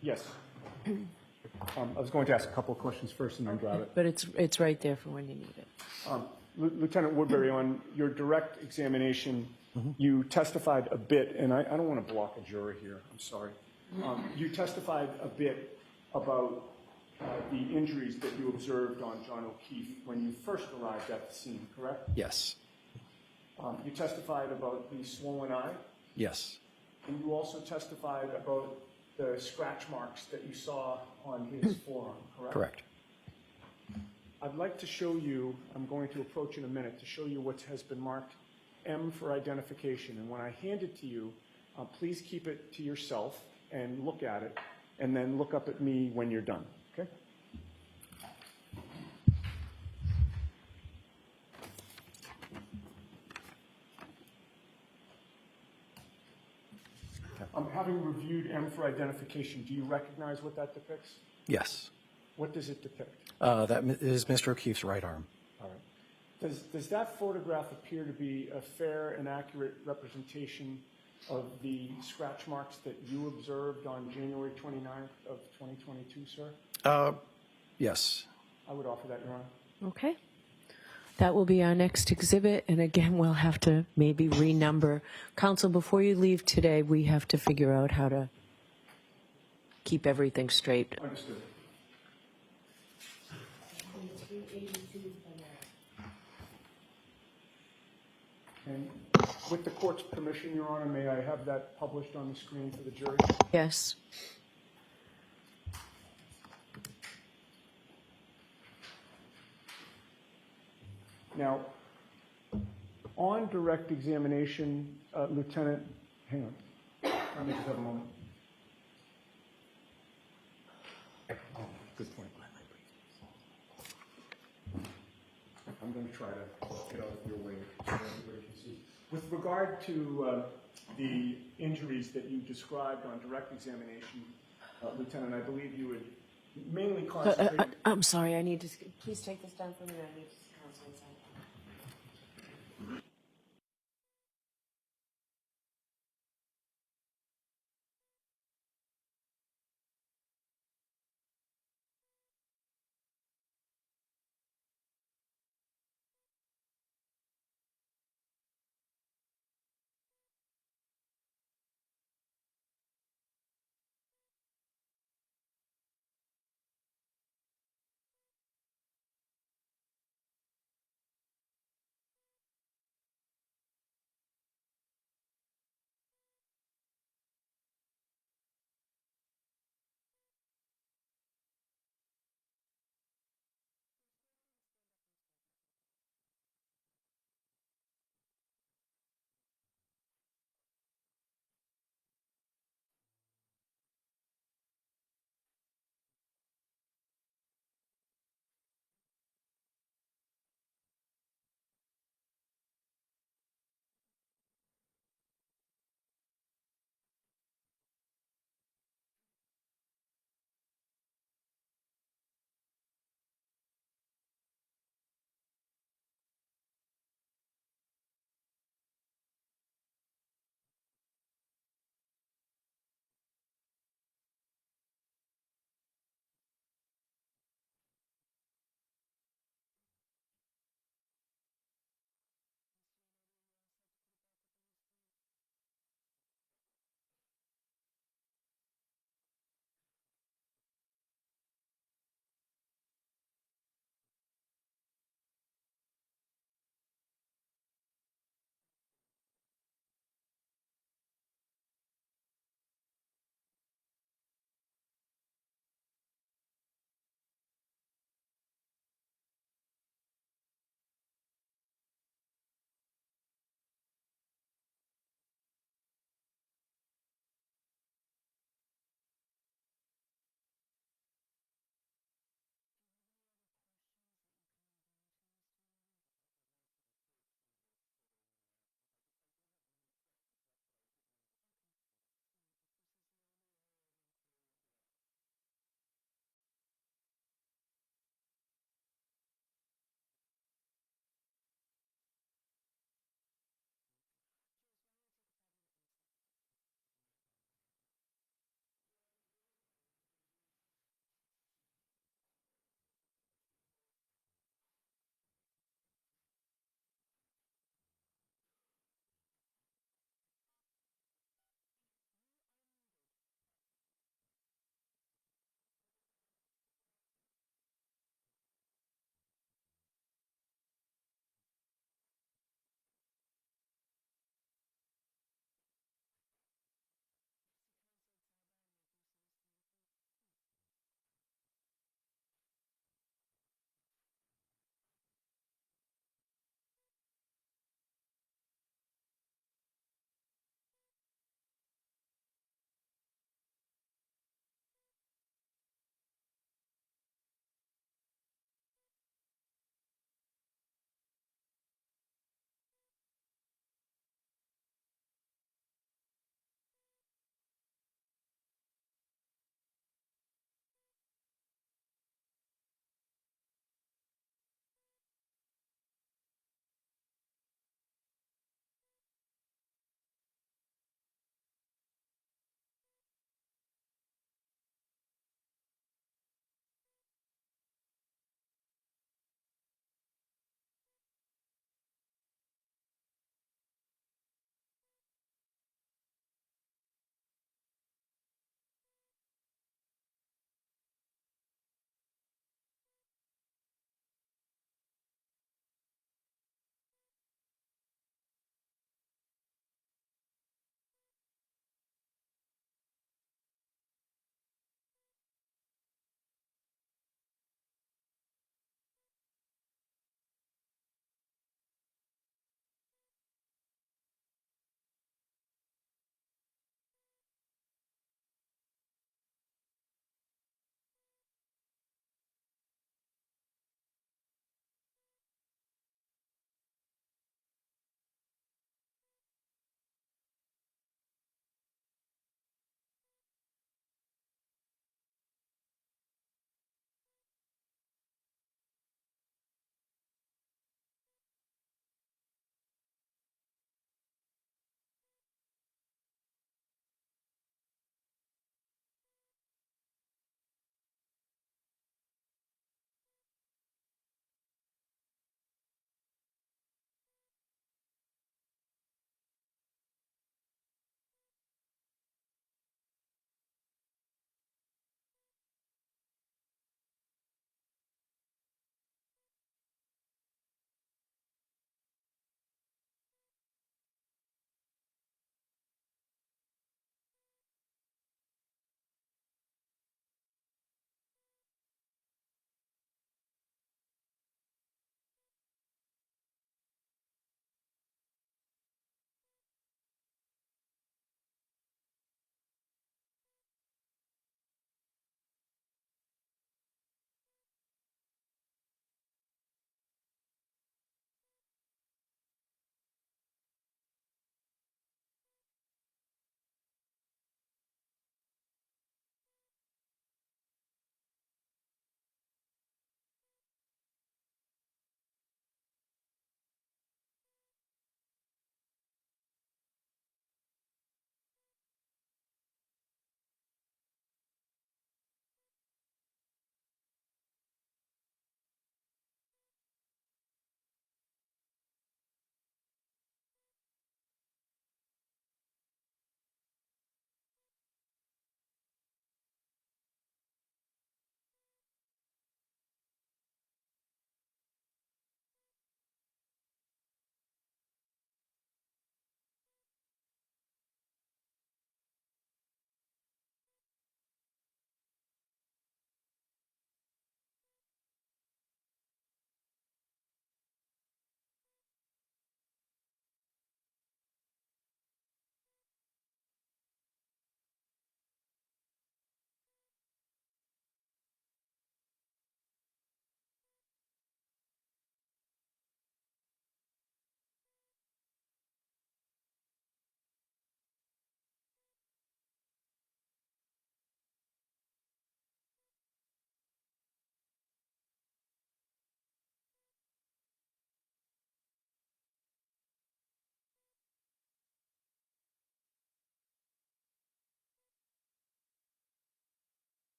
Yes. I was going to ask a couple of questions first and then grab it. but it's right there for when you need it. Lieutenant Woodbury, on your direct examination, you testified a bit, and I don't want to block a jury here, I'm sorry. You testified a bit about the injuries that you observed on John O'Keefe when you first arrived at the scene, correct? Yes. You testified about the swollen eye, Yes. and you also testified about the scratch marks that you saw on his forearm, correct? Correct. I'd like to show you, I'm going to approach in a minute, to show you what has been marked M for identification. And when I hand it to you, please keep it to yourself and look at it, and then look up at me when you're done, okay? Having reviewed M for identification, do you recognize what that depicts? Yes. What does it depict? That is Mr. O'Keefe's right arm. All right. Does that photograph appear to be a fair and accurate representation of the scratch marks that you observed on January 29th of 2022, sir? Yes. I would offer that, Your Honor. Okay. That will be our next exhibit, and again, we'll have to maybe renumber. Counsel, before you leave today, we have to figure out how to keep everything straight. Understood. And with the court's permission, Your Honor, may I have that published on the screen for the jury? Yes. Now, on direct examination, Lieutenant, hang on. Let me just have a moment. Oh, good point. I'm going to try to get out of your way so everybody can see. With regard to the injuries that you described on direct examination, Lieutenant, I believe you would mainly concentrate. I'm sorry, I need to, please take this down for me. I need to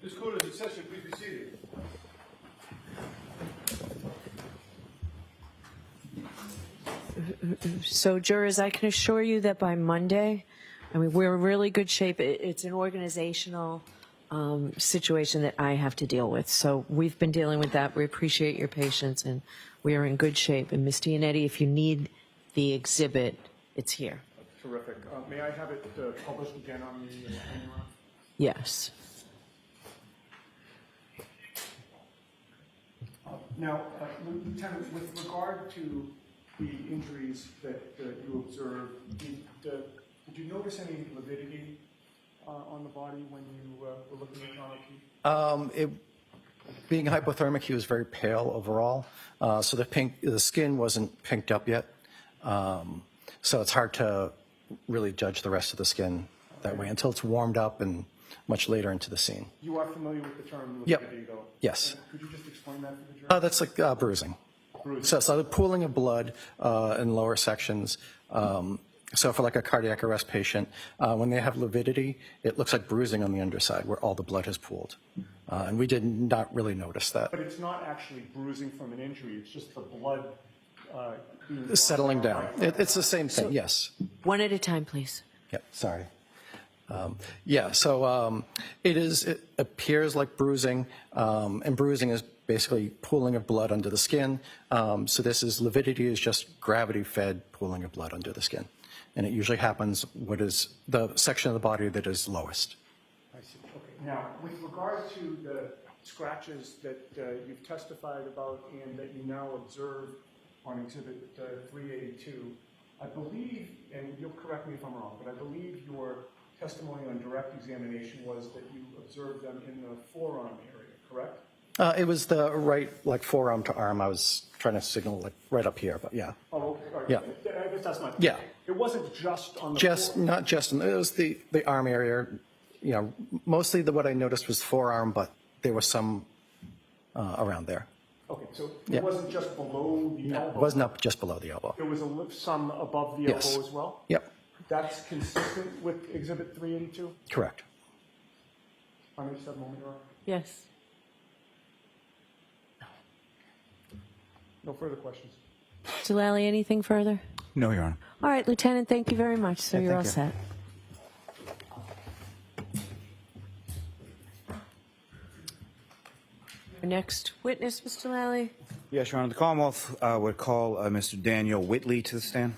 This court is in session. Please be seated. So, jurors, I can assure you that by Monday, I mean, we're in really good shape. It's an organizational situation that I have to deal with. So we've been dealing with that. We appreciate your patience, and we are in good shape. And Ms. Dianetti, if you need the exhibit, it's here. Terrific. May I have it published again on the annual? Yes. Now, Lieutenant, with regard to the injuries that you observed, did you notice any lividity on the body when you were looking at John O'Keefe? Being hypothermic, he was very pale overall, so the skin wasn't pinked up yet, so it's hard to really judge the rest of the skin that way until it's warmed up and much later into the scene. You are familiar with the term Yep. lividity, though? Yes. And could you just explain that for the jury? That's like bruising. So the pooling of blood in lower sections. So for like a cardiac arrest patient, when they have lividity, it looks like bruising on the underside where all the blood has pooled. And we did not really notice that. But it's not actually bruising from an injury. It's just the blood being Settling down. It's the same thing, yes. One at a time, please. Yeah, sorry. It appears like bruising, and bruising is basically pooling of blood under the skin. So lividity is just gravity-fed pooling of blood under the skin. And it usually happens what is the section of the body that is lowest. I see. Okay. Now, with regard to the scratches that you've testified about and that you now observe on Exhibit 382, I believe, and you'll correct me if I'm wrong, but I believe your testimony on direct examination was that you observed them in the forearm area, correct? It was the right, like forearm to arm. I was trying to signal like right up here, but yeah. Oh, okay. All right. Yeah. I guess that's my point. Yeah. It wasn't just on the Not just, it was the arm area. You know, mostly what I noticed was forearm, but there was some around there. Okay, so Yeah. it wasn't just below the elbow? It was not just below the elbow. There was some above the Yes. elbow as well? Yep, That's consistent with Exhibit 382? correct. On each side, moment, Your Honor? Yes. No further questions. Mr. Lally, anything further? No, Your Honor. All right, Lieutenant, thank you very much. So Yeah, you're all thank set. Our next witness, Mr. Lally. Yes, Your Honor. The Commonwealth would call Mr. Daniel Whitley to the stand.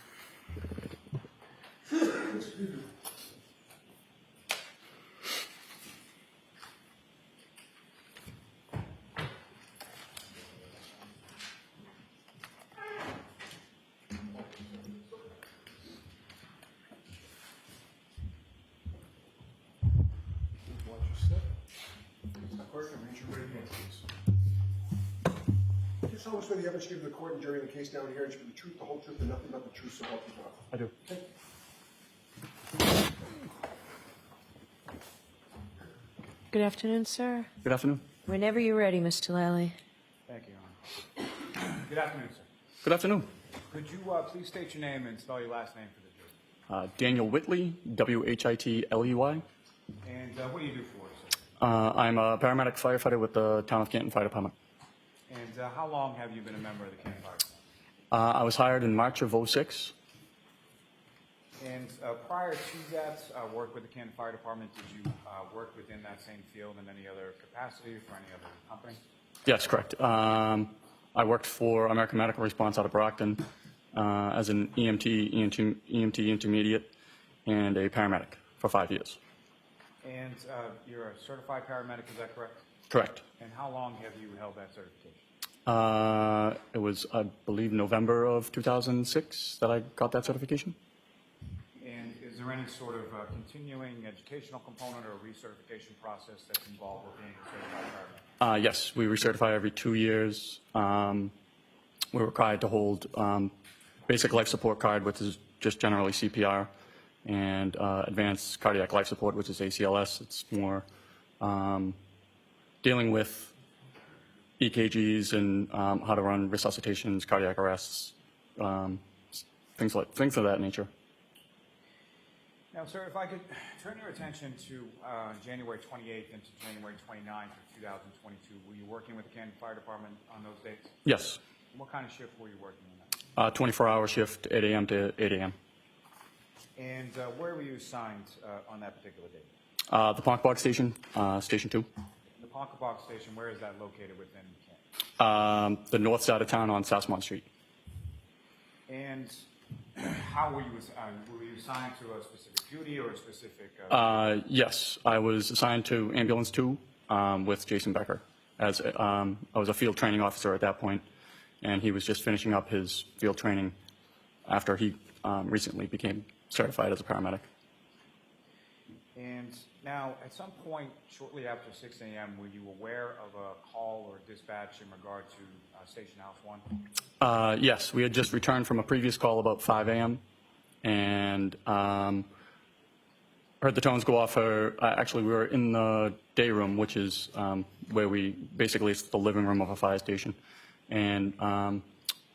Just tell us whether you ever give the court and jury in the case down here and speak the truth, the whole truth, and nothing but the truth, so help you God. I do. Good afternoon, sir. Good afternoon. Whenever you're ready, Mr. Lally. Thank you, Your Honor. Good afternoon, sir. Good afternoon. Could you please state your name and spell your last name for the jury? Daniel Whitley, Whitley. And what do you do for us, sir? I'm a paramedic firefighter with the Town of Canton Fire Department. And how long have you been a member of the Canton Fire Department? I was hired in March of '06. And prior to that work with the Canton Fire Department, did you work within that same field in any other capacity for any other company? Yes, correct. I worked for American Medical Response out of Brockton as an EMT intermediate and a paramedic for 5 years. And you're a certified paramedic, is that correct? Correct. And how long have you held that certification? It was, I believe, November of 2006 that I got that certification. And is there any sort of continuing educational component or recertification process that's involved with being a certified paramedic? Yes, we recertify every 2 years. We're required to hold basic life support card, which is just generally CPR, and advanced cardiac life support, which is ACLS. It's more dealing with EKGs and how to run resuscitations, cardiac arrests, things of that nature. Now, sir, if I could turn your attention to January 28th into January 29th of 2022, were you working with the Canton Fire Department on those dates? Yes. What kind of shift were you working on that? 24-hour shift, 8 a.m. to 8 a.m. And where were you assigned on that particular date? The Ponkbog Station, Station 2. The Ponkabog Station, where is that located within Canton? The north side of town on Sassamon Street. And how were you assigned to a specific duty or a specific? Yes, I was assigned to Ambulance 2 with Jason Becker. As I was a field training officer at that point, and he was just finishing up his field training after he recently became certified as a paramedic. And now, at some point shortly after 6 a.m., were you aware of a call or dispatch in regard to Station House 1? Yes, we had just returned from a previous call about 5 a.m. and heard the tones go off. Actually, we were in the day room, which is where basically it's the living room of a fire station. And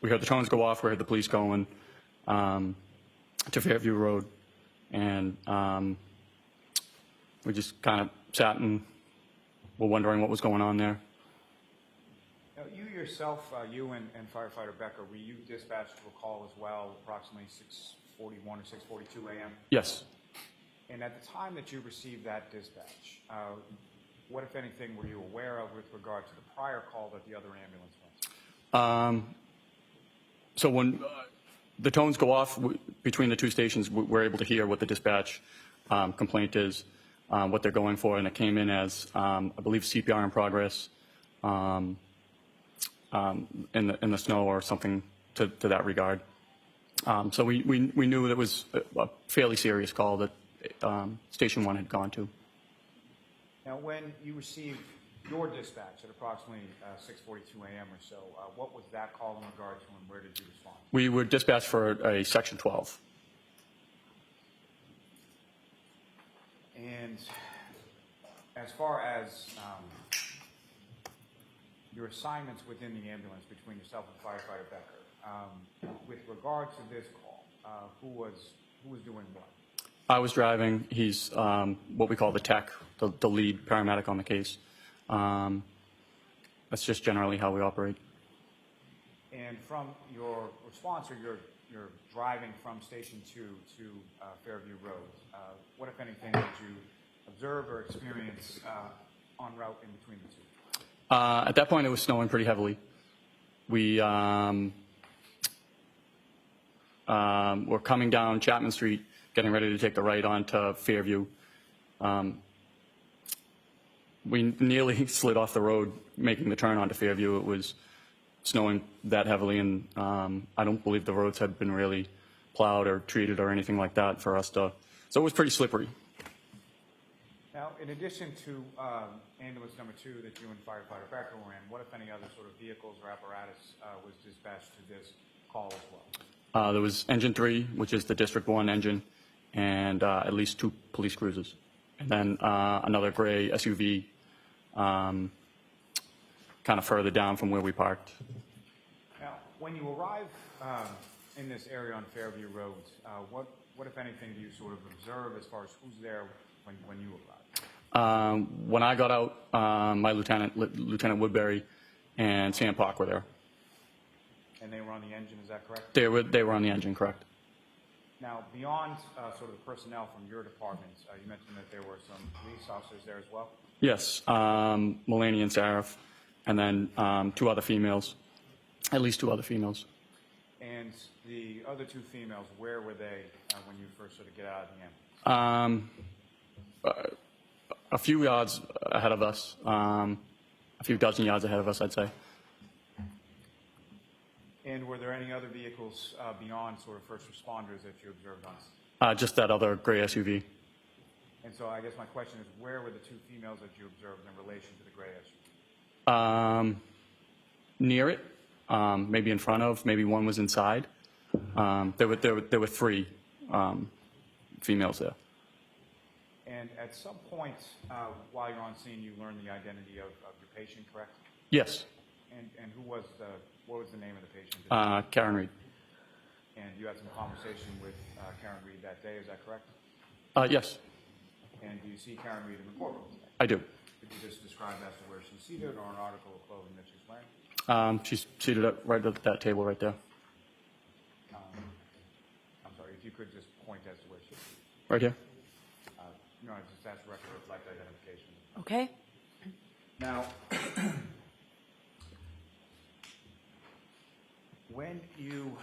we heard the tones go off, we heard the police going to Fairview Road. And we just kind of sat and were wondering what was going on there. Now, you yourself, you and firefighter Becker, were you dispatched to a call as well, approximately 6:41 or 6:42 a.m.? Yes. And at the time that you received that dispatch, what, if anything, were you aware of with regard to the prior call that the other ambulance went? So when the tones go off between the two stations, we're able to hear what the dispatch complaint is, what they're going for, and it came in as, I believe, CPR in progress in the snow or something to that regard. So we knew it was a fairly serious call that Station 1 had gone to. Now, when you received your dispatch at approximately 6:42 a.m. or so, what was that call in regard to, and where did you respond? We were dispatched for a Section 12. And as far as your assignments within the ambulance between yourself and firefighter Becker, with regard to this call, who was doing what? I was driving. He's what we call the tech, the lead paramedic on the case. That's just generally how we operate. And from your response, or your driving from Station 2 to Fairview Road, what, if anything, did you observe or experience en route in between the two? At that point, it was snowing pretty heavily. We were coming down Chapman Street, getting ready to take the right onto Fairview. We nearly slid off the road making the turn onto Fairview. It was snowing that heavily, and I don't believe the roads had been really plowed or treated or anything like that for us to, so it was pretty slippery. Now, in addition to ambulance number 2 that you and firefighter Becker were in, what, if any, other sort of vehicles or apparatus was dispatched to this call as well? There was Engine 3, which is the District 1 engine, and at least 2 police cruisers. And then another gray SUV kind of further down from where we parked. Now, when you arrive in this area on Fairview Road, what, if anything, do you sort of observe as far as who's there when you arrive? When I got out, my Lieutenant Woodbury and Sam Park were there. And they were on the engine, is that correct? They were on the engine, correct. Now, beyond sort of the personnel from your department, you mentioned that there were some police officers there as well? Yes, Melanie and Sarah, and then 2 other females, at least 2 other females. And the other 2 females, where were they when you first sort of get out of the ambulance? A few yards ahead of us, a few dozen yards ahead of us, I'd say. And were there any other vehicles beyond sort of first responders that you observed on? Just that other gray SUV. And so I guess my question is, where were the 2 females that you observed in relation to the gray SUV? Near it, maybe in front of, maybe one was inside. There were 3 females there. And at some point while you're on scene, you learned the identity of your patient, correct? Yes. And what was the name of the patient? Karen Reed. And you had some conversation with Karen Reed that day, is that correct? Yes, And do you see Karen Reed in the courtroom? I do. Could you just describe as to where she's seated or an article of clothing that she's wearing? She's seated right at that table right there. I'm sorry, if you could just point as to where she is. Right here? No, I just asked record of light identification. Okay. Now, when you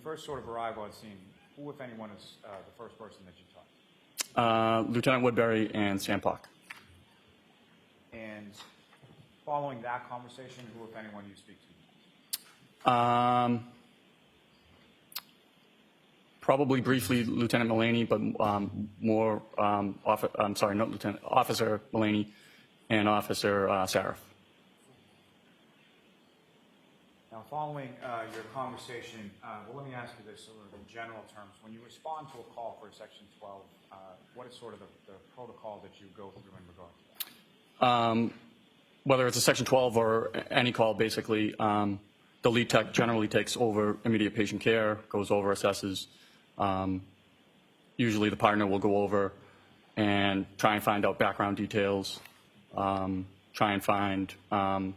first sort of arrive on scene, who, if anyone, is the first person that you talk to? Lieutenant Woodbury and Sam Pock. And following that conversation, who, if anyone, you speak to? Probably briefly Lieutenant Mullaney, but more, Officer Mullaney and Officer Sarif. Now, following your conversation, well, let me ask you this sort of in general terms. When you respond to a call for a Section 12, what is sort of the protocol that you go through in regard to that? Whether it's a Section 12 or any call, basically, the lead tech generally takes over immediate patient care, goes over, assesses. Usually the partner will go over and try and find out background details, try and find not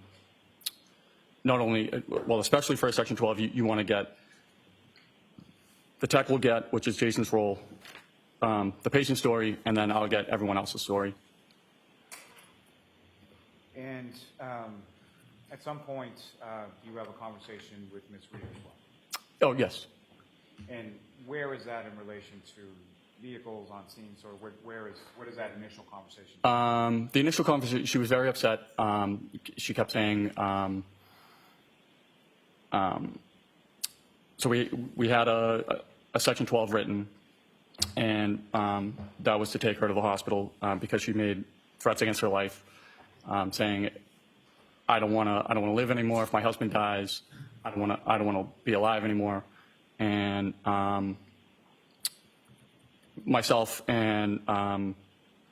only, well, especially for a Section 12, you want to get, the tech will get, which is Jason's role, the patient story, and then I'll get everyone else's story. And at some point, you have a conversation with Ms. Reed as well. Oh, yes. And where is that in relation to vehicles on scene? So what is that initial conversation? The initial conversation, she was very upset. She kept saying, so we had a Section 12 written, and that was to take her to the hospital because she made threats against her life, saying, I don't want to live anymore. If my husband dies, I don't want to be alive anymore. And myself and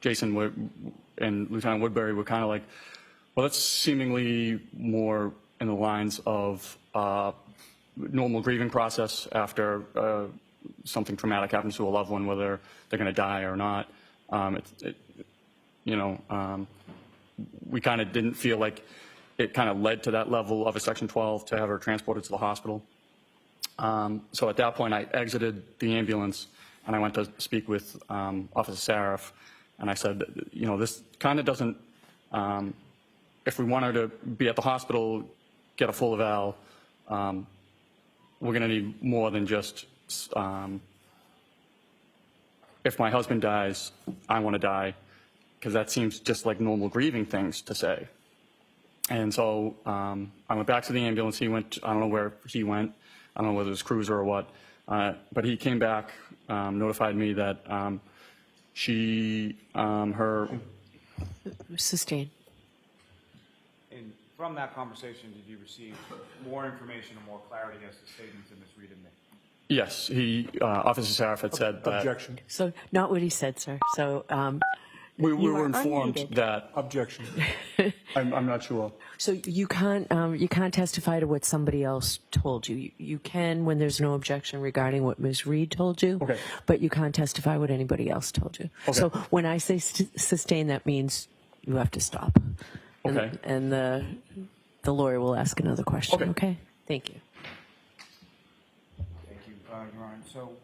Jason and Lieutenant Woodbury were kind of like, well, that's seemingly more in the lines of normal grieving process after something traumatic happens to a loved one, whether they're going to die or not. We kind of didn't feel like it kind of led to that level of a Section 12 to have her transported to the hospital. So at that point, I exited the ambulance and I went to speak with Officer Sarif, and I said, this kind of doesn't, if we want her to be at the hospital, get a full eval, we're going to need more than just, if my husband dies, I want to die, because that seems just like normal grieving things to say. And so I went back to the ambulance. He went, I don't know where he went. I don't know whether it was Cruiser or what, but he came back, notified me that her... Sustained. And from that conversation, did you receive more information or more clarity as to statements that Ms. Reed had made? Yes, Officer Sarif had said that... Objection. So, not what he said, sir. So, we you were are informed unmuted. that... Objection. I'm not sure. So you can't testify to what somebody else told you. You can when there's no objection regarding what Ms. Reed told you, Okay. but you can't testify what anybody else told you. Okay. So when I say sustain, that means you have to stop. Okay. And the lawyer will ask another question. Okay. Okay? Thank you. Thank you, Your Honor. So,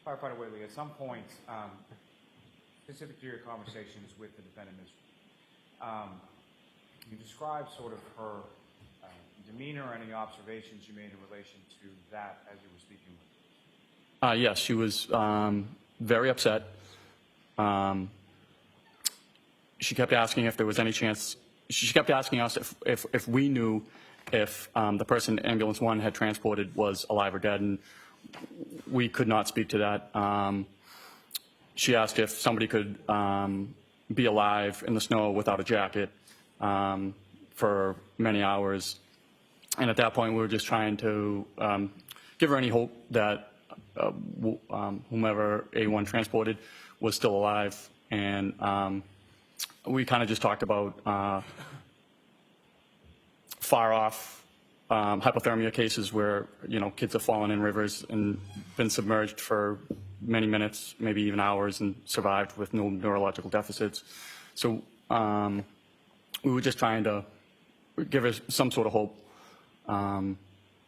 Firefighter Whaley, at some point, specific to your conversations with the defendant, Ms. you described sort of her demeanor or any observations you made in relation to that as you were speaking with her. Yes, she was very upset. She kept asking if there was any chance. She kept asking us if we knew if the person Ambulance 1 had transported was alive or dead, and we could not speak to that. She asked if somebody could be alive in the snow without a jacket for many hours. And at that point, we were just trying to give her any hope that whomever A1 transported was still alive. And we kind of just talked about far off hypothermia cases where, kids have fallen in rivers and been submerged for many minutes, maybe even hours, and survived with no neurological deficits. So we were just trying to give her some sort of hope on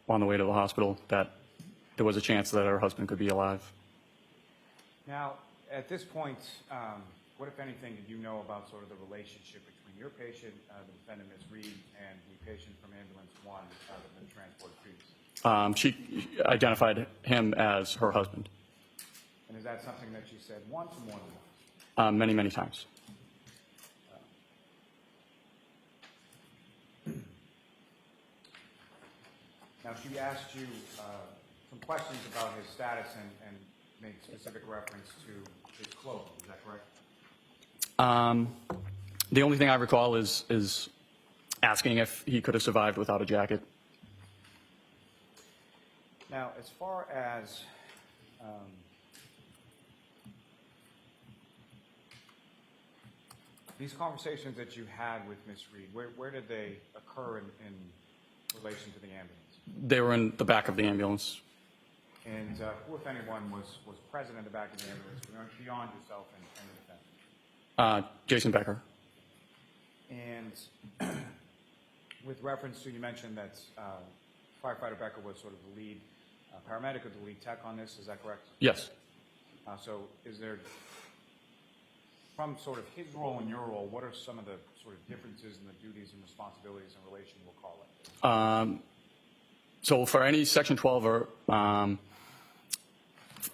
the way to the hospital that there was a chance that her husband could be alive. Now, at this point, what, if anything, did you know about sort of the relationship between your patient, the defendant, Ms. Reed, and the patient from Ambulance 1 that had been transported previously? She identified him as her husband. And is that something that she said once or more than once? Many, many times. Now, she asked you some questions about his status and made specific reference to his clothing. Is that correct? The only thing I recall is asking if he could have survived without a jacket. Now, as far as these conversations that you had with Ms. Reed, where did they occur in relation to the ambulance? They were in the back of the ambulance. And who, if anyone, was present in the back of the ambulance beyond yourself and the defendant? Jason Becker. And with reference to, you mentioned that firefighter Becker was sort of the lead paramedic or the lead tech on this, is that correct? Yes. So is there, from sort of his role and your role, what are some of the sort of differences in the duties and responsibilities in relation, we'll call it? So for any Section 12,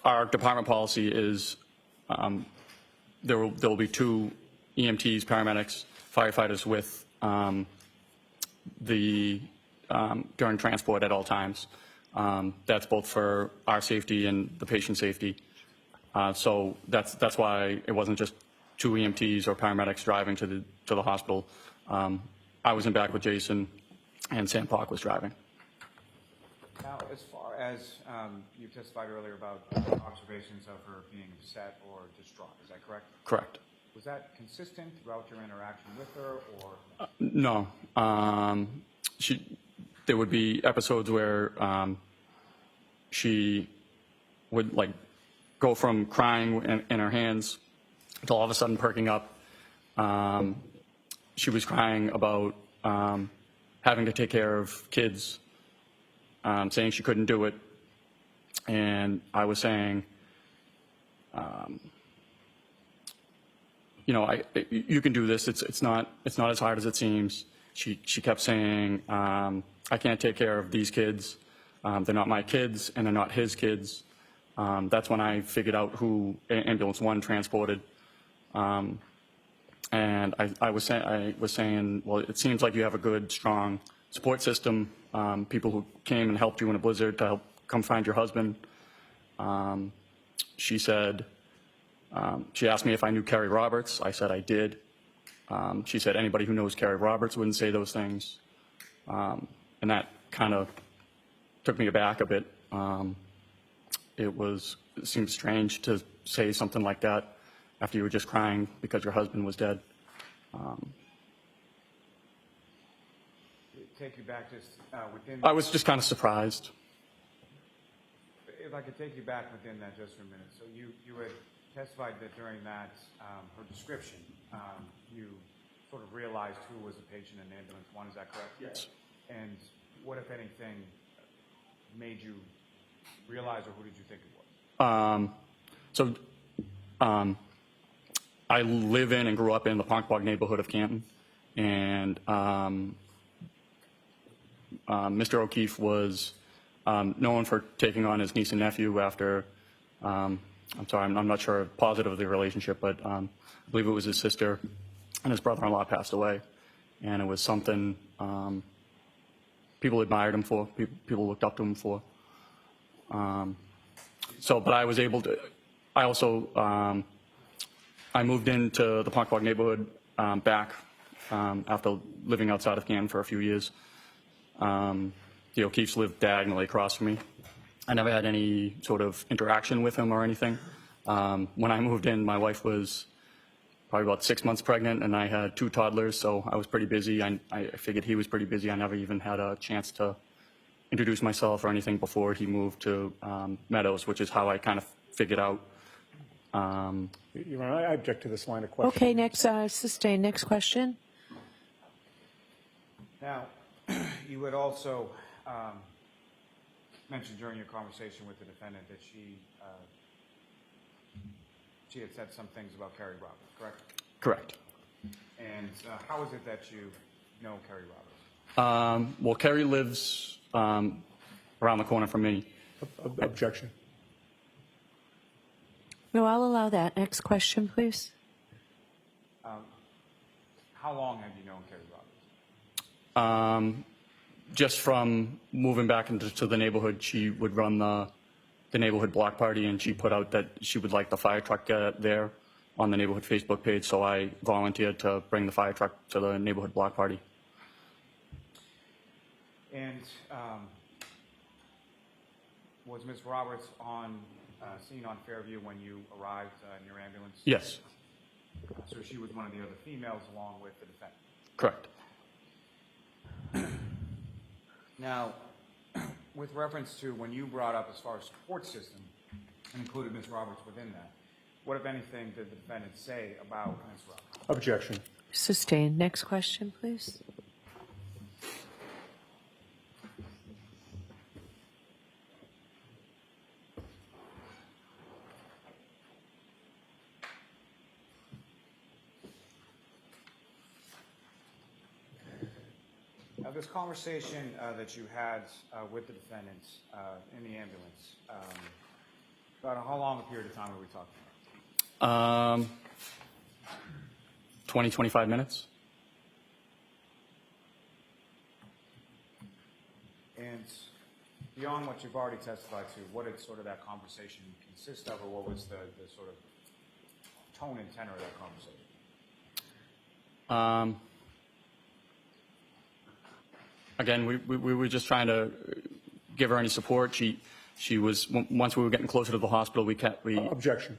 our department policy is there will be 2 EMTs, paramedics, firefighters with during transport at all times. That's both for our safety and the patient safety. So that's why it wasn't just 2 EMTs or paramedics driving to the hospital. I was in back with Jason, and Sam Park was driving. Now, as far as you testified earlier about observations of her being upset or distraught, is that correct? Correct. Was that consistent throughout your interaction with her, or? No. There would be episodes where she would go from crying in her hands to all of a sudden perking up. She was crying about having to take care of kids, saying she couldn't do it, and I was saying, you can do this. It's not as hard as it seems. She kept saying, I can't take care of these kids. They're not my kids, and they're not his kids. That's when I figured out who Ambulance 1 transported. And I was saying, well, it seems like you have a good, strong support system. People who came and helped you in a blizzard to help come find your husband. She said, she asked me if I knew Kerry Roberts. I said I did. She said anybody who knows Kerry Roberts wouldn't say those things. And that kind of took me aback a bit. It seemed strange to say something like that after you were just crying because your husband was dead. Take you back just within. I was just kind of surprised. If I could take you back within that just for a minute. So you had testified that during that, her description, you sort of realized who was a patient in Ambulance 1, is that correct? Yes. And what, if anything, made you realize, or who did you think it was? I live in and grew up in the Ponquag neighborhood of Canton, and Mr. O'Keefe was known for taking on his niece and nephew after, I'm not sure positive of the relationship, but I believe it was his sister and his brother-in-law passed away, and it was something people admired him for, people looked up to him for. But I was able to, I also, I moved into the Ponquag neighborhood back after living outside of Canton for a few years. The O'Keefes lived diagonally across from me. I never had any sort of interaction with him or anything. When I moved in, my wife was probably about 6 months pregnant, and I had 2 toddlers, so I was pretty busy. I figured he was pretty busy. I never even had a chance to introduce myself or anything before he moved to Meadows, which is how I kind of figured out. Your Honor, I object to this line of questioning. Okay, next, sustain. Next question. Now, you had also mentioned during your conversation with the defendant that she had said some things about Carrie Roberts, correct? Correct. And how is it that you know Carrie Roberts? Well, Carrie lives around the corner from me. Objection. No, I'll allow that. Next question, please. How long have you known Carrie Roberts? Just from moving back into the neighborhood, she would run the neighborhood block party, and she put out that she would like the fire truck there on the neighborhood Facebook page, so I volunteered to bring the fire truck to the neighborhood block party. And was Ms. Roberts seen on Fairview when you arrived in your ambulance? Yes. So she was one of the other females along with the defendant? Correct. Now, with reference to when you brought up as far as support system and included Ms. Roberts within that, what, if anything, did the defendant say about Ms. Roberts? Objection. Sustain. Next question, please. Now, this conversation that you had with the defendant in the ambulance, about how long a period of time were we talking about? 20, 25 minutes. And beyond what you've already testified to, what did sort of that conversation consist of, or what was the sort of tone and tenor of that conversation? Again, we were just trying to give her any support. She was, once we were getting closer to the hospital, we Objection.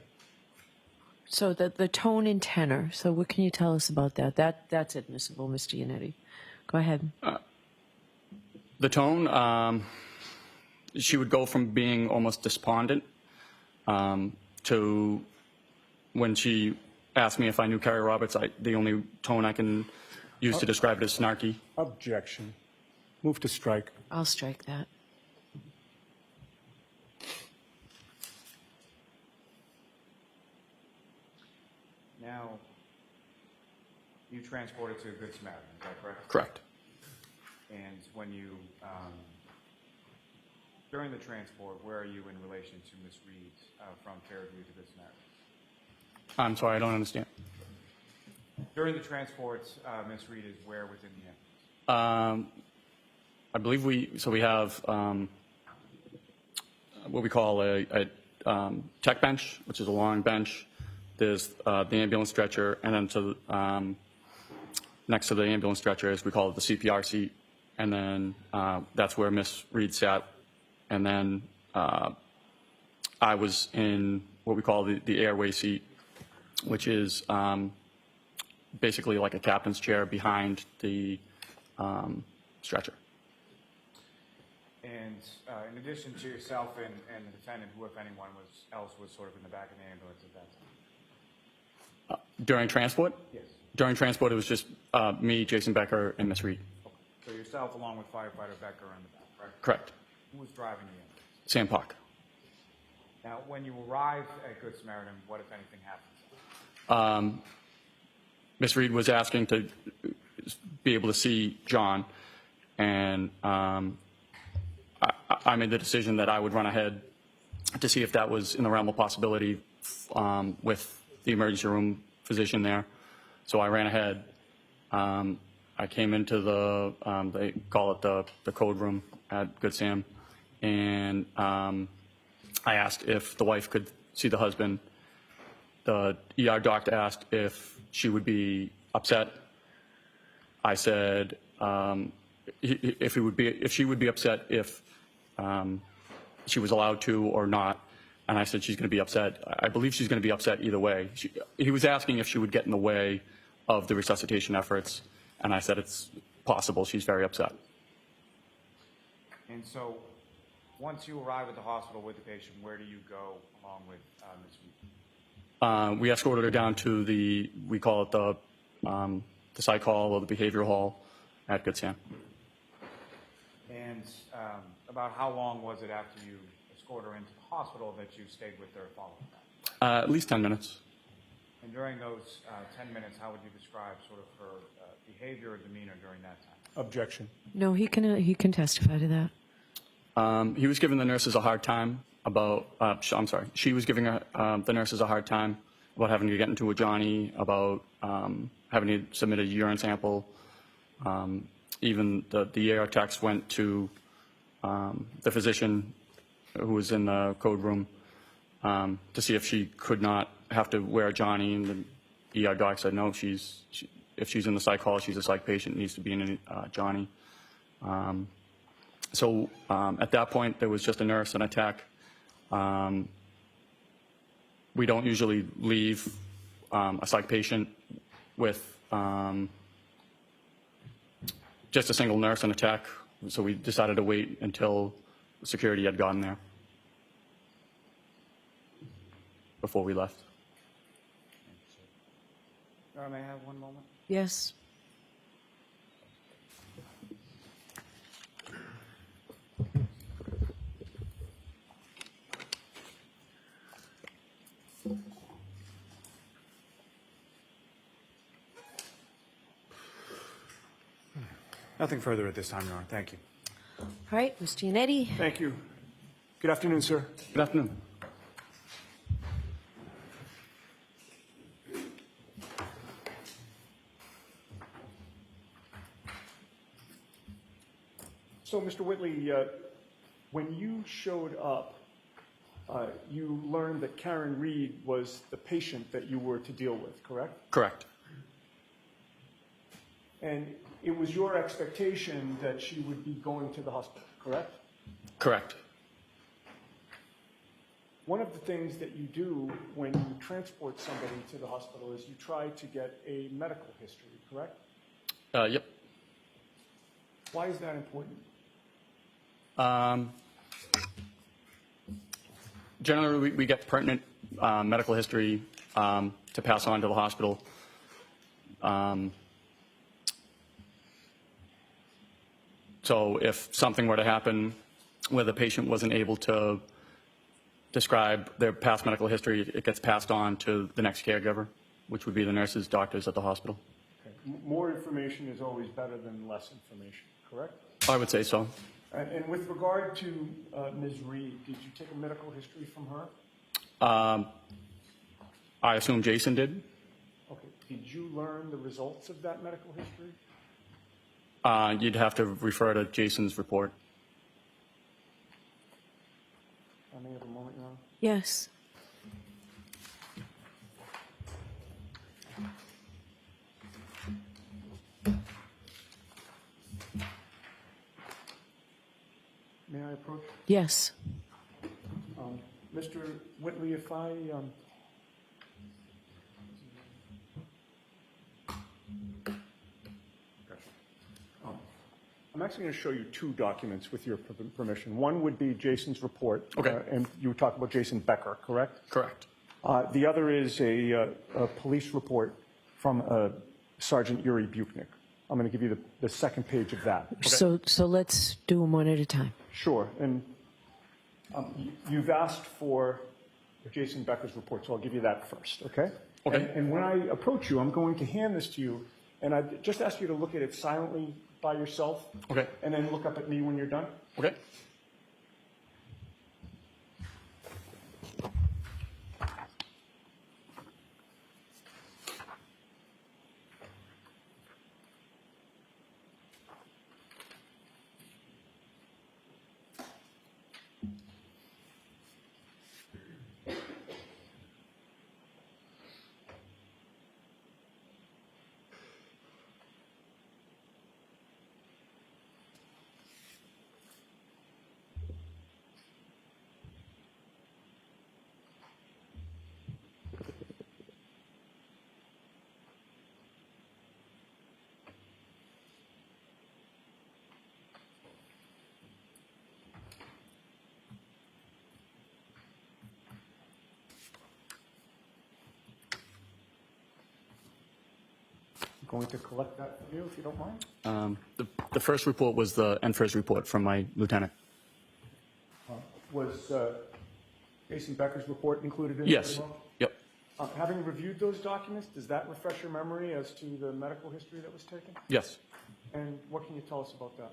So the tone and tenor. So what can you tell us about that? That's admissible, Mr. Yannetti. Go ahead. The tone, she would go from being almost despondent to when she asked me if I knew Carrie Roberts, the only tone I can use to describe it is snarky. Objection. Move to strike. I'll strike that. Now, you transported to a Good Samaritan, is that correct? Correct. And when you, during the transport, where are you in relation to Ms. Reed from Fairview to Good Samaritan? I'm sorry, I don't understand. During the transport, Ms. Reed is where within the ambulance? I believe we have what we call a tech bench, which is a long bench. There's the ambulance stretcher, and then next to the ambulance stretcher is, we call it the CPR seat, and then that's where Miss Reed sat. And then I was in what we call the airway seat, which is basically like a captain's chair behind the stretcher. And in addition to yourself and the defendant, who, if anyone else was sort of in the back of the ambulance at that time? During transport? Yes. During transport, it was just me, Jason Becker, and Miss Reed. Okay. So yourself along with firefighter Becker in the back, right? Correct. Who was driving the ambulance? Sam Park. Now, when you arrived at Good Samaritan, what, if anything, happened? Miss Reed was asking to be able to see John, and I made the decision that I would run ahead to see if that was in the realm of possibility with the emergency room physician there. So I ran ahead. I came into they call it the code room at Good Sam, and I asked if the wife could see the husband. The ER doctor asked if she would be upset. I said if she would be upset if she was allowed to or not, and I said she's going to be upset. I believe she's going to be upset either way. He was asking if she would get in the way of the resuscitation efforts, and I said it's possible she's very upset. And so, once you arrive at the hospital with the patient, where do you go along with Ms. Reed? We escorted her down to we call it the psych hall or the behavioral hall at Good Sam. And about how long was it after you escorted her into the hospital that you stayed with her following that? At least 10 minutes. And during those 10 minutes, how would you describe sort of her behavior or demeanor during that time? Objection. No, he can testify to that. He was giving the nurses a hard time about, I'm sorry, she was giving the nurses a hard time about having to get into a Johnny, about having to submit a urine sample. Even the ER techs went to the physician who was in the code room to see if she could not have to wear a Johnny, and the ER doc said no, if she's in the psych hall, she's a psych patient, needs to be in a Johnny. So at that point, there was just a nurse and a tech. We don't usually leave a psych patient with just a single nurse and a tech, so we decided to wait until security had gotten there before we left. May I have one moment? Yes. Nothing further at this time, Your Honor. Thank you. All right, Mr. Giannetti. Thank you. Good afternoon, sir. Good afternoon. So, Mr. Whitley, when you showed up, you learned that Karen Reed was the patient that you were to deal with, correct? Correct. And it was your expectation that she would be going to the hospital, correct? Correct. One of the things that you do when you transport somebody to the hospital is you try to get a medical history, correct? Yep. Why is that important? Generally, we get pertinent medical history to pass on to the hospital. So if something were to happen where the patient wasn't able to describe their past medical history, it gets passed on to the next caregiver, which would be the nurses, doctors at the hospital. Okay. More information is always better than less information, correct? I would say so. And with regard to Ms. Reed, did you take a medical history from her? I assume Jason did. Okay. Did you learn the results of that medical history? You'd have to refer to Jason's report. I may have a moment, Your Honor. Yes. May I approach? Yes. Mr. Whitley, if I I'm actually going to show you two documents with your permission. One would be Jason's report. Okay. And you talk about Jason Becker, correct? Correct. The other is a police report from Sergeant Yuri Buchnick. I'm going to give you the second page of that. Okay. So let's do them one at a time. Sure. And you've asked for Jason Becker's report, so I'll give you that first, okay? Okay. And when I approach you, I'm going to hand this to you, and I just ask you to look at it silently by yourself. Okay. And then look up at me when you're done. Okay. going to collect that from you, if you don't mind. The first report was the NFIRS report from my lieutenant. Was Jason Becker's report included in Yes. it as well? Yep. Having reviewed those documents, does that refresh your memory as to the medical history that was taken? Yes. And what can you tell us about that?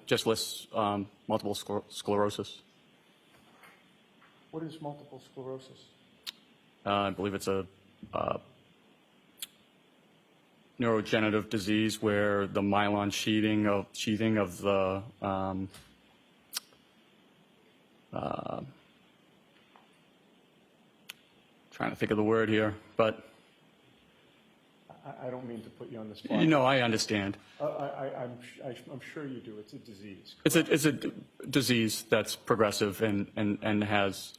Just lists multiple sclerosis. What is multiple sclerosis? I believe it's a neurodegenerative disease where the myelin sheathing of the trying to think of the word here, but I don't mean to put you on the spot. you know, I understand. I'm sure you do. It's a disease. It's a disease that's progressive and has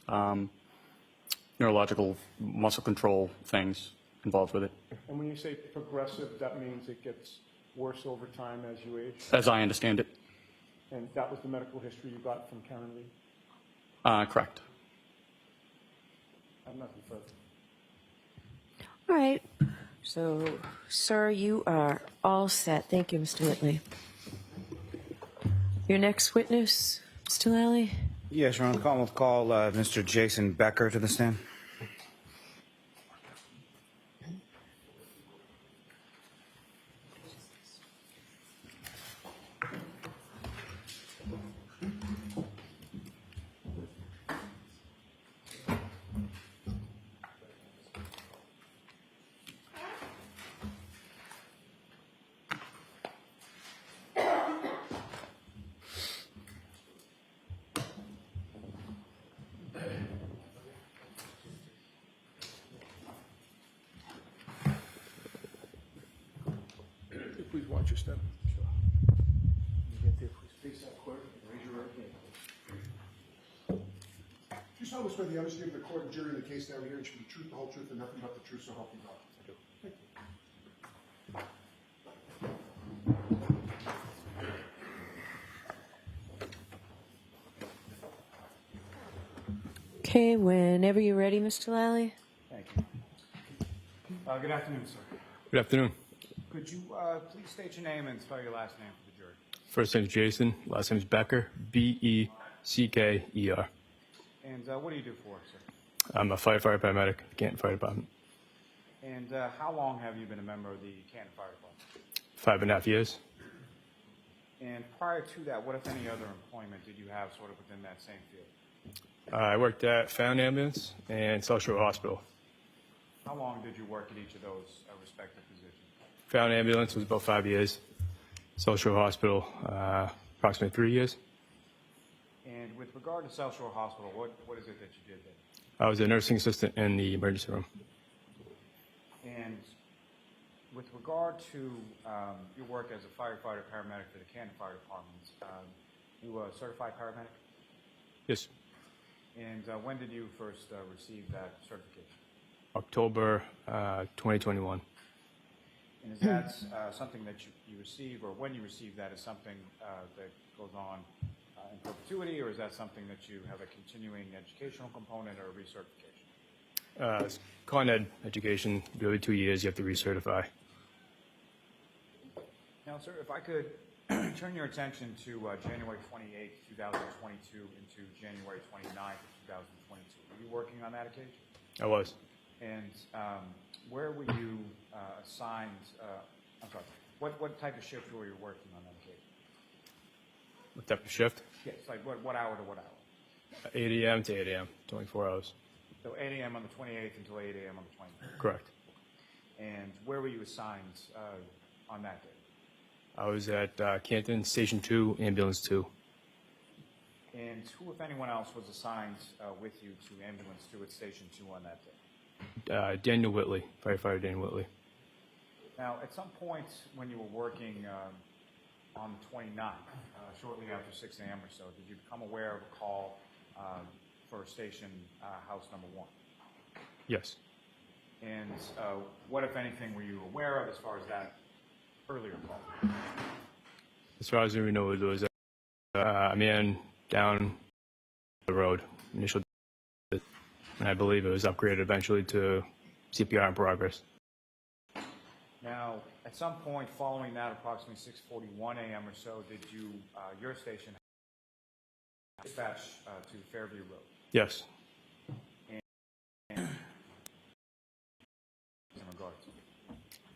neurological muscle control things involved with it. And when you say progressive, that means it gets worse over time as you age? As I understand it. And that was the medical history you got from Karen Lee? Correct. I have nothing further. All right. So, sir, you are all set. Thank you, Mr. Whitley. Your next witness, Mr. Lally? Yes, Your Honor. We'll call Mr. Jason Becker to the stand. Please watch your step. Sure. You get there, please face that clerk and raise your right hand. Do you solemnly swear the understanding of the court and jury in the case now hearing should be the truth, the whole truth, and nothing but the truth, so help you God? I do. Thank you. Okay, whenever you're ready, Mr. Lally. Thank you. Good afternoon, sir. Good afternoon. Could you please state your name and spell your last name for the jury? First name is Jason, last name is Becker, B-E-C-K-E-R. And what do you do for work, sir? I'm a firefighter paramedic at the Canton Fire Department. And how long have you been a member of the Canton Fire Department? 5.5 years. And prior to that, what, if any, other employment did you have sort of within that same field? I worked at Found Ambulance and South Shore Hospital. How long did you work at each of those respective positions? Found Ambulance was about 5 years. South Shore Hospital, approximately 3 years. And with regard to South Shore Hospital, what is it that you did there? I was a nursing assistant in the emergency room. And with regard to your work as a firefighter paramedic for the Canton Fire Department, you were a certified paramedic? Yes. And when did you first receive that certification? October 2021. And is that something that you receive, or when you receive that, is something that goes on in perpetuity, or is that something that you have a continuing educational component or recertification? It's Con Ed education. Every 2 years you have to recertify. Now, sir, if I could turn your attention to January 28th, 2022 into January 29th, 2022. Were you working on that occasion? I was. And where were you assigned? I'm sorry. What type of shift were you working on that occasion? What type of shift? Yes, like what hour to what hour? 8 a.m. to 8 a.m., 24 hours. So 8 a.m. on the 28th until 8 a.m. on the 29th. Correct. And where were you assigned on that day? I was at Canton, Station 2, Ambulance 2. And who, if anyone else, was assigned with you to Ambulance 2 at Station 2 on that day? Daniel Whitley, firefighter Daniel Whitley. Now, at some point when you were working on the 29th, shortly after 6 a.m. or so, did you become aware of a call for station house number 1? Yes. And what, if anything, were you aware of as far as that earlier call? As far as we know, it was a man down the road, initial, and I believe it was upgraded eventually to CPR in progress. Now, at some point following that, approximately 6:41 a.m. or so, did you, your station, dispatch to Fairview Road? Yes. And in regards to?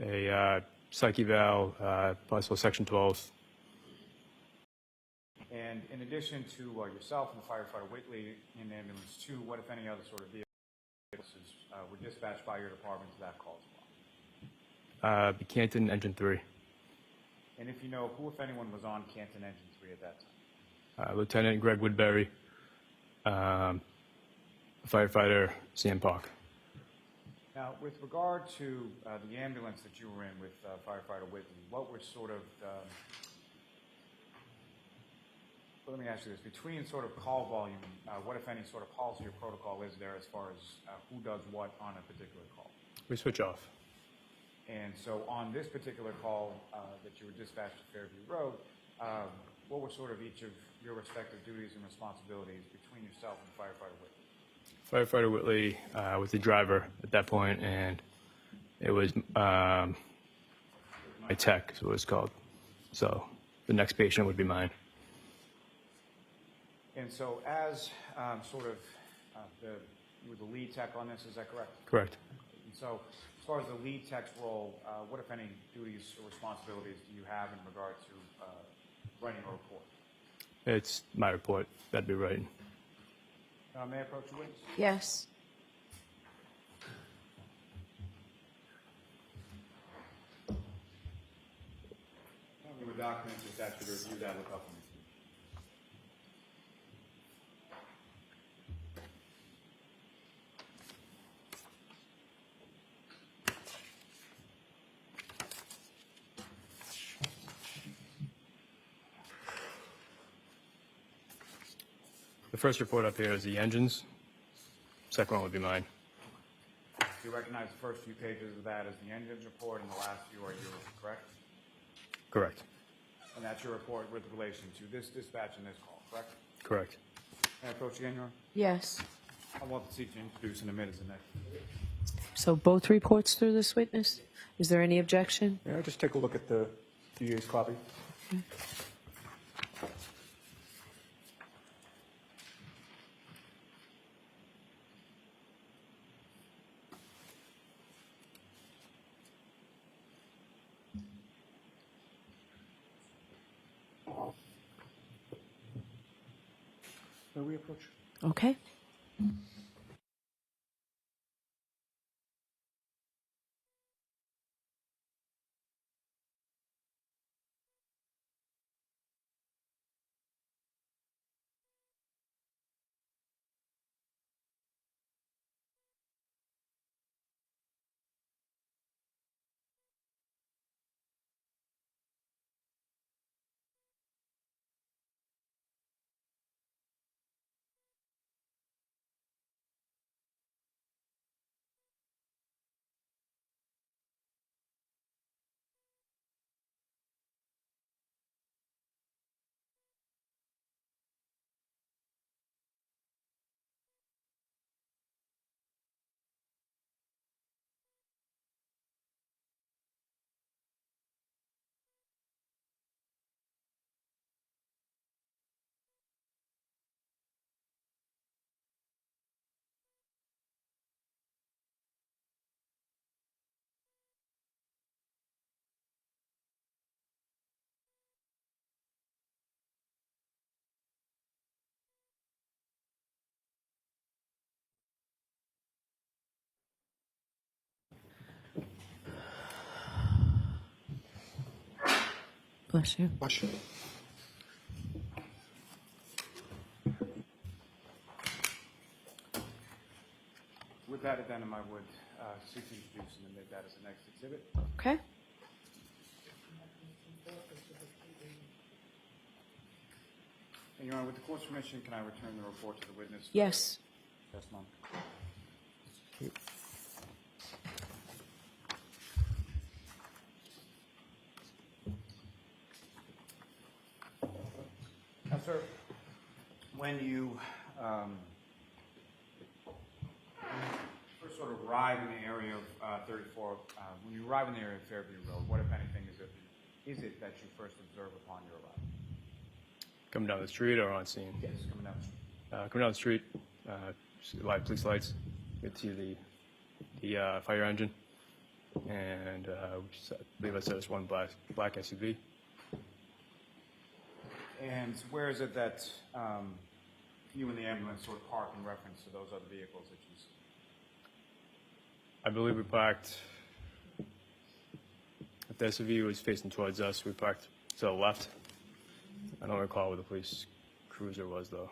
A psych eval, possible section 12. And in addition to yourself and the firefighter Whitley in ambulance 2, what, if any, other sort of vehicles were dispatched by your department to that call as well? The Canton engine 3. And if you know, who, if anyone, was on Canton engine 3 at that time? Lieutenant Greg Woodbury, firefighter Sam Park. Now, with regard to the ambulance that you were in with firefighter Whitley, what were sort of let me ask you this. Between sort of call volume, what, if any, sort of policy or protocol is there as far as who does what on a particular call? We switch off. And so on this particular call that you were dispatched to Fairview Road, what were sort of each of your respective duties and responsibilities between yourself and firefighter Whitley? Firefighter Whitley was the driver at that point, and it was my tech, is what it's called. So the next patient would be mine. And so as sort of you were the lead tech on this, is that correct? Correct. And so as far as the lead tech's role, what, if any, duties or responsibilities do you have in regard to writing a report? It's my report. That'd be right. May I approach you, witness? Yes. Your documents, just ask you to review that with me. The first report up here is the engines. Second one would be mine. You recognize the first few pages of that as the engines report, and the last few are yours, correct? Correct. And that's your report with relation to this dispatch and this call, correct? Correct. Can I approach you again, Your Honor? Yes. I want the seat to introduce in a minute as the next. So both reports through this witness? Is there any objection? May I just take a look at the DA's copy? Okay. May we approach? Okay. Bless you. Bless you. With that addendum, I would seek to introduce and admit that as the next exhibit. Okay. And, Your Honor, with the court's permission, can I return the report to the witness? Yes. Testimony. Now, sir, when you first sort of arrive in the area of 34, when you arrive in the area of Fairview Road, what, if anything, is it that you first observe upon your arrival? Coming down the street or on scene? Yes, coming down the street. Coming down the street, see the live police lights. You can see the fire engine, and I believe I said it's one black SUV. And where is it that you and the ambulance sort of park in reference to those other vehicles that you see? I believe we parked, if the SUV was facing towards us, we parked to the left. I don't recall where the police cruiser was, though.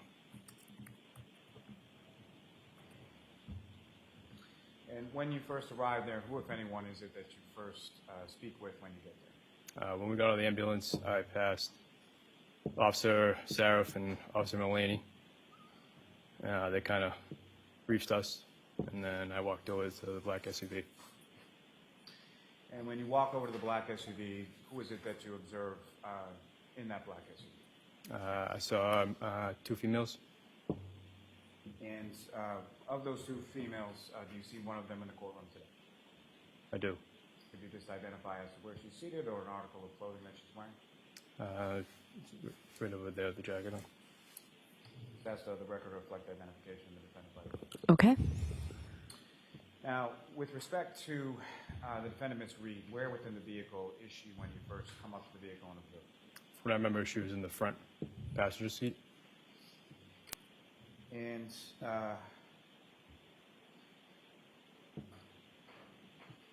And when you first arrive there, who, if anyone, is it that you first speak with when you get there? When we got out of the ambulance, I passed Officer Saraf and Officer Mulaney. They kind of briefed us, and then I walked over to the black SUV. And when you walk over to the black SUV, who is it that you observe in that black SUV? I saw two females. And of those two females, do you see one of them in the courtroom today? I do. Could you just identify as to where she's seated or an article of clothing that she's wearing? Right over there, the jacket on. That's the record reflect identification of the defendant. Okay. Now, with respect to the defendant, Ms. Reed, where within the vehicle is she when you first come up to the vehicle and observe? When I remember, she was in the front passenger seat. And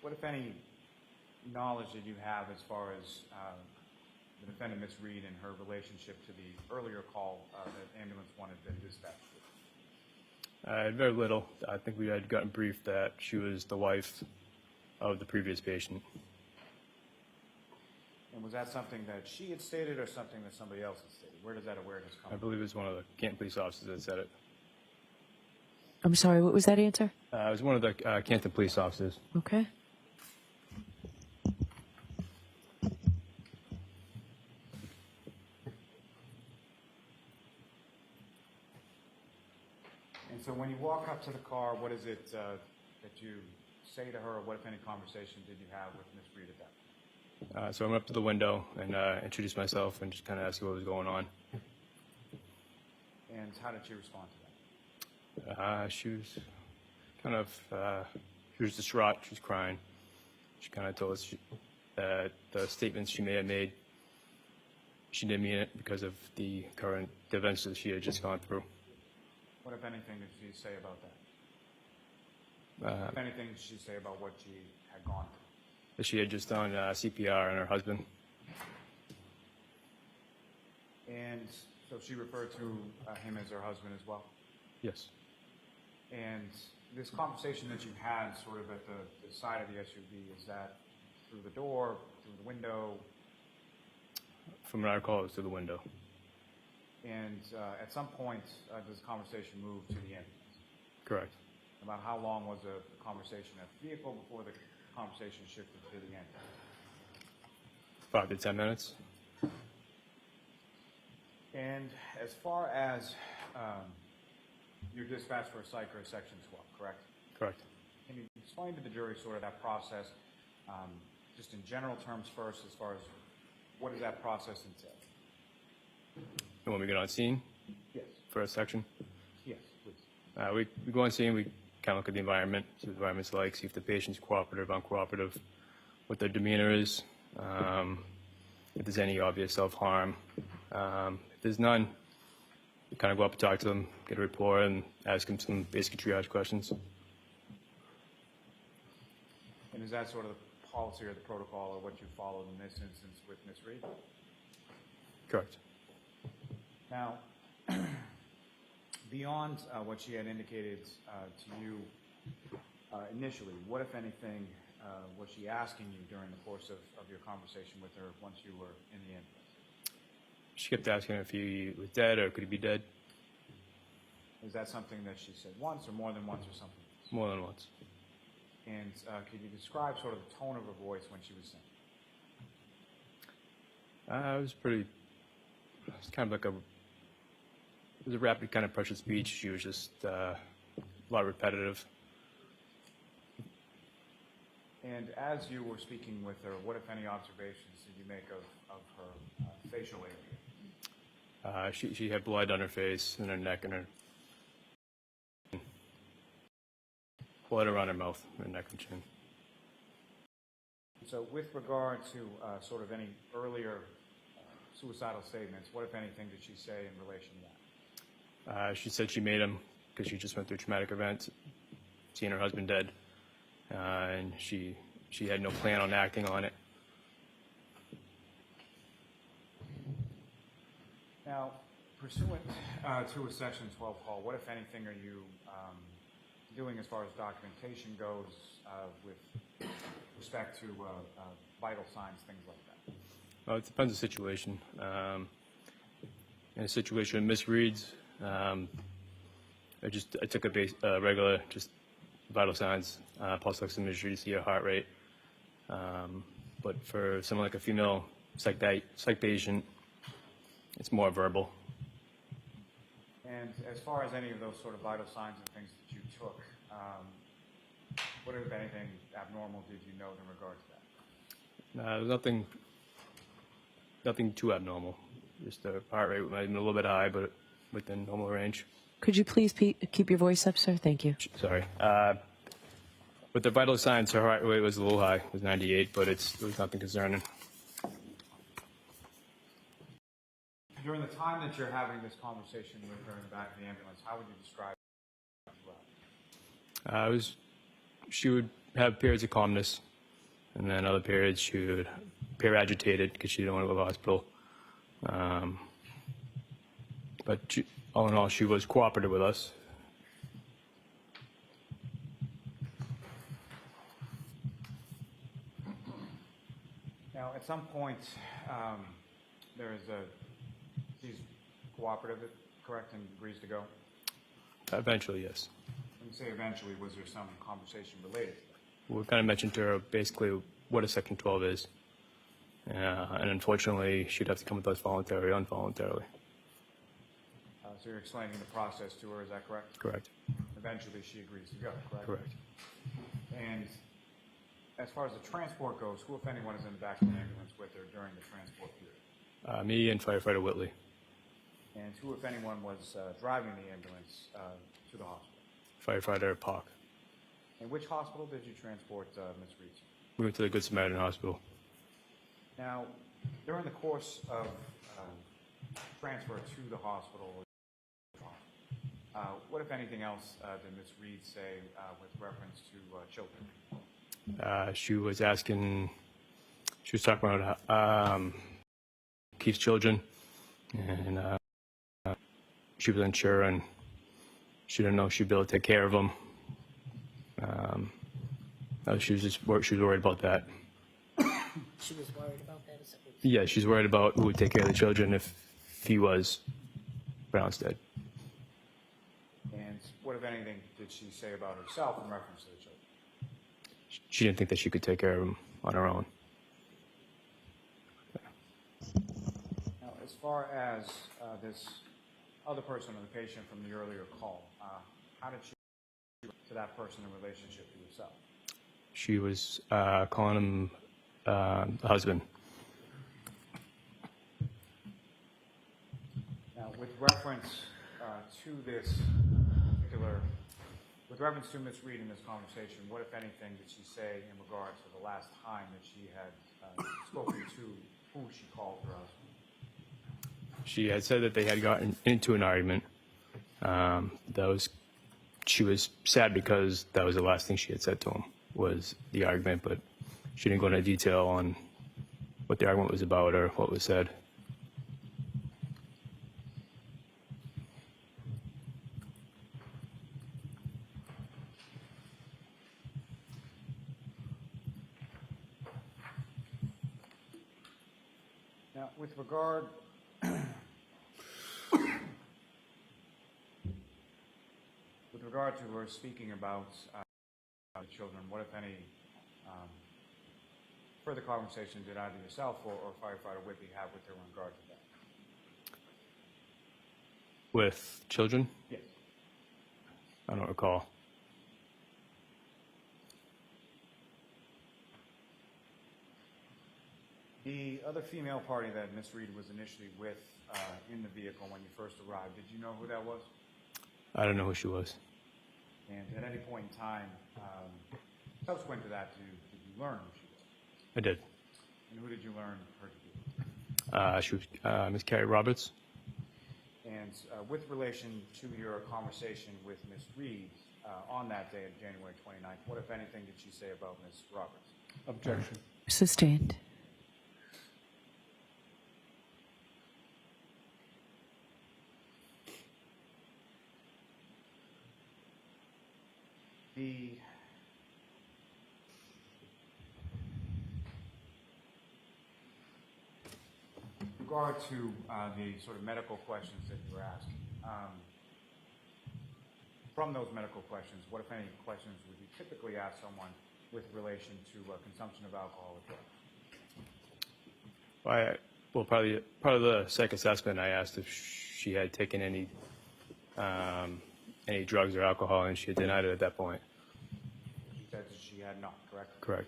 what, if any, knowledge did you have as far as the defendant, Ms. Reed, and her relationship to the earlier call that ambulance 1 had been dispatched with? Very little. I think we had gotten briefed that she was the wife of the previous patient. And was that something that she had stated or something that somebody else had stated? Where does that awareness come from? I believe it was one of the Canton police officers that said it. I'm sorry, what was that answer? It was one of the Canton police officers. Okay. And so when you walk up to the car, what is it that you say to her, or what, if any, conversation did you have with Ms. Reed at that point? So I went up to the window and introduced myself and just kind of asked her what was going on. And how did she respond to that? She was kind of, she was distraught, she was crying. She kind of told us that the statements she may have made, she didn't mean it because of the events that she had just gone through. What, if anything, did she say about that? If anything, did she say about what she had gone through? That she had just done CPR on her husband. And so she referred to him as her husband as well? Yes. And this conversation that you had sort of at the side of the SUV, is that through the door, through the window? From what I recall, it was through the window. And at some point, does the conversation move to the ambulance? Correct. About how long was the conversation at the vehicle before the conversation shifted to the ambulance? 5 to 10 minutes. And as far as your dispatch for a psych or a section 12, correct? Correct. Can you explain to the jury sort of that process, just in general terms first, as far as what does that process entail? And when we get on scene? Yes. For a section? Yes, please. We go on scene, we kind of look at the environment, see what the environment's like, see if the patient's cooperative, uncooperative, what their demeanor is, if there's any obvious self-harm. If there's none, we kind of go up and talk to them, get a report, and ask them some basic triage questions. And is that sort of the policy or the protocol or what you followed in this instance with Ms. Reed? Correct. Now, beyond what she had indicated to you initially, what, if anything, was she asking you during the course of your conversation with her once you were in the ambulance? She kept asking if he was dead or could he be dead. Is that something that she said once or more than once or something else? More than once. And could you describe sort of the tone of her voice when she was saying? It was kind of like it was a rapid kind of pressured speech. She was just a lot repetitive. And as you were speaking with her, what, if any, observations did you make of her facial area? She had blood on her face and her neck and her blood around her mouth, her neck and chin. So with regard to sort of any earlier suicidal statements, what, if anything, did she say in relation to that? She said she made them because she just went through a traumatic event, seeing her husband dead, and she had no plan on acting on it. Now, pursuant to a Section 12 call, what, if anything, are you doing as far as documentation goes with respect to vital signs, things like that? Well, it depends on the situation. In a situation with Miss Reed's, I took a regular, just vital signs, pulse oximetry to see her heart rate. But for someone like a female psych patient, it's more verbal. And as far as any of those sort of vital signs and things that you took, what, if anything, abnormal did you note in regard to that? There's nothing too abnormal. Just the heart rate might have been a little bit high, but within normal range. Could you please keep your voice up, sir? Thank you. Sorry. With the vital signs, her heart rate was a little high. It was 98, but it was nothing concerning. During the time that you're having this conversation with her in the back of the ambulance, how would you describe it? She would have periods of calmness, and then other periods she would appear agitated because she didn't want to go to the hospital. But all in all, she was cooperative with us. Now, at some point, she's cooperative, correct, and agrees to go? Eventually, yes. When you say eventually, was there some conversation related to that? We kind of mentioned to her basically what a Section 12 is. And unfortunately, she'd have to come with us voluntarily or involuntarily. So you're explaining the process to her, is that correct? Correct. Eventually, she agrees to go, correct? Correct. And as far as the transport goes, who, if anyone, is in the back of the ambulance with her during the transport period? Me and firefighter Whitley. And who, if anyone, was driving the ambulance to the hospital? Firefighter Park. And which hospital did you transport Ms. Reed? We went to the Good Samaritan Hospital. Now, during the course of transfer to the hospital, what, if anything else, did Ms. Reed say with reference to children? She was talking about Keith's children, and she was unsure, and she didn't know if she'd be able to take care of them. She was worried about that. She was worried about that? Yeah, she's worried about who would take care of the children if he was pronounced dead. And what, if anything, did she say about herself in reference to the children? She didn't think that she could take care of them on her own. Now, as far as this other person or the patient from the earlier call, how did she to that person in relationship to yourself? She was calling him the husband. Now, with reference to this particular, with reference to Ms. Reed in this conversation, what, if anything, did she say in regards to the last time that she had spoken to who she called her husband? She had said that they had gotten into an argument. She was sad because that was the last thing she had said to him, was the argument, but she didn't go into detail on what the argument was about or what was said. Now, with regard to her speaking about the children, what, if any, further conversation did either yourself or firefighter Whitley have with her in regard to that? With children? Yes. I don't recall. The other female party that Ms. Reed was initially with in the vehicle when you first arrived, did you know who that was? I don't know who she was. And at any point in time, subsequent to that, did you learn who she was? I did. And who did you learn her to be? She was Ms. Carrie Roberts. And with relation to your conversation with Ms. Reed on that day of January 29th, what, if anything, did she say about Ms. Roberts? Objection. Sustained. The regard to the sort of medical questions that you were asked, from those medical questions, what, if any, questions would you typically ask someone with relation to consumption of alcohol or drugs? Well, probably part of the psych assessment, I asked if she had taken any drugs or alcohol, and she had denied it at that point. She said that she had not, correct? Correct.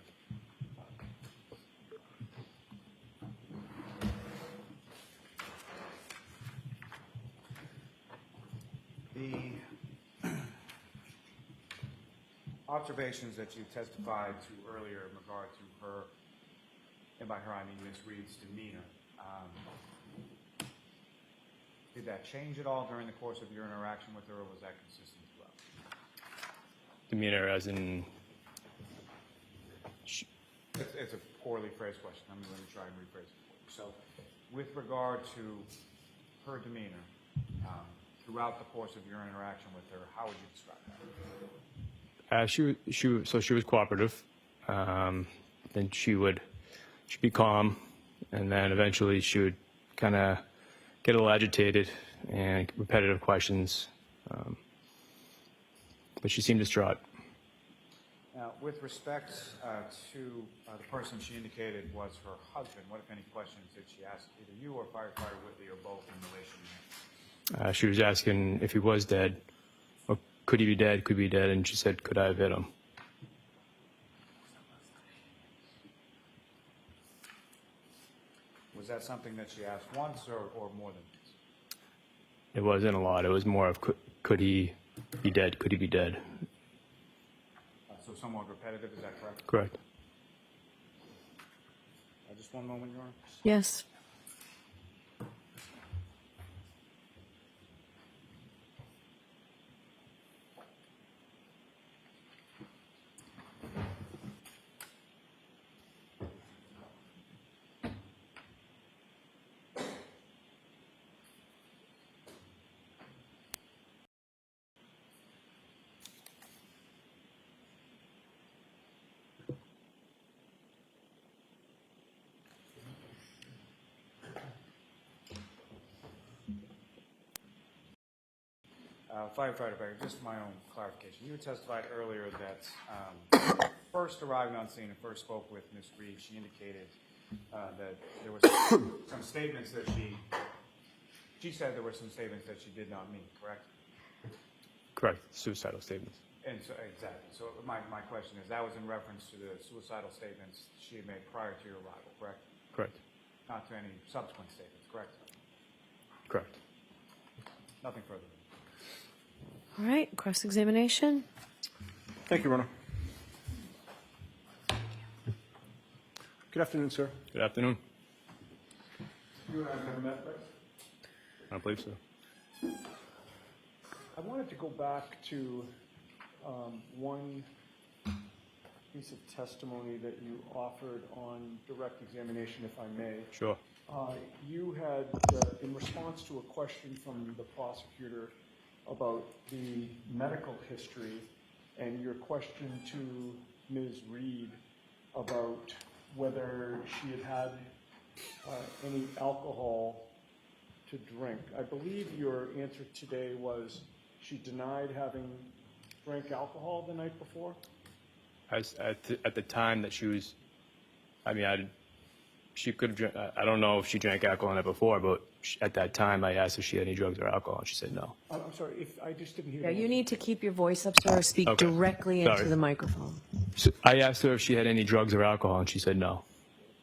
The observations that you testified to earlier in regard to her, and by her I mean Ms. Reed's demeanor, did that change at all during the course of your interaction with her, or was that consistent throughout? Demeanor as in... It's a poorly phrased question. Let me try and rephrase it for you. So, with regard to her demeanor, throughout the course of your interaction with her, how would you describe that? She was cooperative. Then she'd be calm, and then eventually she would kind of get a little agitated and repetitive questions. But she seemed distraught. Now, with respect to the person she indicated was her husband, what, if any, questions did she ask either you or firefighter Whitley or both in relation to him? She was asking if he was dead, or could he be dead, could be dead, and she said, could I have hit him? Was that something that she asked once or more than once? It wasn't a lot. It was more of, could he be dead, could he be dead? So somewhat repetitive, is that correct? Correct. Just one moment, Your Honor. Yes. Firefighter Becker, just my own clarification. You testified earlier that first arriving on scene and first spoke with Ms. Reed, she indicated that there were some statements that she said there were some statements that she did not mean, correct? Correct. Suicidal statements. And so, exactly. So my question is, that was in reference to the suicidal statements she had made prior to your arrival, correct? Correct. Not to any subsequent statements, correct? Correct. Nothing further. All right, cross-examination. Thank you, Rona. Good afternoon, sir. Good afternoon. You and I have never met, right? I don't believe so. I wanted to go back to one piece of testimony that you offered on direct examination, if I may. Sure. You had, in response to a question from the prosecutor about the medical history and your question to Ms. Reed about whether she had had any alcohol to drink. I believe your answer today was she denied having drank alcohol the night before? At the time that she was, she could have, I don't know if she drank alcohol the night before, but at that time I asked if she had any drugs or alcohol, and she said no. I'm sorry, if I just didn't hear. Yeah, you need to keep your voice up, sir, or speak directly into the microphone. So I asked her if she had any drugs or alcohol, and she said no.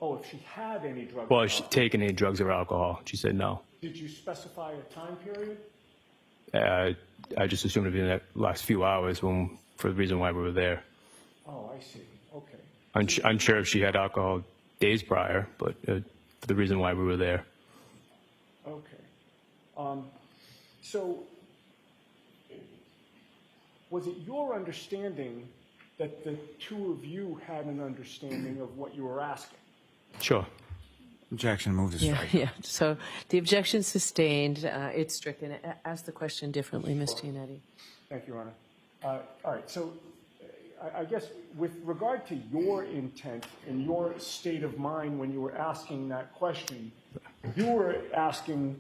Oh, if she had any drugs. Well, or has she alcohol. taken any drugs or alcohol? She said no. Did you specify a time period? I just assumed it'd be in the last few hours for the reason why we were there. Oh, I see. Okay. Unsure if she had alcohol days prior, but for the reason why we were there. Okay. So, was it your understanding that the two of you had an understanding of what you were asking? Sure. Objection. Move to Yeah, strike. yeah. So the objection sustained. It's stricken. Ask the question differently, Ms. Giannetti. Thank you, Your Honor. All right. So, I guess with regard to your intent and your state of mind when you were asking that question, you were asking,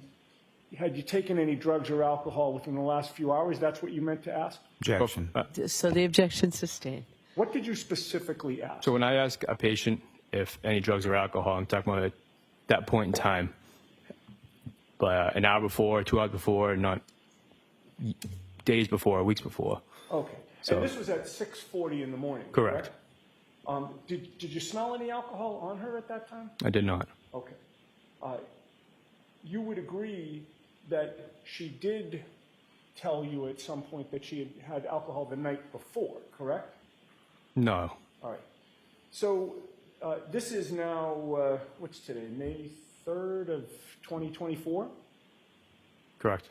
had you taken any drugs or alcohol within the last few hours? That's what you meant to ask? Objection. So the objection sustained. What did you specifically ask? So when I ask a patient if any drugs or alcohol, I'm talking about at that point in time, but an hour before, 2 hours before, not days before, weeks before. Okay. So, and this was at 6:40 in the morning, correct. Did you smell any alcohol on her at that time? I did not. Okay. You would agree that she did tell you at some point that she had alcohol the night before, correct? No. All right. So this is now, what's today, May 3rd of 2024? Correct.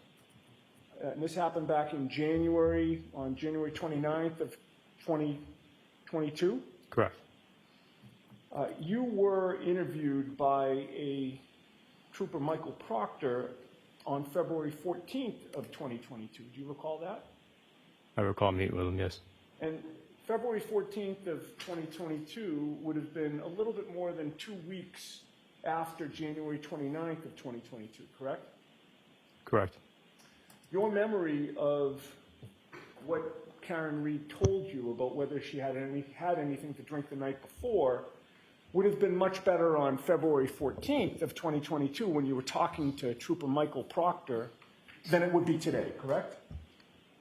And this happened back in January, on January 29th of 2022? Correct. You were interviewed by a Trooper Michael Proctor on February 14th of 2022. Do you recall that? I recall meeting with him, yes. And February 14th of 2022 would have been a little bit more than 2 weeks after January 29th of 2022, correct? Correct. Your memory of what Karen Reed told you about whether she had anything to drink the night before would have been much better on February 14th of 2022 when you were talking to Trooper Michael Proctor than it would be today, correct?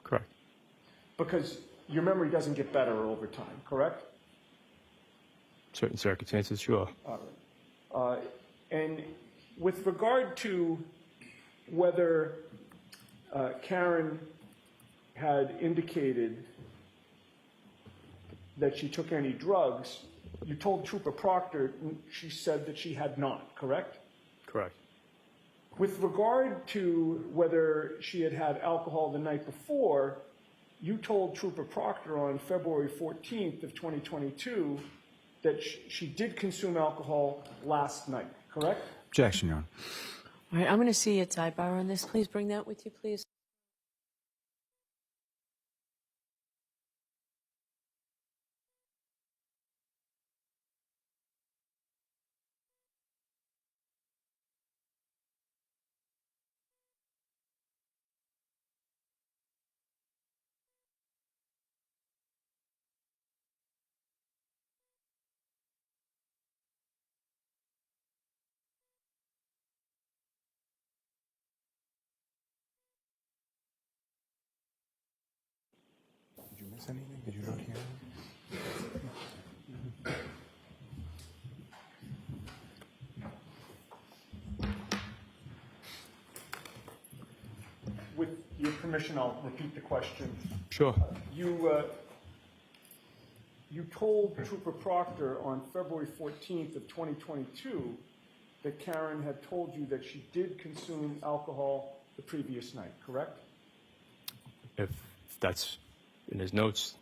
Correct. Because your memory doesn't get better over time, correct? Certain circumstances, sure. All right. And with regard to whether Karen had indicated that she took any drugs, you told Trooper Proctor she said that she had not, correct? Correct. With regard to whether she had had alcohol the night before, you told Trooper Proctor on February 14th of 2022 that she did consume alcohol last night, correct? Objection, Your Honor. All right, I'm going to see a sidebar on this. Please bring that with you, please. Did you miss anything? Did you not hear anything? With your permission, I'll repeat the question. Sure. You told Trooper Proctor on February 14th of 2022 that Karen had told you that she did consume alcohol the previous night, correct? If that's in his notes,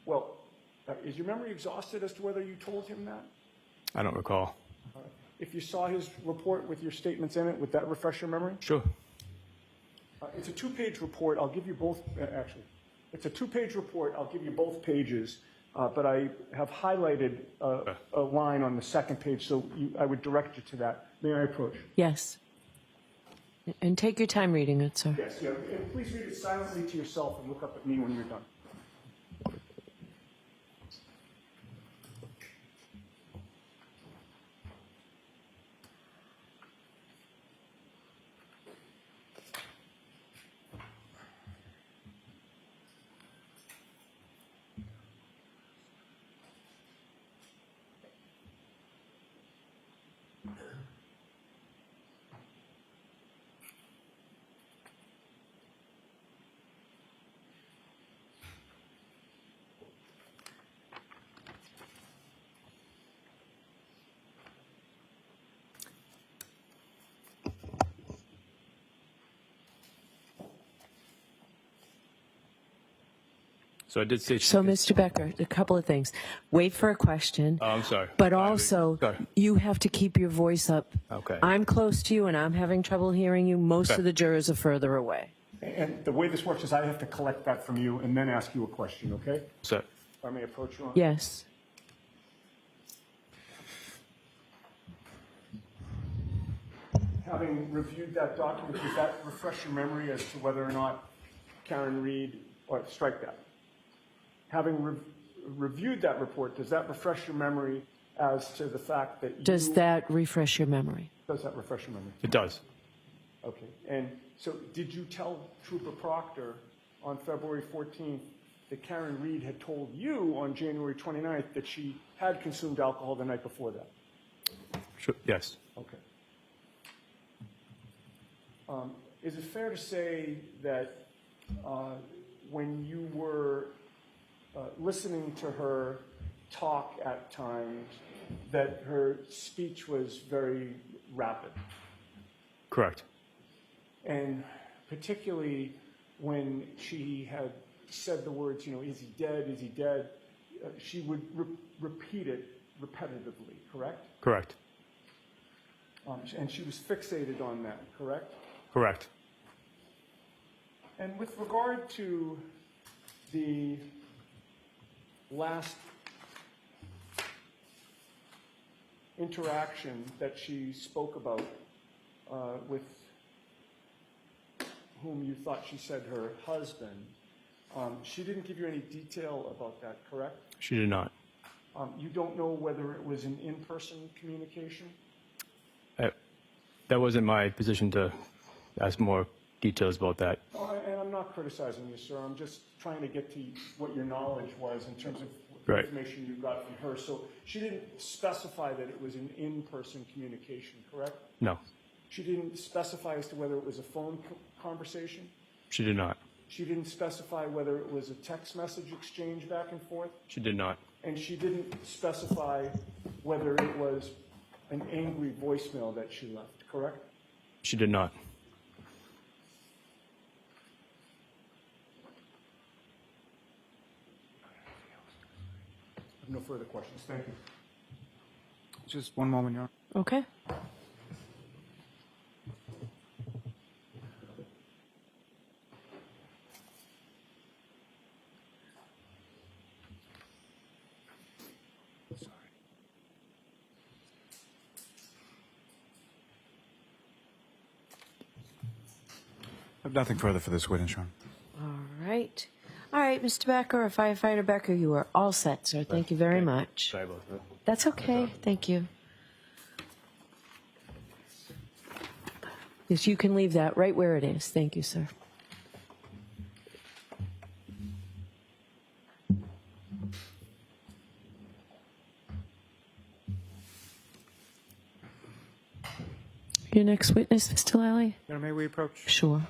Well, is your memory exhausted as to whether you told him that? I don't recall. If you saw his report with your statements in it, would that refresh your memory? Sure. It's a two-page report. I'll give you both, actually. It's a two-page report. I'll give you both pages, but I have highlighted a line on the second page, so I would direct you to that. May I approach? Yes. And take your time reading it, sir. Yes, yeah. And please read it silently to yourself and look up at me when you're done. So I did say. So, Mr. Becker, a couple of things. Wait for a question. Oh, I'm sorry. But also, Sorry. you have to keep your voice up. Okay. I'm close to you, and I'm having trouble hearing you. Most Okay. of the jurors are further away. And the way this works is I have to collect that from you and then ask you a question, okay? So, If I may approach you on Yes. Having reviewed that document, does that refresh your memory as to whether or not Karen Reed, or strike that? Having reviewed that report, does that refresh your memory as to the fact that Does that refresh your memory? Does that refresh your memory? it does. Okay. And so did you tell Trooper Proctor on February 14th that Karen Reed had told you on January 29th that she had consumed alcohol the night before that? Sure. Yes. Okay. Is it fair to say that when you were listening to her talk at times, that her speech was very rapid? Correct. And particularly when she had said the words, you know, is he dead, is he dead, she would repeat it repetitively, correct? Correct. And she was fixated on that, correct? Correct. And with regard to the last interaction that she spoke about with whom you thought she said her husband, she didn't give you any detail about that, correct? She did not. You don't know whether it was an in-person communication? That wasn't my position to ask more details about that. And I'm not criticizing you, sir. I'm just trying to get to what your knowledge was in terms of Right. information you got from her. So she didn't specify that it was an in-person communication, correct? No, She didn't specify as to whether it was a phone conversation? she did not. She didn't specify whether it was a text message exchange back and forth? She did not. And she didn't specify whether it was an angry voicemail that she left, correct? She did not. I have no further questions. Thank you. Just one moment, Your Honor. Okay. I have nothing further for this witness, Your Honor. All right. All right, Mr. Becker, or Firefighter Becker, you are all set, sir. Thank you very much. Sorry about that. That's okay. Thank you. Yes, you can leave that right where it is. Thank you, sir. Your next witness, Mr. Lally? Your Honor, may we approach? Sure.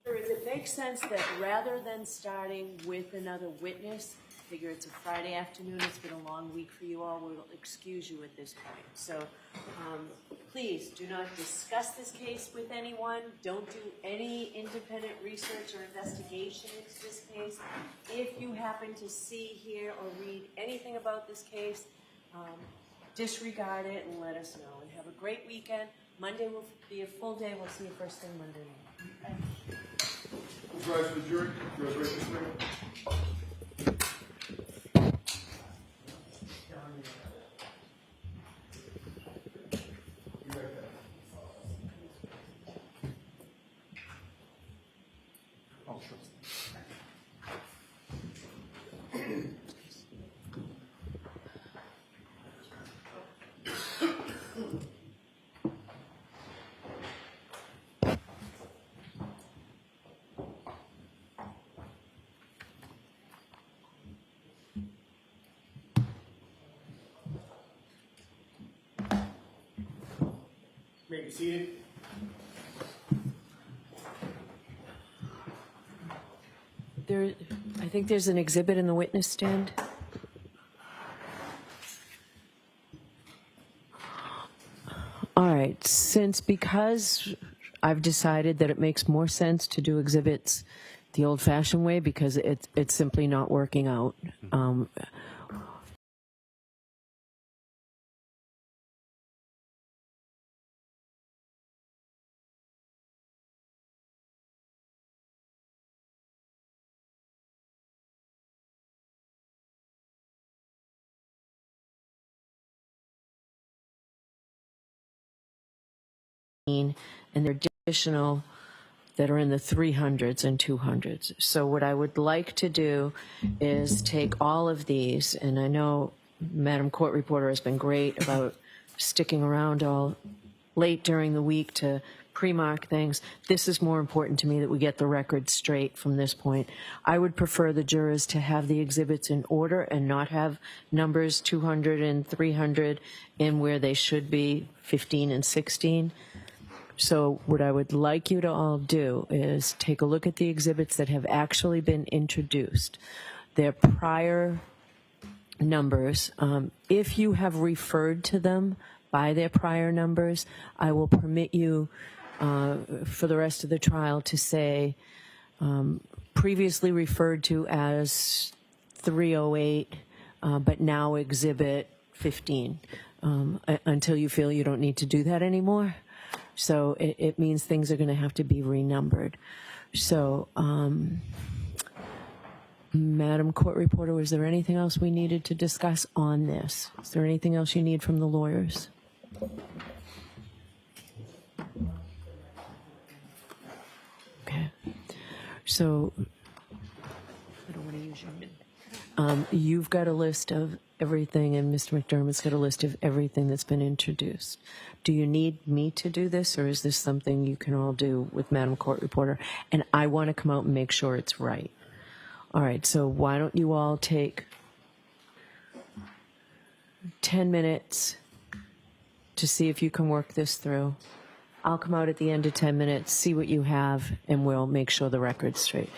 Does it make sense that rather than starting with another witness, figure it's a Friday afternoon. It's been a long week for you all. We'll excuse you at this point. So please do not discuss this case with anyone. Don't do any independent research or investigation into this case. If you happen to see, hear, or read anything about this case, disregard it and let us know. And have a great weekend. Monday will be a full day. We'll see you first thing Monday morning. Please rise for the jury. You are ready to swear. You may be seated. I think there's an exhibit in the witness stand. All right, because I've decided that it makes more sense to do exhibits the old-fashioned way because it's simply not working out. And they're additional that are in the 300s and 200s. So what I would like to do is take all of these, and I know Madam Court Reporter has been great about sticking around all late during the week to pre-mark things. This is more important to me that we get the record straight from this point. I would prefer the jurors to have the exhibits in order and not have numbers 200 and 300 in where they should be, 15 and 16. So what I would like you to all do is take a look at the exhibits that have actually been introduced. Their prior numbers, if you have referred to them by their prior numbers, I will permit you for the rest of the trial to say previously referred to as 308, but now exhibit 15, until you feel you don't need to do that anymore. So it means things are going to have to be renumbered. So, Madam Court Reporter, was there anything else we needed to discuss on this? Is there anything else you need from the lawyers? Okay. So, I don't want to use your name. You've got a list of everything, and Mr. McDermott's got a list of everything that's been introduced. Do you need me to do this, or is this something you can all do with Madam Court Reporter? And I want to come out and make sure it's right. All right, so why don't you all take 10 minutes to see if you can work this through. I'll come out at the end of 10 minutes, see what you have, and we'll make sure the record's straight.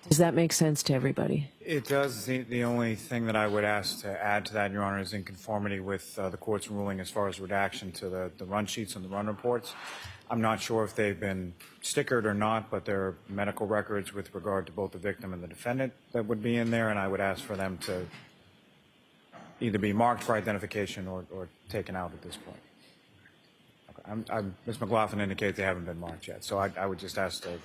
Does that make sense to everybody? It does. The only thing that I would ask to add to that, Your Honor, is in conformity with the court's ruling as far as redaction to the run sheets and the run reports. I'm not sure if they've been stickered or not, but there are medical records with regard to both the victim and the defendant that would be in there, and I would ask for them to either be marked for identification or taken out at this point. Ms. McLaughlin indicates they haven't been marked yet, so I would just ask to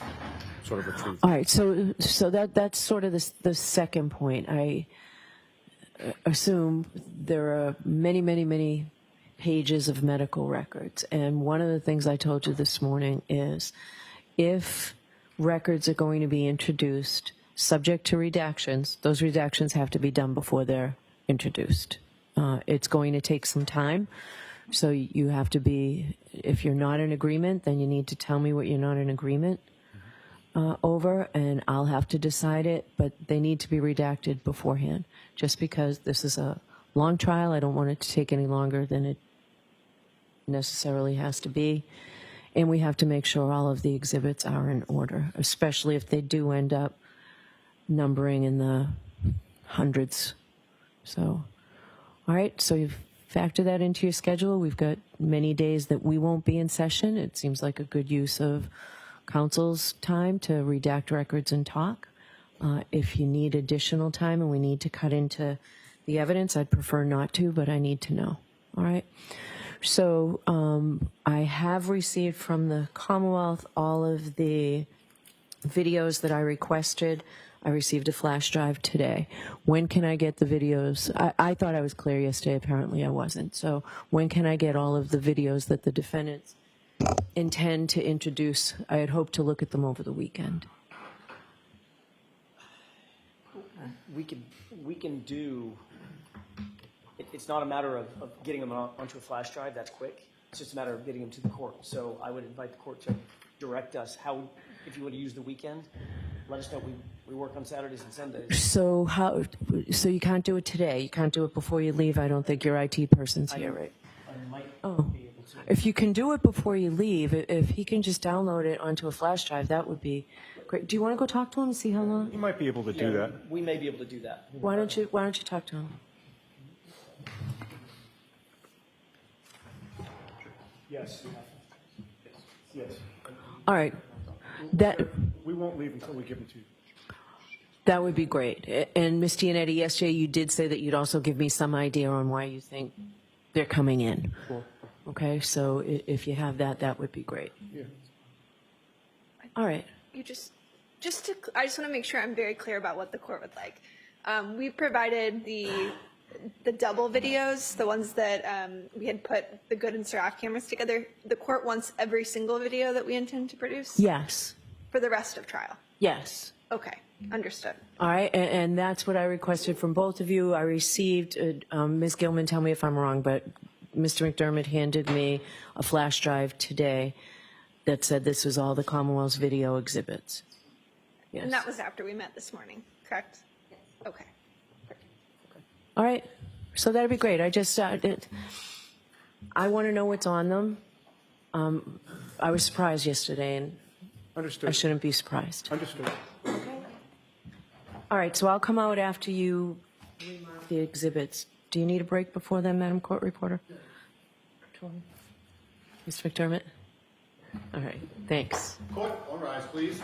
sort of retrieve. All right, so that's sort of the second point. I assume there are many pages of medical records, and one of the things I told you this morning is if records are going to be introduced subject to redactions, those redactions have to be done before they're introduced. It's going to take some time. So you have to be, if you're not in agreement, then you need to tell me what you're not in agreement over, and I'll have to decide it, but they need to be redacted beforehand. Just because this is a long trial, I don't want it to take any longer than it necessarily has to be. And we have to make sure all of the exhibits are in order, especially if they do end up numbering in the hundreds. So, all right, so you've factored that into your schedule. We've got many days that we won't be in session. It seems like a good use of council's time to redact records and talk. If you need additional time and we need to cut into the evidence, I'd prefer not to, but I need to know. All right. So I have received from the Commonwealth all of the videos that I requested. I received a flash drive today. When can I get the videos? I thought I was clear yesterday. Apparently I wasn't. So when can I get all of the videos that the defendants intend to introduce? I had hoped to look at them over the weekend. We can do, it's not a matter of getting them onto a flash drive, that's quick. It's just a matter of getting them to the court. So I would invite the court to direct us how, if you want to use the weekend, let us know. We work on Saturdays and Sundays. So so you can't do it today? You can't do it before you leave? I don't think your IT person's here, right? I might be able to. If you can do it before you leave, if he can just download it onto a flash drive, that would be great. Do you want to go talk to him and see how long? You might be able to do that. We may be able to do that. Why don't you talk to him? Yes. Yes. All right. We won't leave until we give them to you. That would be great. And Ms. Gianetti, yesterday you did say that you'd also give me some idea on why you think they're coming in. Sure. Okay, so if you have that, that would be great. Yeah. All right. You I just want to make sure I'm very clear about what the court would like. We provided the double videos, the ones that we had put the good and Seraph cameras together. The court wants every single video that we intend to produce? Yes. For the rest of trial? Yes. Okay, understood. All right, and that's what I requested from both of you. I received, Ms. Gilman, tell me if I'm wrong, but Mr. McDermott handed me a flash drive today that said this was all the Commonwealth's video exhibits. Yes. And that was after we met this morning, correct? Yes. Okay. All right, so that'd be great. I just, I want to know what's on them. I was surprised yesterday, and Understood. I shouldn't be surprised. Understood. All right, so I'll come out after you remark the exhibits. Do you need a break before then, Madam Court Reporter? Mr. McDermott? All right, thanks. Court, all rise, please.